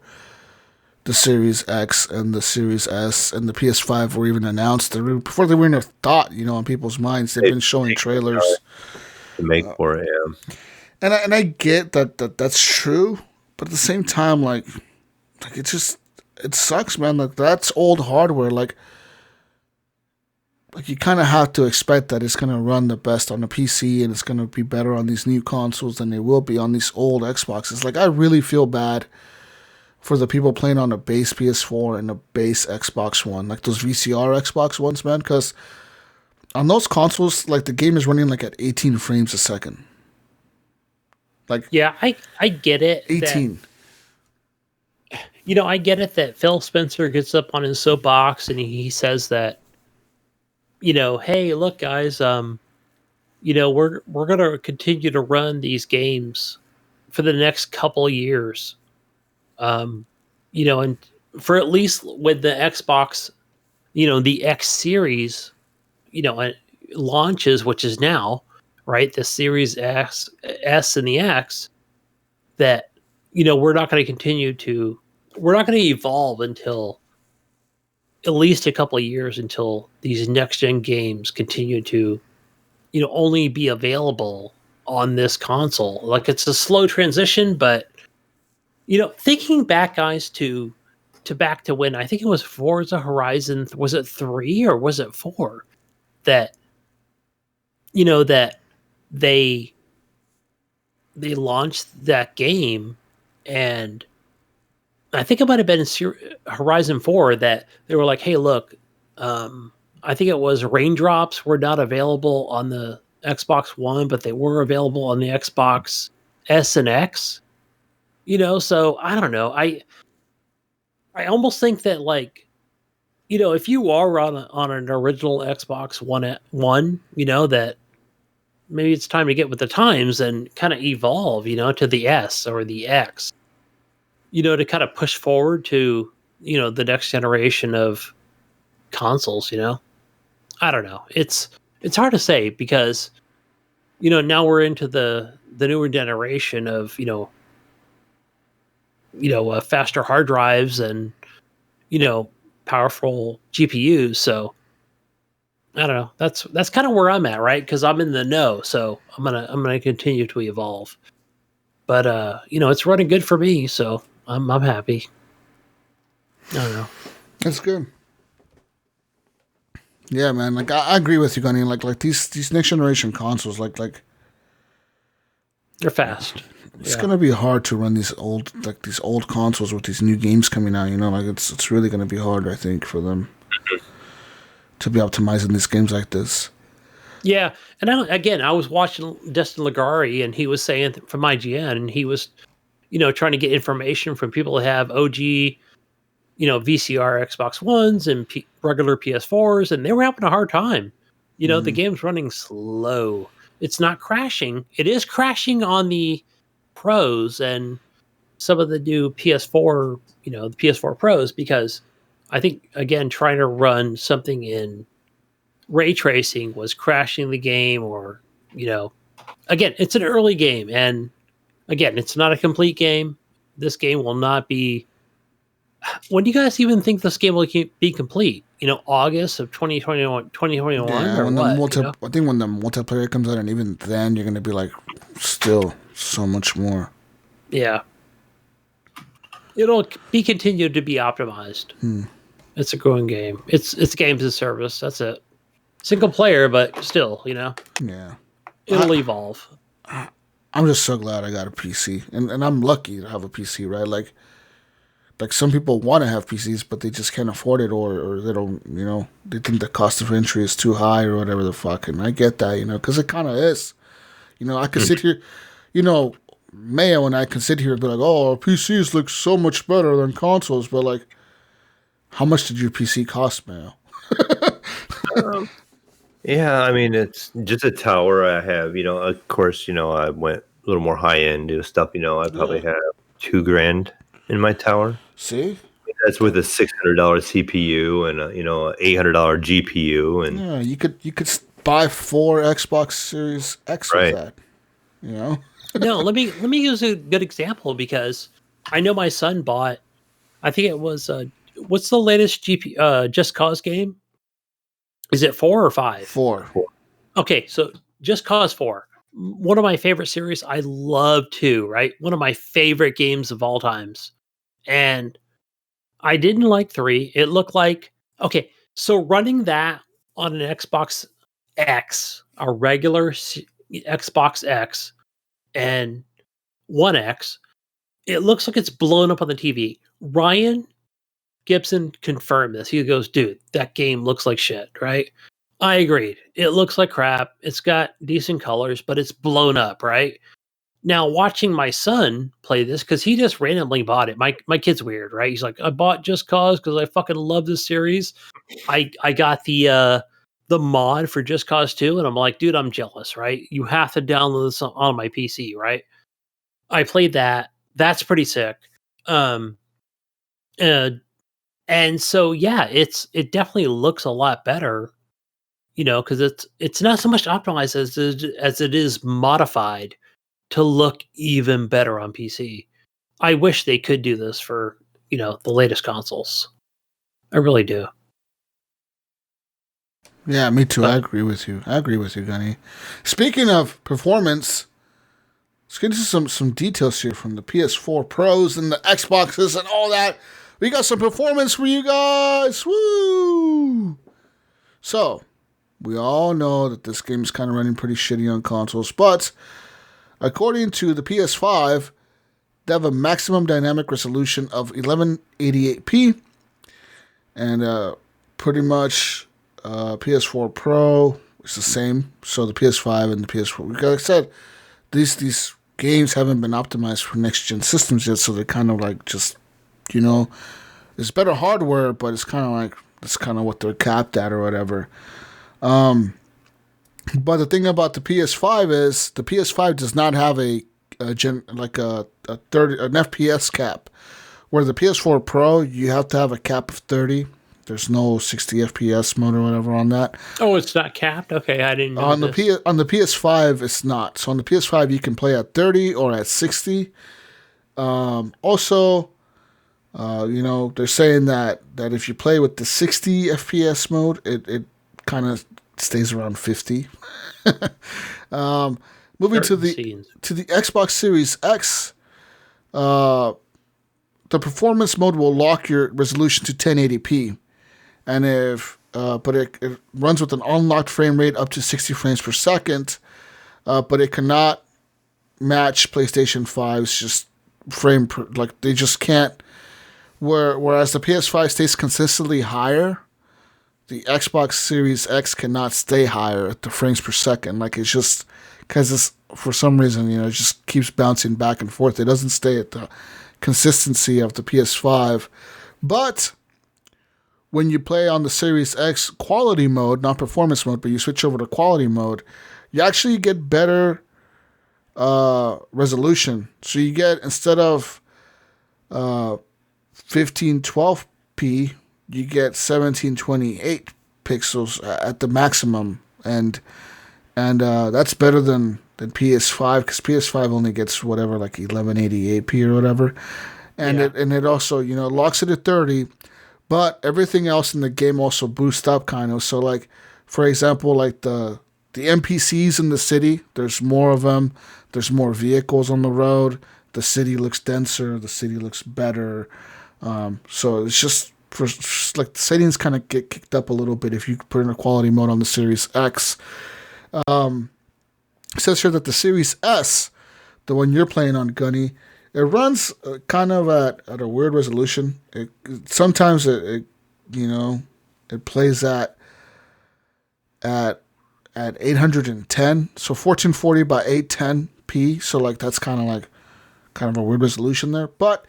the Series X and the Series S and the PS5 were even announced. Before they were even a thought, on people's minds. They've been showing trailers to make for it. Yeah. And I get that's true, but at the same time, like it sucks, man. Like that's old hardware. Like you kind of have to expect that it's gonna run the best on the PC and it's gonna be better on these new consoles than they will be on these old Xboxes. Like I really feel bad for the people playing on a base PS4 and a base Xbox One, like those VCR Xbox Ones, man. Because on those consoles, like the game is running like at 18 frames a second. Like yeah, I get it. 18. I get it that Phil Spencer gets up on his soapbox and he says that, hey, look, guys, we're gonna continue to run these games for the next couple of years, and for at least with the Xbox, the X series, launches, which is now, right, the Series X, S, and the X, that we're not going to evolve until at least a couple of years until these next gen games continue to only be available on this console. Like it's a slow transition, but thinking back, guys, to back to when I think it was Forza Horizon, was it 3 or was it 4 that that they launched that game, and I think it might have been Horizon 4 that they were like, hey, look, I think it was Raindrops were not available on the Xbox One, but they were available on the Xbox S and X. So I don't know. I almost think that, like, if you are on an original Xbox One, that maybe it's time to get with the times and kind of evolve, to the S or the X, to kind of push forward to, the next generation of consoles, I don't know. It's hard to say because, now we're into the newer generation of, faster hard drives and, powerful GPUs. So I don't know. That's kind of where I'm at, right? Because I'm in the know, so I'm gonna continue to evolve. But it's running good for me, so I'm happy. I don't know. That's good. Yeah, man. Like I agree with you, Gunny. Like these next generation consoles, like they're fast. It's gonna be hard to run these old consoles with these new games coming out. Like it's really gonna be hard, I think, for them to be optimizing these games like this. Yeah, and I was watching Destin Ligari, and he was saying from IGN, and he was, trying to get information from people that have OG, VCR Xbox Ones and regular PS4s, and they were having a hard time. The game's running slow. It's not crashing. It is crashing on the Pros and some of the new PS4, the PS4 Pros, because I think, again, trying to run something in ray tracing was crashing the game, or, again, it's an early game, and again, it's not a complete game. This game will not be. When do you guys even think this game will be complete? August of 2021, Yeah, or when what? I think when the multiplayer comes out, and even then, you're gonna be like, still so much more. Yeah, it'll be continued to be optimized. It's a growing game. It's games as a service. That's it. Single player, but still, Yeah, it'll evolve. I'm just so glad I got a PC, and I'm lucky to have a PC, right? Like some people want to have PCs, but they just can't afford it, or they don't, they think the cost of entry is too high or whatever the fuck. And I get that, because it kind of is. I could sit here, Mayo and I can sit here and be like, oh, our PCs look so much better than consoles, but like, how much did your PC cost, Mayo? Yeah, I mean, it's just a tower I have. Of course, I went a little more high end stuff. I probably have $2,000 in my tower. See, that's with a $600 CPU and a $800 GPU, and yeah, you could buy 4 Xbox Series X with that. No, let me use a good example, because I know my son bought I think it was what's the latest Just Cause game? Is it 4 or 5? 4. Okay, so Just Cause 4. One of my favorite series. I love 2, right? One of my favorite games of all times. And I didn't like 3. It looked like okay, so running that on an Xbox X, a regular Xbox X and One X, it looks like it's blown up on the TV. Ryan Gibson confirmed this. He goes, dude, that game looks like shit, right? I agreed. It looks like crap. It's got decent colors, but it's blown up, right? Now, watching my son play this, because he just randomly bought it. My kid's weird, right? He's like, I bought Just Cause because I fucking love this series. I got the mod for Just Cause 2, and I'm like, dude, I'm jealous, right? You have to download this on my PC, right? I played that. That's pretty sick. And so yeah, it definitely looks a lot better, because it's not so much optimized as it is modified to look even better on PC. I wish they could do this for the latest consoles. I really do. Yeah, me too. I agree with you. Gunny. Speaking of performance, let's get into some details here from the PS4 Pros and the Xboxes and all that. We got some performance for you guys. Woo! So, we all know that this game is kind of running pretty shitty on consoles, but according to the PS5, they have a maximum dynamic resolution of 1188p, and pretty much PS4 Pro is the same. So the PS5 and the PS4, like I said, these games haven't been optimized for next gen systems yet, so they're kind of like just, it's better hardware, but it's kind of like that's kind of what they're capped at or whatever. But the thing about the PS5 is the PS5 does not have a 30 an FPS cap, where the PS4 Pro you have to have a cap of 30. There's no 60 FPS mode or whatever on that. Oh, it's not capped? Okay, I didn't know on the PS5 it's not. So on the PS5 you can play at 30 or at 60. Also, they're saying that if you play with the 60 FPS mode, it kind of stays around 50. Moving to the Xbox Series X, the performance mode will lock your resolution to 1080p, and but it runs with an unlocked frame rate up to 60 frames per second, but it cannot match PlayStation 5's just they just can't. Whereas the PS5 stays consistently higher, the Xbox Series X cannot stay higher at the frames per second. Like, it's just because it's for some reason, it just keeps bouncing back and forth. It doesn't stay at the consistency of the PS5. But when you play on the Series X quality mode, not performance mode, but you switch over to quality mode, you actually get better resolution. So you get, instead of 1512p, you get 1728 pixels at the maximum, and that's better than PS5, because PS5 only gets whatever, like 1188p or whatever, and it also locks it at 30, but everything else in the game also boosts up kind of. So, like, for example, like the NPCs in the city, there's more of them, there's more vehicles on the road, the city looks denser, the city looks better. So it's just like the settings kind of get kicked up a little bit if you put in a quality mode on the Series X. It says here that the Series S, the one you're playing on, Gunny, it runs kind of at a weird resolution. Sometimes it plays at 810, so 1440 by 810p. So like that's kind of a weird resolution there, but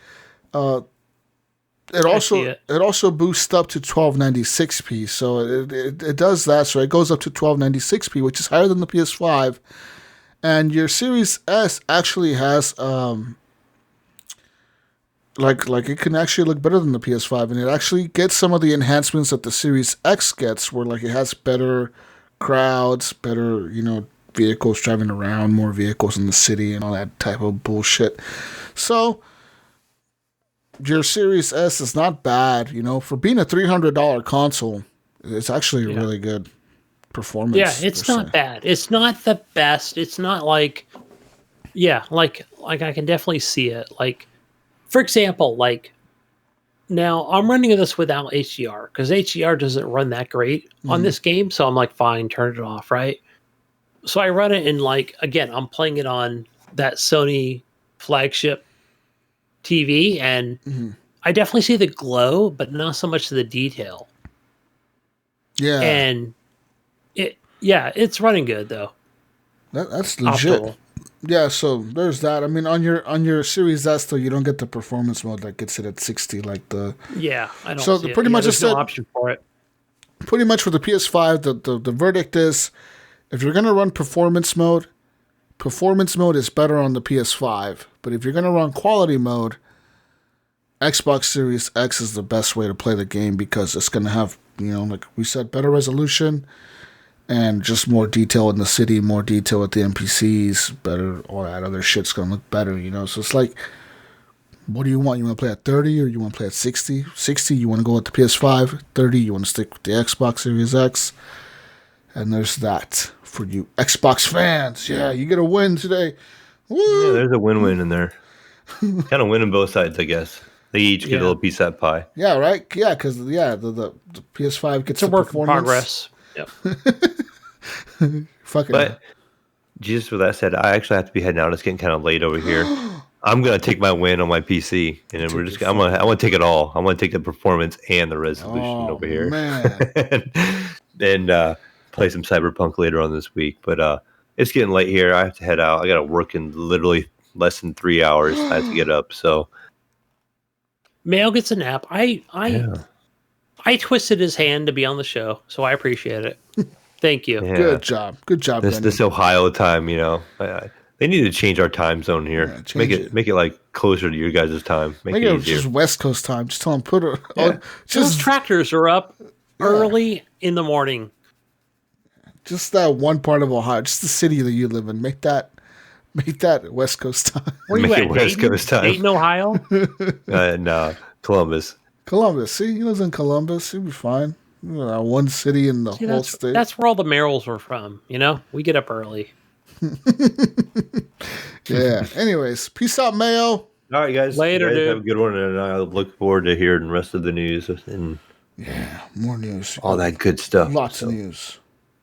it also boosts up to 1296p, so it does that. So it goes up to 1296p, which is higher than the PS5. And your Series S actually has like it can actually look better than the PS5, and it actually gets some of the enhancements that the Series X gets, where like it has better crowds, better vehicles driving around, more vehicles in the city, and all that type of bullshit. So your Series S is not bad. For being a $300 console, it's actually really good performance. Yeah, it's not bad. It's not the best. It's not like, like I can definitely see it. Like, for example, now I'm running this without HDR because HDR doesn't run that great on this game. So I'm like, fine, turn it off, right? So I run it in again, I'm playing it on that Sony flagship TV, and I definitely see the glow, but not so much the detail. Yeah. And it's running good though. That's legit. Optimal. Yeah, so there's that. I mean, on your Series S though, you don't get the performance mode that gets it at 60 like the. Yeah, I don't. So see pretty it. much there's just no option for it. Pretty much for the PS5, the verdict is, if you're gonna run performance mode is better on the PS5. But if you're gonna run quality mode, Xbox Series X is the best way to play the game because it's gonna have, like we said, better resolution. And just more detail in the city, more detail with the NPCs, better, all that other shit's gonna look better, So it's like, what do you want? You want to play at 30 or you want to play at 60? 60, you want to go with the PS5. 30, you want to stick with the Xbox Series X. And there's that for you Xbox fans. Yeah, you get a win today. Woo! Yeah, there's a win-win in there. Kind of winning both sides, I guess. They each get a little piece of that pie. Yeah, right? Yeah, because, the PS5 gets a work in progress. Yep. But just with that said, I actually have to be heading out. It's getting kind of late over here. I'm gonna take my win on my PC, and then I'm gonna take it all. I'm gonna take the performance and the resolution over here, man. and play some Cyberpunk later on this week. But it's getting late here. I have to head out. I got to work in literally less than 3 hours. I have to get up. So Mayo gets a nap. I twisted his hand to be on the show, so I appreciate it. Thank you. Yeah. Good job. This Ohio time, they need to change our time zone here. Yeah, make it like closer to your guys' time. Make it just West Coast time. Just tell them those tractors are up early in the morning. Just that one part of Ohio, just the city that you live in. Make that West Coast time. Where you at? West Coast time. Dayton, Ohio? No, Columbus. See, he lives in Columbus. He'll be fine. One city in the whole state. That's where all the Merrills were from. We get up early. Yeah. Anyways, peace out, Mayo. All right, guys. Later, dude. dude. Have a good one, and I look forward to hearing the rest of the news and more news. All that good stuff. Lots of news.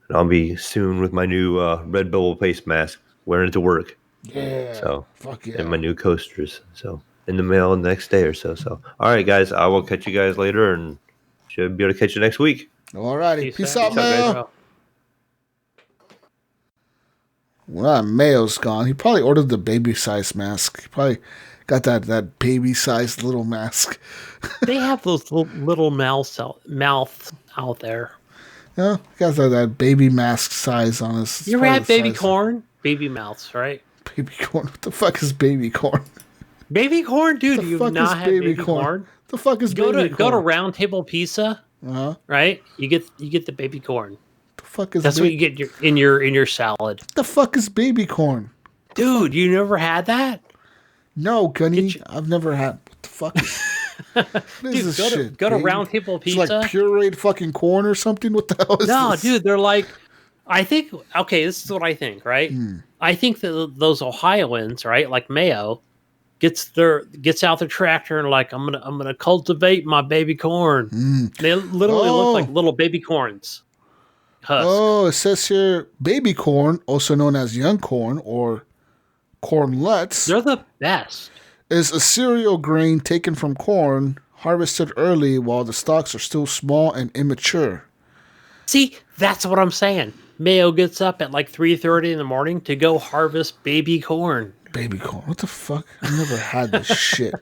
And I'll be soon with my new Red Bull face mask, wearing it to work. Yeah. So fuck yeah. And my new coasters. So in the mail the next day or so. So all right, guys, I will catch you guys later, and should be able to catch you next week. All righty. Peace out, Mayo. Well, Mayo's gone. He probably ordered the baby size mask. He probably got that baby sized little mask. They have those little mouths out there. Yeah, he got that baby mask size on his. You ever had baby corn? Baby mouths, right? Baby corn. What the fuck is baby corn? Baby corn, dude. You've not had baby corn. The fuck is baby corn? Go to Round Table Pizza. Right? You get the baby corn. The fuck is that's what you get in your salad. The fuck is baby corn? Dude, you never had that? No, Gunny. I've never had. What the fuck? Dude, go to Round Table Pizza. It's like pureed fucking corn or something. What the hell is this? No, dude, they're like, I think. Okay, this is what I think. Right? I think that those Ohioans, right, like Mayo, gets out their tractor and like, I'm gonna cultivate my baby corn. They literally look like little baby corns. Husk. Oh, it says here, baby corn, also known as young corn or cornlets. They're the best. Is a cereal grain taken from corn, harvested early while the stalks are still small and immature. See, that's what I'm saying. Mayo gets up at like 3:30 in the morning to go harvest baby corn. Baby corn? What the fuck? I never had this shit.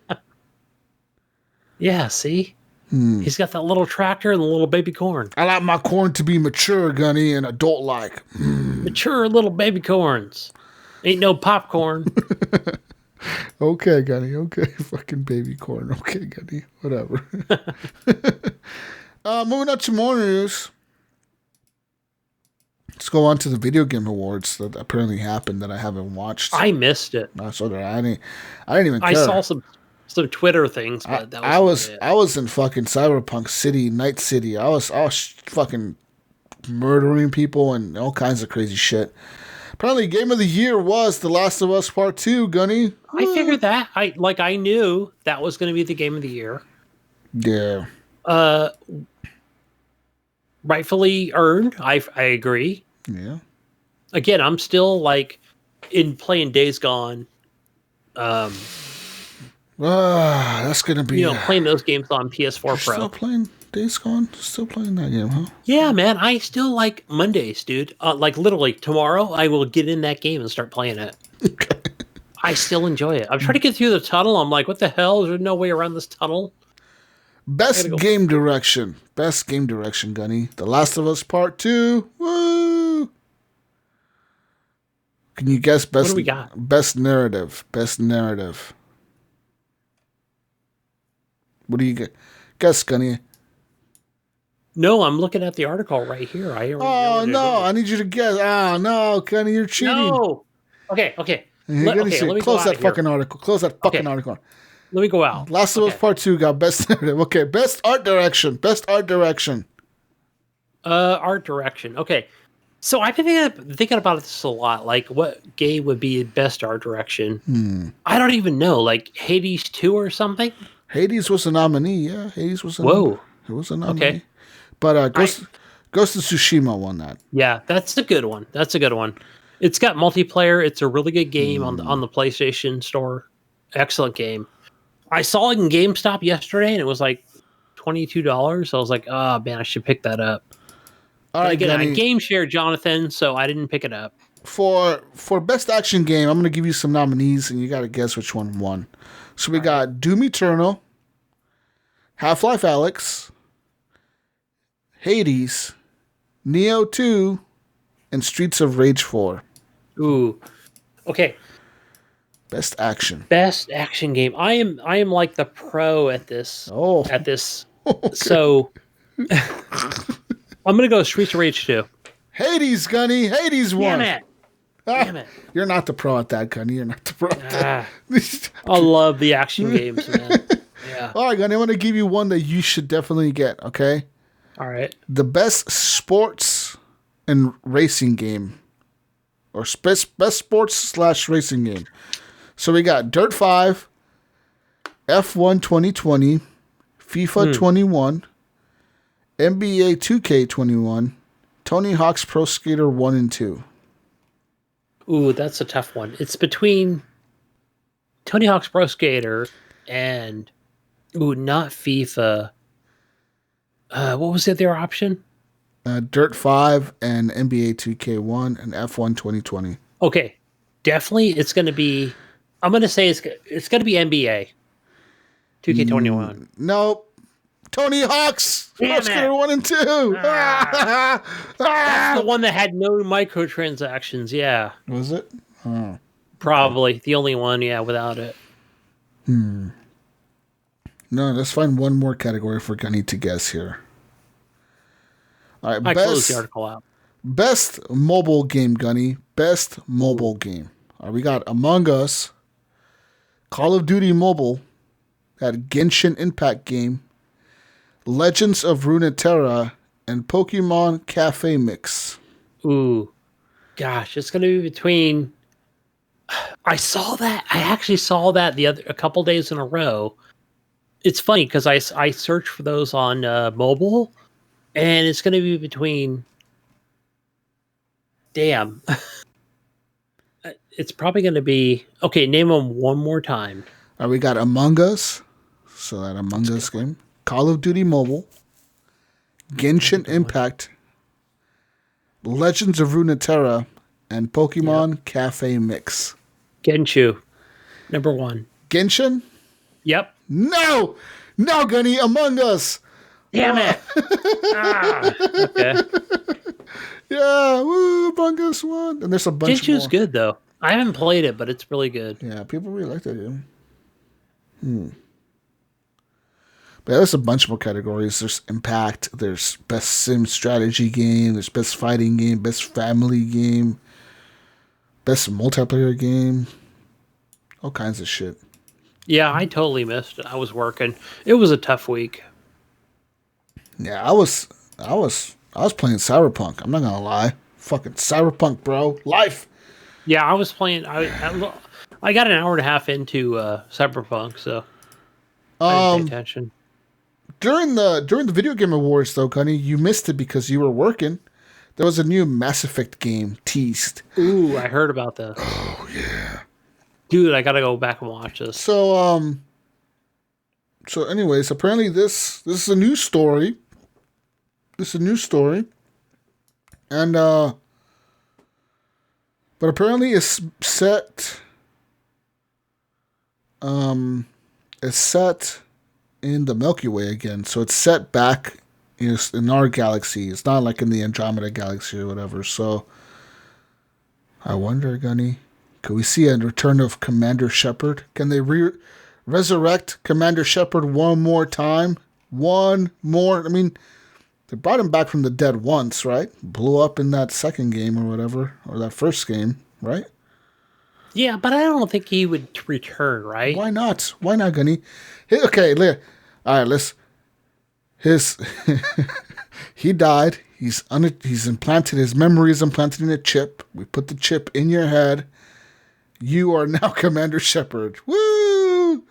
Yeah, see? He's got that little tractor and the little baby corn. I like my corn to be mature, Gunny, and adult-like. Mature little baby corns. Ain't no popcorn. Okay, Gunny. Okay, fucking baby corn. Okay, Gunny. Whatever. Moving on to more news. Let's go on to the video game awards that apparently happened that I haven't watched. I missed it. I didn't even care. I saw some some Twitter things, but that was I was in fucking Cyberpunk City, Night City. I was fucking murdering people and all kinds of crazy shit. Apparently, game of the year was The Last of Us Part 2, Gunny. I figured that. I knew that was going to be the game of the year. Yeah. Rightfully earned. I agree. Yeah. Again, I'm still like in playing Days Gone. That's gonna be playing those games on PS4 Pro. Still playing Days Gone? Still playing that game, huh? Yeah, man. I still like Mondays, dude. Like literally tomorrow, I will get in that game and start playing it. Okay. I still enjoy it. I'm trying to get through the tunnel. I'm like, what the hell? Is there no way around this tunnel? Best game direction. Best game direction, Gunny. The Last of Us Part 2. Woo! Can you guess best? What do we got? Best narrative. Best narrative. What do you get? Guess, Gunny. No, I'm looking at the article right here. Oh no! I need you to guess. Oh no, Gunny, you're cheating. No. Okay. Let me close that fucking article. Close that fucking article. Let me go out. Last of Us Part 2 got best narrative. Okay, best art direction. Best art direction. Art direction. Okay. So I've been thinking about this a lot. Like, what game would be best art direction? I don't even know. Like Hades 2 or something? Hades was a nominee. Yeah, Hades was a Whoa. It was a nominee. Okay. But Ghost of Tsushima won that. Yeah, that's a good one. It's got multiplayer. It's a really good game on the PlayStation Store. Excellent game. I saw it in GameStop yesterday, and it was like $22. So I was like, oh, man, I should pick that up. All right, again, Gunny, I game shared Jonathan, so I didn't pick it up. For best action game, I'm going to give you some nominees, and you got to guess which one won. So we got Doom Eternal, Half-Life Alyx, Hades, Neo 2, and Streets of Rage 4. Ooh. Okay. Best action game. I am like the pro at this. Okay. So I'm gonna go Streets of Rage 2. Hades, Gunny. Hades won. Damn it. You're not the pro at that, Gunny. You're not the pro at that. I love the action games, man. Yeah. All right, Gunny. I want to give you one that you should definitely get. Okay. All right. The best sports and racing game, or best sports / racing game. So we got Dirt 5, F1 2020, FIFA 21, NBA 2K21, Tony Hawk's Pro Skater 1 and 2. Ooh, that's a tough one. It's between Tony Hawk's Pro Skater and not FIFA. What was the other option? Dirt 5 and NBA 2K1 and F1 2020. Okay, definitely it's going to be. I'm going to say it's going to be NBA 2K21. Nope. Tony Hawk's Pro Skater 1 and 2. That's the one that had no microtransactions. Yeah. Was it? Oh. Probably the only one. Yeah, without it. No, let's find one more category for Gunny to guess here. All right, I closed the article out. Best mobile game, Gunny. Best mobile game. All right, we got Among Us, Call of Duty Mobile, that Genshin Impact game, Legends of Runeterra, and Pokemon Cafe Mix. Ooh, gosh, it's going to be between. I actually saw that a couple days in a row. It's funny because I searched for those on mobile, and it's going to be between. Damn. It's probably going to be... Okay, name them one more time. We got Among Us. So that Among Us game. Call of Duty Mobile. Genshin Impact. Legends of Runeterra. And Pokemon Cafe Mix. Genshu. Number 1. Genshin? Yep. No! No, Gunny. Among Us. Damn it. Okay. Yeah, woo, Among Us won. And there's a bunch Genshu's more. good, though. I haven't played it, but it's really good. Yeah, people really like that game. But yeah, there's a bunch more categories. There's Impact. There's Best Sim Strategy Game. There's Best Fighting Game. Best Family Game. Best Multiplayer Game. All kinds of shit. Yeah, I totally missed it. I was working. It was a tough week. Yeah, I was playing Cyberpunk. I'm not gonna lie. Fucking Cyberpunk, bro. Life. Yeah, I was playing. I got an hour and a half into Cyberpunk, so I didn't pay attention. During the video game awards, though, Gunny, you missed it because you were working. There was a new Mass Effect game teased. Ooh, I heard about this. Oh yeah, dude, I gotta go back and watch this. So anyways, apparently this is a new story. This is a new story, and but apparently it's set. It's set in the Milky Way again, so it's set back in our galaxy. It's not like in the Andromeda galaxy or whatever. So I wonder, Gunny, could we see a return of Commander Shepard? Can they resurrect Commander Shepard one more time? One more? I mean, they brought him back from the dead once, right? Blew up in that second game or whatever, or that first game, right? Yeah, but I don't think he would return, right? Why not? Why not, Gunny? Hey, okay, all right, he died. He's implanted, his memory is implanted in a chip. We put the chip in your head. You are now Commander Shepard. Woo!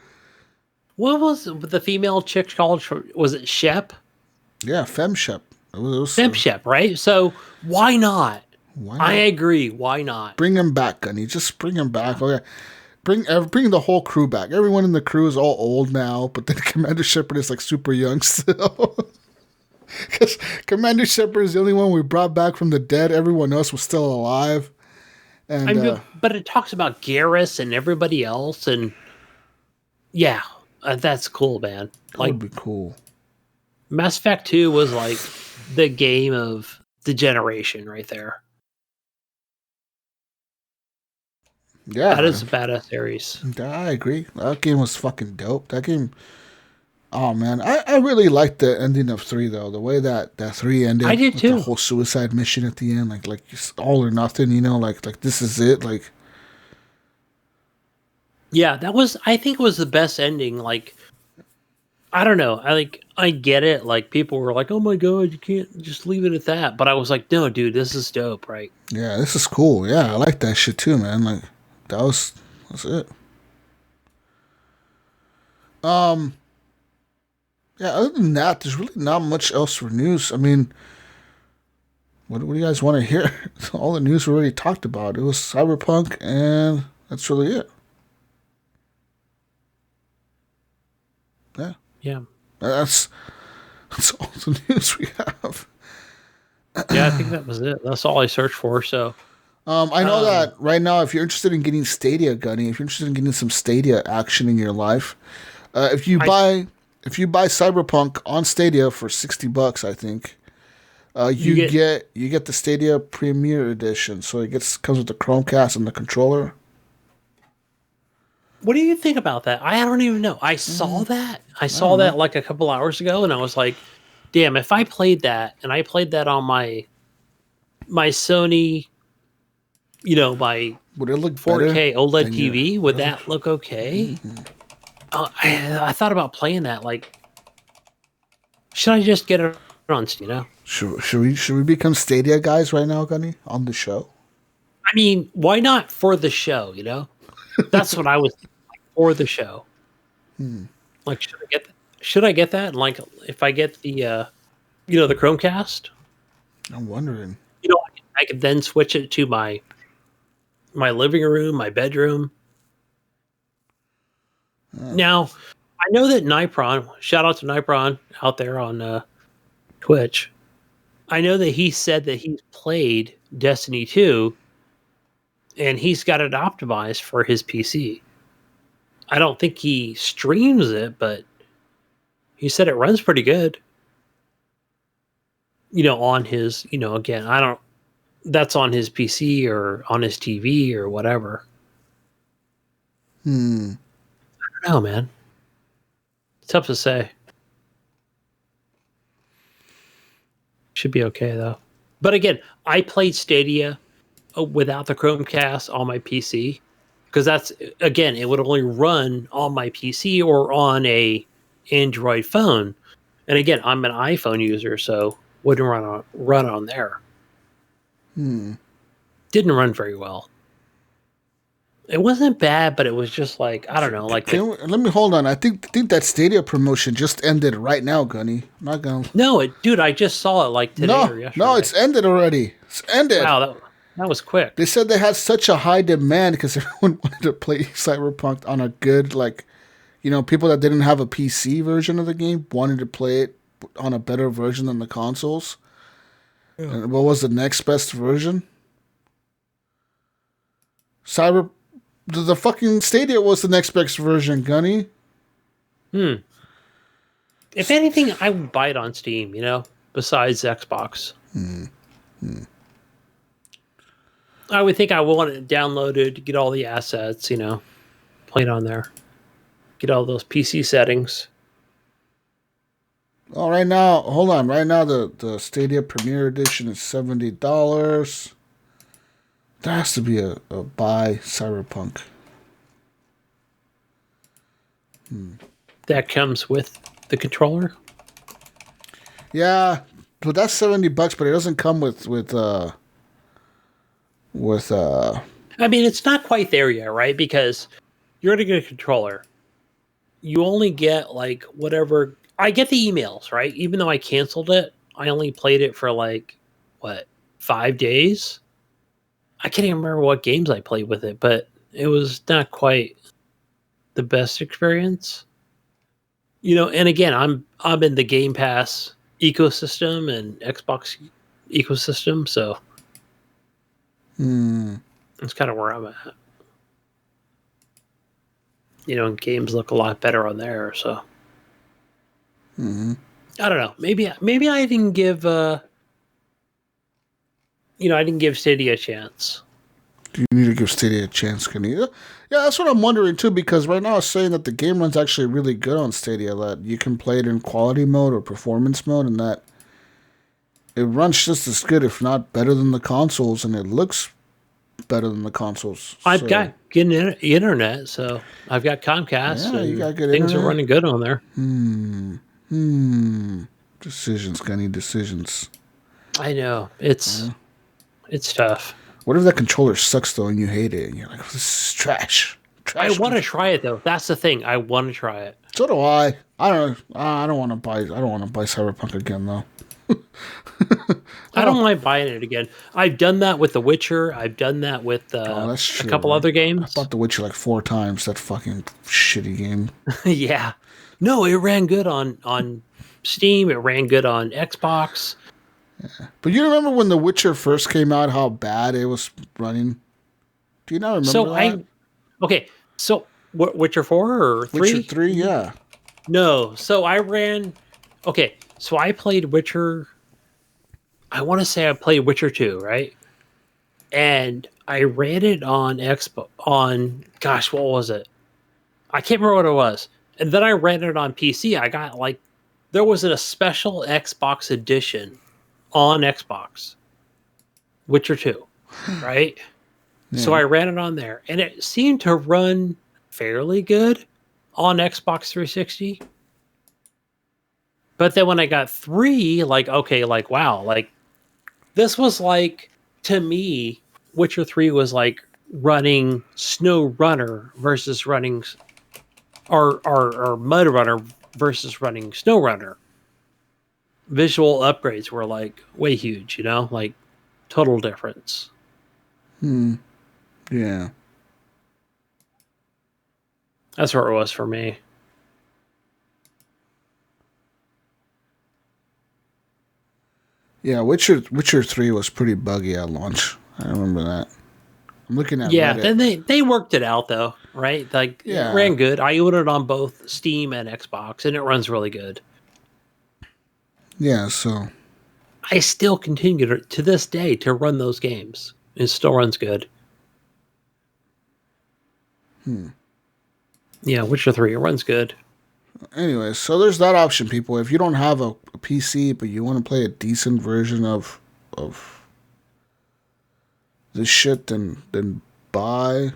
What was the female chick called? Was it Shep? Yeah, FemShep. FemShep, right? So why not? Why not? I agree. Why not? Bring him back, Gunny. Just bring him back. Okay. Bring the whole crew back. Everyone in the crew is all old now, but then Commander Shepard is like super young still. Because Commander Shepard is the only one we brought back from the dead. Everyone else was still alive. And but it talks about Garrus and everybody else, and yeah, that's cool, man. That would be cool. Mass Effect 2 was like the game of the generation right there. Yeah, that is a badass series. I agree. That game was fucking dope. That game. Oh man, I really liked the ending of 3 though. The way that 3 ended. I did too. The whole suicide mission at the end, like all or nothing. You know, like this is it. Like. Yeah, that was. I think it was the best ending. Like, I don't know. I get it. Like people were like, "Oh my god, you can't just leave it at that." But I was like, "No, dude, this is dope, right?" Yeah, this is cool. Yeah, I like that shit too, man. Like. That's it. Yeah, other than that, there's really not much else for news. I mean, what do you guys want to hear? All the news we already talked about. It was Cyberpunk, and that's really it. Yeah. Yeah. That's all the news we have. Yeah, I think that was it. That's all I searched for, so... I know that right now, if you're interested in getting Stadia, Gunny, if you're interested in getting some Stadia action in your life, if you buy Cyberpunk on Stadia for $60, I think, you get the Stadia Premier Edition. So it comes with the Chromecast and the controller. What do you think about that? I don't even know. I saw that. I saw that like a couple hours ago, and I was like, "Damn! If I played that, and I played that on my Sony." My would it look 4K OLED TV, would that look okay? Mm-hmm. I thought about playing that. Like, should I just get it on? Should we become Stadia guys right now, Gunny, on the show? I mean, why not for the show? That's what I was thinking, like, for the show. Like, should I get that? Like, if I get the the Chromecast, I'm wondering. I could then switch it to my living room, my bedroom. Now, I know that Nipron, shout out to Nipron out there on Twitch. I know that he said that he's played Destiny 2 and he's got it optimized for his PC. I don't think he streams it, but he said it runs pretty good. On his, again, that's on his PC or on his TV or whatever. I don't know, man. It's tough to say. Should be okay, though. But again, I played Stadia without the Chromecast on my PC because that's, again, it would only run on my PC or on a Android phone. And again, I'm an iPhone user, so wouldn't run on there. Didn't run very well. It wasn't bad, but it was just like, I don't know. Like, let me hold on. I think that Stadia promotion just ended right now, Gunny. I'm not gonna. No, dude, I just saw it like today or yesterday. No, it's ended already. It's ended. Wow, that was quick. They said they had such a high demand because everyone wanted to play Cyberpunk on a good, like, people that didn't have a PC version of the game wanted to play it on a better version than the consoles. Yeah. And what was the next best version? The fucking Stadia was the next best version, Gunny. If anything, I would buy it on Steam, besides Xbox. I would think I would want it downloaded, get all the assets, play it on there. Get all those PC settings. Oh, right now, hold on. Right now, the Stadia Premier Edition is $70. There has to be a buy Cyberpunk. That comes with the controller? Yeah, but that's $70, but it doesn't come with I mean, it's not quite there yet, right? Because you're going to get a controller. You only get like whatever. I get the emails, right? Even though I canceled it, I only played it for 5 days. I can't even remember what games I played with it, but it was not quite the best experience. And again, I'm in the Game Pass ecosystem and Xbox ecosystem, so that's kind of where I'm at. And games look a lot better on there, so I don't know. Maybe I didn't give I didn't give Stadia a chance. Do you need to give Stadia a chance, can you? Yeah, that's what I'm wondering too, because right now it's saying that the game runs actually really good on Stadia, that you can play it in quality mode or performance mode, and that it runs just as good, if not better than the consoles, and it looks better than the consoles. I've got good internet, so I've got Comcast. Yeah, you got good things internet? are running good on there. Decisions, Gunny, decisions. I know. It's tough. What if that controller sucks though and you hate it and you're like, this is trash? I want to try it though. That's the thing. I want to try it. So do I. I don't want to buy Cyberpunk again though. I don't mind buying it again. I've done that with The Witcher. I've done that with a couple other games. I bought The Witcher like 4 times. That fucking shitty game. Yeah. No, it ran good on Steam. It ran good on Xbox. Yeah. But you remember when The Witcher first came out, how bad it was running? Do you not remember that? So Witcher 4 or 3? Witcher 3, yeah. No. So I played Witcher. I want to say I played Witcher 2, right? And I ran it on what was it? I can't remember what it was. And then I ran it on PC. I got there was a special Xbox edition on Xbox. Witcher 2, right? Yeah. So I ran it on there, and it seemed to run fairly good on Xbox 360. But then when I got 3, wow, this was to me, Witcher 3 was running SnowRunner versus running, or Mud Runner versus running SnowRunner. Visual upgrades were way huge, total difference. Yeah. That's where it was for me. Yeah, Witcher 3 was pretty buggy at launch. I remember that. I'm looking at Yeah, Reddit. then they worked it out though, right? It ran good. I own it on both Steam and Xbox, and it runs really good. Yeah, so I still continue to this day to run those games. It still runs good. Yeah, Witcher 3, it runs good. Anyway, so there's that option, people. If you don't have a PC, but you want to play a decent version of this shit, then buy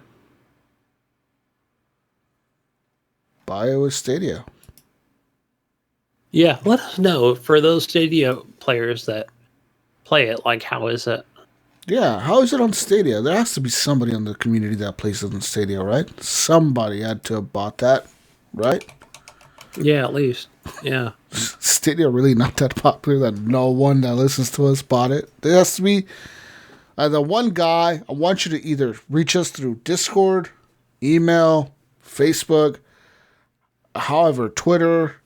buy it with Stadia. Yeah, let us know for those Stadia players that play it. Like, how is it? Yeah, how is it on Stadia? There has to be somebody in the community that plays it on Stadia, right? Somebody had to have bought that, right? Yeah, at least. Yeah. Stadia really not that popular that no one that listens to us bought it. There has to be the one guy. I want you to either reach us through Discord, email, Facebook, however, Twitter.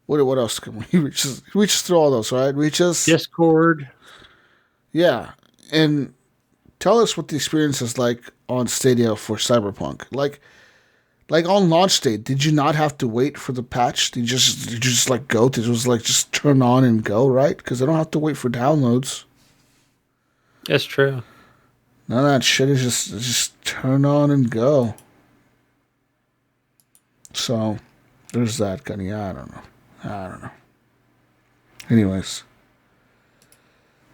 What else can we reach us? Reach us through all those, right? Reach us. Discord. Yeah, and tell us what the experience is like on Stadia for Cyberpunk. Like on launch day, did you not have to wait for the patch? Did you just like go? Did it was like just turn on and go, right? Because I don't have to wait for downloads. That's true. None of that shit is just turn on and go. So there's that, Gunny. I don't know. Anyways,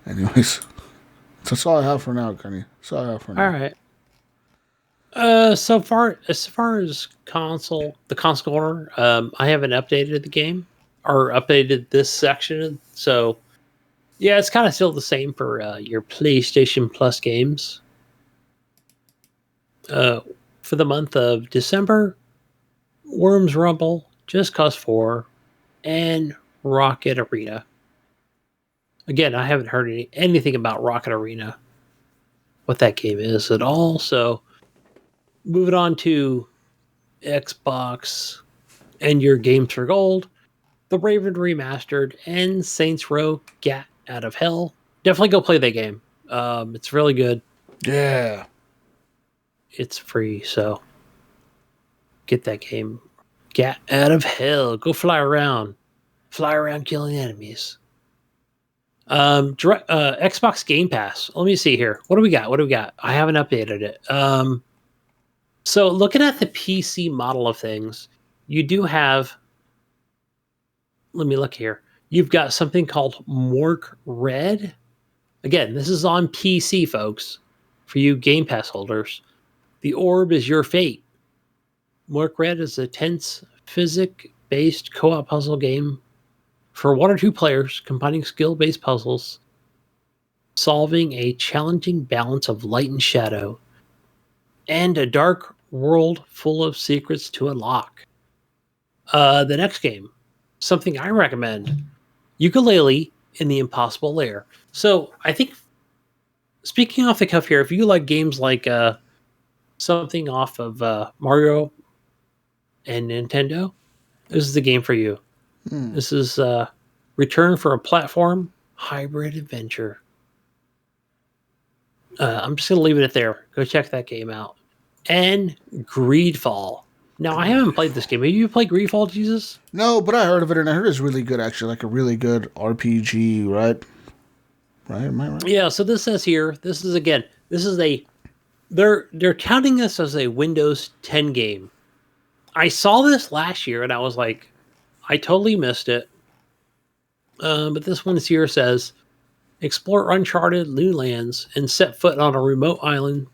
that's all I have for now, Gunny. That's all I have for now. All right. So far as the console order, I haven't updated the game or updated this section. So, yeah, it's kind of still the same for your PlayStation Plus games. For the month of December, Worms Rumble, Just Cause 4, and Rocket Arena. Again, I haven't heard anything about Rocket Arena, what that game is at all. So, moving on to Xbox and your games for gold, The Raven Remastered and Saints Row Gat Out of Hell. Definitely go play that game. It's really good. Yeah. It's free, so get that game. Gat Out of Hell. Go fly around killing enemies. Xbox Game Pass. Let me see here. What do we got? I haven't updated it. So looking at the PC model of things, you do have, let me look here. You've got something called Mork Red. Again, this is on PC, folks, for you Game Pass holders. The Orb is Your Fate. Mork Red is a tense, physics-based co-op puzzle game for 1 or 2 players, combining skill-based puzzles, solving a challenging balance of light and shadow, and a dark world full of secrets to unlock. The next game, something I recommend, Ukulele in the Impossible Lair. So I think, speaking off the cuff here, if you like games like something off of Mario and Nintendo, this is the game for you. This is Return for a platform hybrid adventure. I'm just going to leave it at there. Go check that game out. And Greedfall. Now, I haven't played this game. Have you played Greedfall, Jesus? No, but I heard of it, and I heard it's really good, actually. Like a really good RPG, right? Right? Am I right? Yeah, so this says here, they're counting this as a Windows 10 game. I saw this last year, and I was like, I totally missed it. But this one here says, explore uncharted new lands and set foot on a remote island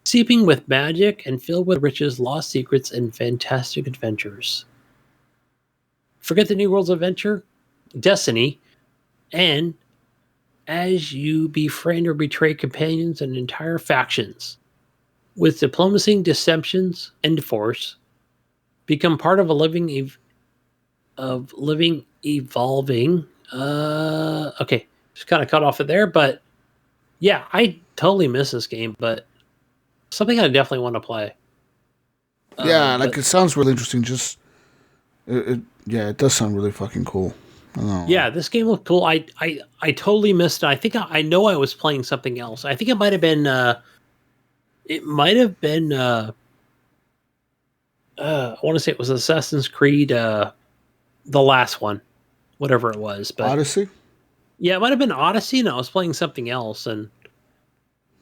seeping with magic and filled with riches, lost secrets, and fantastic adventures. Forget the New World's adventure, Destiny, and as you befriend or betray companions and entire factions, with diplomacy, deceptions, and force, become part of a evolving. Okay, just kind of cut off it there, but yeah, I totally miss this game, but something I definitely want to play. Yeah, it sounds really interesting. Just, it does sound really fucking cool. Yeah, this game looked cool. I totally missed it. I think I know I was playing something else. I think it might have been. I want to say it was Assassin's Creed, the last one, whatever it was. But Odyssey. Yeah, it might have been Odyssey, and I was playing something else and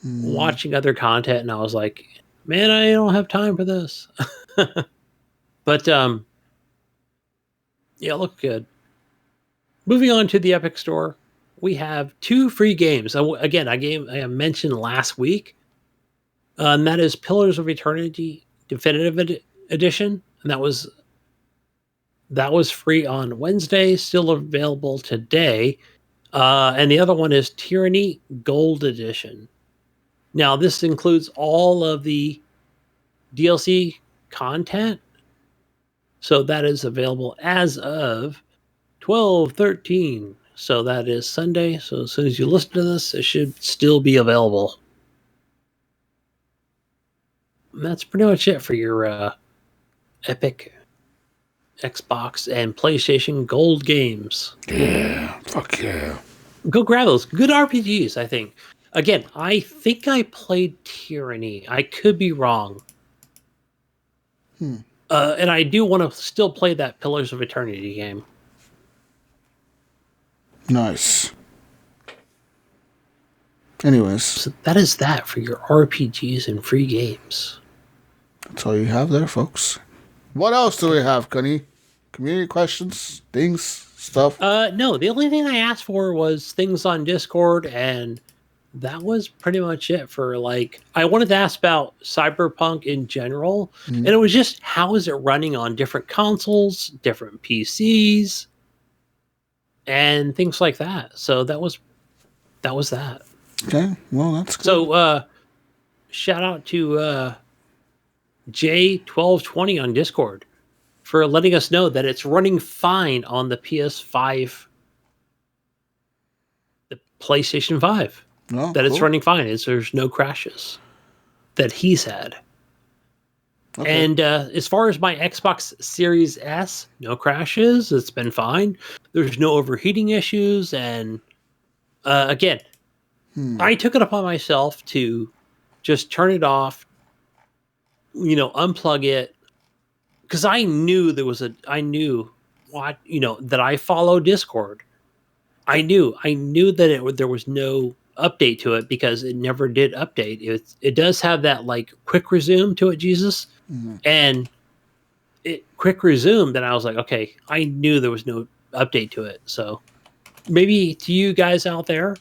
watching other content, and I was like, man, I don't have time for this. But yeah, it looked good. Moving on to the Epic Store, we have 2 free games. Again, I mentioned last week, and that is Pillars of Eternity Definitive Edition and that was free on Wednesday, still available today. And the other one is Tyranny Gold Edition. Now, this includes all of the DLC content. So that is available as of 12/13. So that is Sunday. So as soon as you listen to this, it should still be available. And that's pretty much it for your Epic, Xbox, and PlayStation Gold games. Yeah, fuck yeah. Go grab those. Good RPGs, I think. Again, I think I played Tyranny. I could be wrong. And I do want to still play that Pillars of Eternity game. Nice. Anyways. So that is that for your RPGs and free games. That's all you have there, folks. What else do we have, Gunny? Community questions, things, stuff? No, the only thing I asked for was things on Discord, and that was pretty much it for I wanted to ask about Cyberpunk in general, and it was just how is it running on different consoles, different PCs, and things like that. So that was that. Okay, well, that's good. So shout out to J1220 on Discord for letting us know that it's running fine on the PS5, the PlayStation 5. Oh, that cool. It's running fine. There's no crashes that he's had. Okay. And as far as my Xbox Series S, no crashes. It's been fine. There's no overheating issues. And again, I took it upon myself to just turn it off, unplug it. Because I knew that I follow Discord. I knew that there was no update to it because it never did update. It does have that quick resume to it, Jesus. And it quick resumed, and I was like, okay, I knew there was no update to it. So maybe to you guys out there,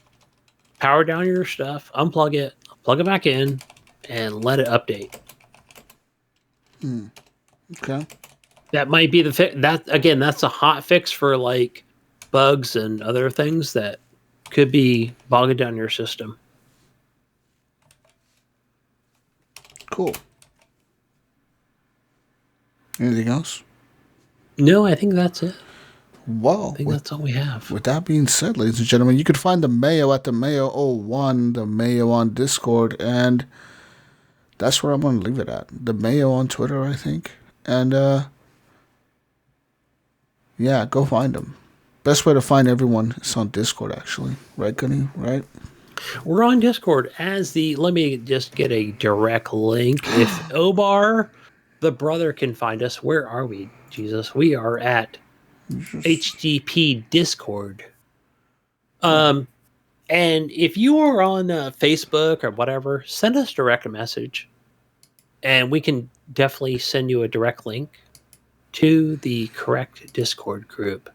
power down your stuff, unplug it, plug it back in, and let it update. Okay. That might be that's a hot fix for bugs and other things that could be bogging down your system. Cool. Anything else? No, I think that's it. Well, I think that's all we have. With that being said, ladies and gentlemen, you can find the Mayo at the Mayo01, the Mayo on Discord, and that's where I'm going to leave it at. The Mayo on Twitter, I think. And, yeah, go find them. Best way to find everyone is on Discord, actually. Right, Gunny? Right? We're on Discord let me just get a direct link. If Obar, the brother, can find us, where are we, Jesus? We are at HGP Discord. And if you are on Facebook or whatever, send us direct a message. And we can definitely send you a direct link to the correct Discord group.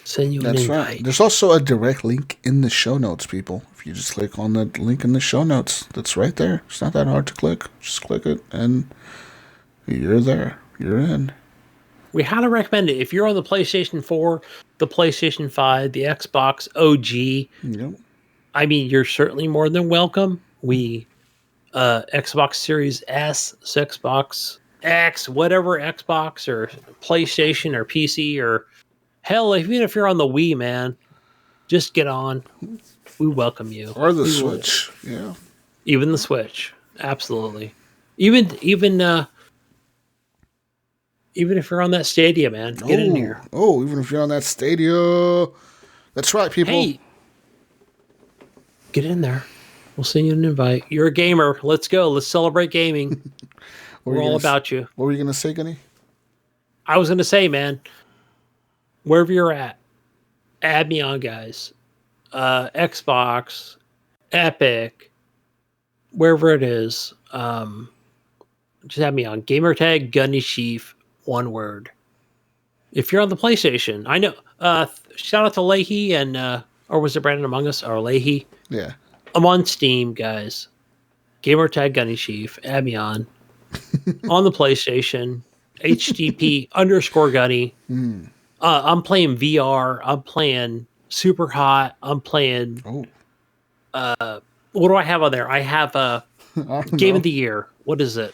Send you an invite. Right. There's also a direct link in the show notes, people. If you just click on the link in the show notes, that's right there. It's not that hard to click. Just click it, and you're there. You're in. We highly recommend it. If you're on the PlayStation 4, the PlayStation 5, the Xbox OG, yep. I mean, you're certainly more than welcome. We, Xbox Series S, Xbox X, whatever Xbox or PlayStation or PC or hell, even if you're on the Wii, man, just get on. We welcome you. Or the Switch, yeah. Even the Switch, absolutely. Even if you're on that Stadia, man, get in here. Oh, even if you're on that Stadia. That's right, people. Hey, get in there. We'll send you an invite. You're a gamer. Let's go. Let's celebrate gaming. We're all about you. What were you going to say, Gunny? I was going to say, man, wherever you're at, add me on, guys. Xbox, Epic, wherever it is. Just add me on. Gamertag Gunny Chief, one word. If you're on the PlayStation, I know. Shout out to Leahy and or was it Brandon Among Us or Leahy? Yeah. I'm on Steam, guys. Gamertag Gunny Chief, add me on. on the PlayStation, HGP _ Gunny. I'm playing VR. I'm playing Super Hot. I'm playing. What do I have on there? I have a Game of the Year. What is it?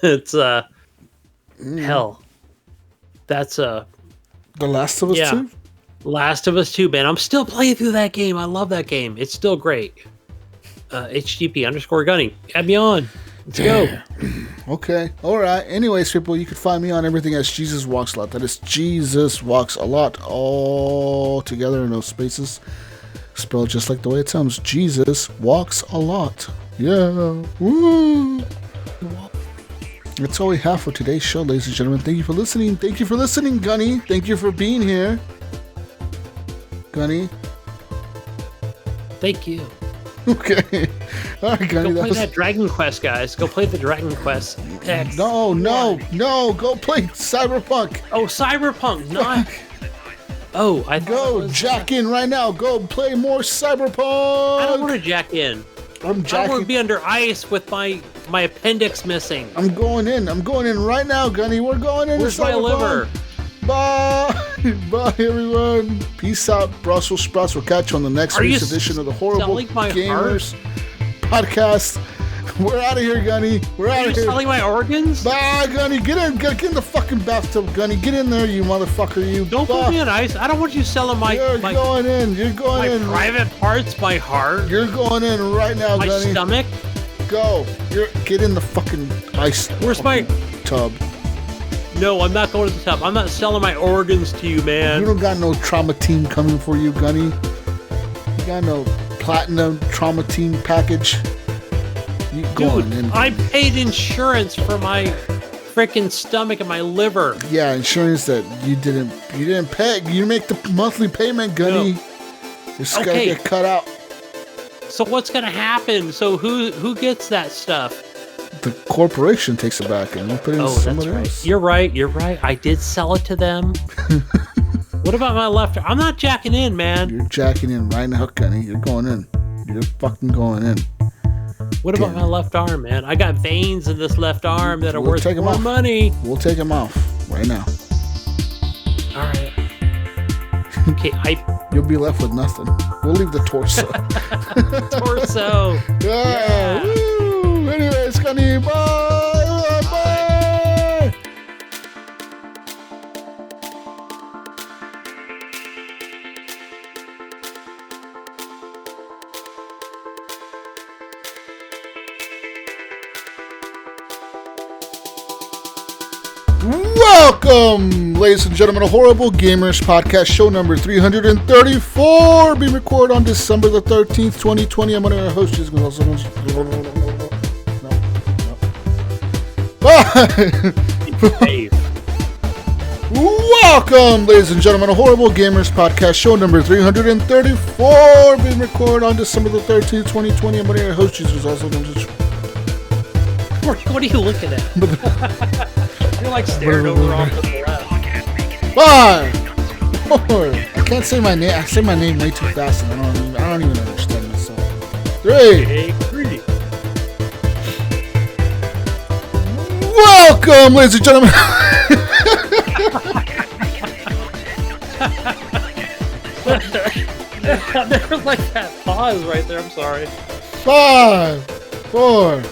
It's hell. That's The Last of Us 2? Last of Us 2, man. I'm still playing through that game. I love that game. It's still great. HGP _ Gunny. Add me on. Let's go. Okay. All right. Anyways, people, you can find me on everything as Jesus Walks a Lot. That is Jesus Walks a Lot, all together in those spaces. Spelled just like the way it sounds. Jesus Walks a Lot. Yeah. Woo. That's all we have for today's show, ladies and gentlemen. Thank you for listening. Thank you for listening, Gunny. Thank you for being here. Gunny. Thank you. Okay. All right, Gunny. Go play that Dragon Quest, guys. Go play the Dragon Quest. No. Go play Cyberpunk. Oh, Cyberpunk. Not. Oh, I go jack in right now. Go play more Cyberpunk. I don't want to jack in. I want to be under ice with my appendix missing. I'm going in right now, Gunny. We're going in. Where's my liver? Bye. Bye, everyone. Peace out, Brussels sprouts. We'll catch you on the next week's edition of the Horrible Gamers podcast. We're out of here, Gunny. We're out of here. Are you selling my organs? Bye, Gunny. Get in the fucking bathtub, Gunny. Get in there, you motherfucker. You. Don't put me on ice. I don't want you selling my. You're going in. You're going in. My private parts, my heart. You're going in right now, Gunny. My stomach. Go. Get in the fucking ice. Where's my tub? No, I'm not going to the tub. I'm not selling my organs to you, man. You don't got no trauma team coming for you, Gunny. You got no platinum trauma team package. You going in? I paid insurance for my freaking stomach and my liver. Yeah, insurance that you didn't pay. You make the monthly payment, Gunny. No. It's gotta get cut out. So what's gonna happen? So who gets that stuff? The corporation takes it back and we'll put it in somebody else. You're right. I did sell it to them. What about my left arm? I'm not jacking in, man. You're jacking in right now, Gunny. You're going in. You're fucking going in. What about my left arm, man? I got veins in this left arm that are worth more money. We'll take them off right now. All right. Okay, You'll be left with nothing. We'll leave the torso. Torso. Yeah. Woo. Anyways, Gunny, bye. Bye. Welcome, ladies and gentlemen, to Horrible Gamers Podcast, show number 334, being recorded on December the 13th, 2020. I'm one of your hosts. Welcome, ladies and gentlemen, to Horrible Gamers Podcast, show number 334, being recorded on December the 13th, 2020. I'm one of your hosts. What are you looking at? You're like staring over off to the left. 5, 4. I can't say my name. I say my name way too fast, and I don't even understand myself. 3. Welcome, ladies and gentlemen. There was like that pause right there. I'm sorry. 5, 4.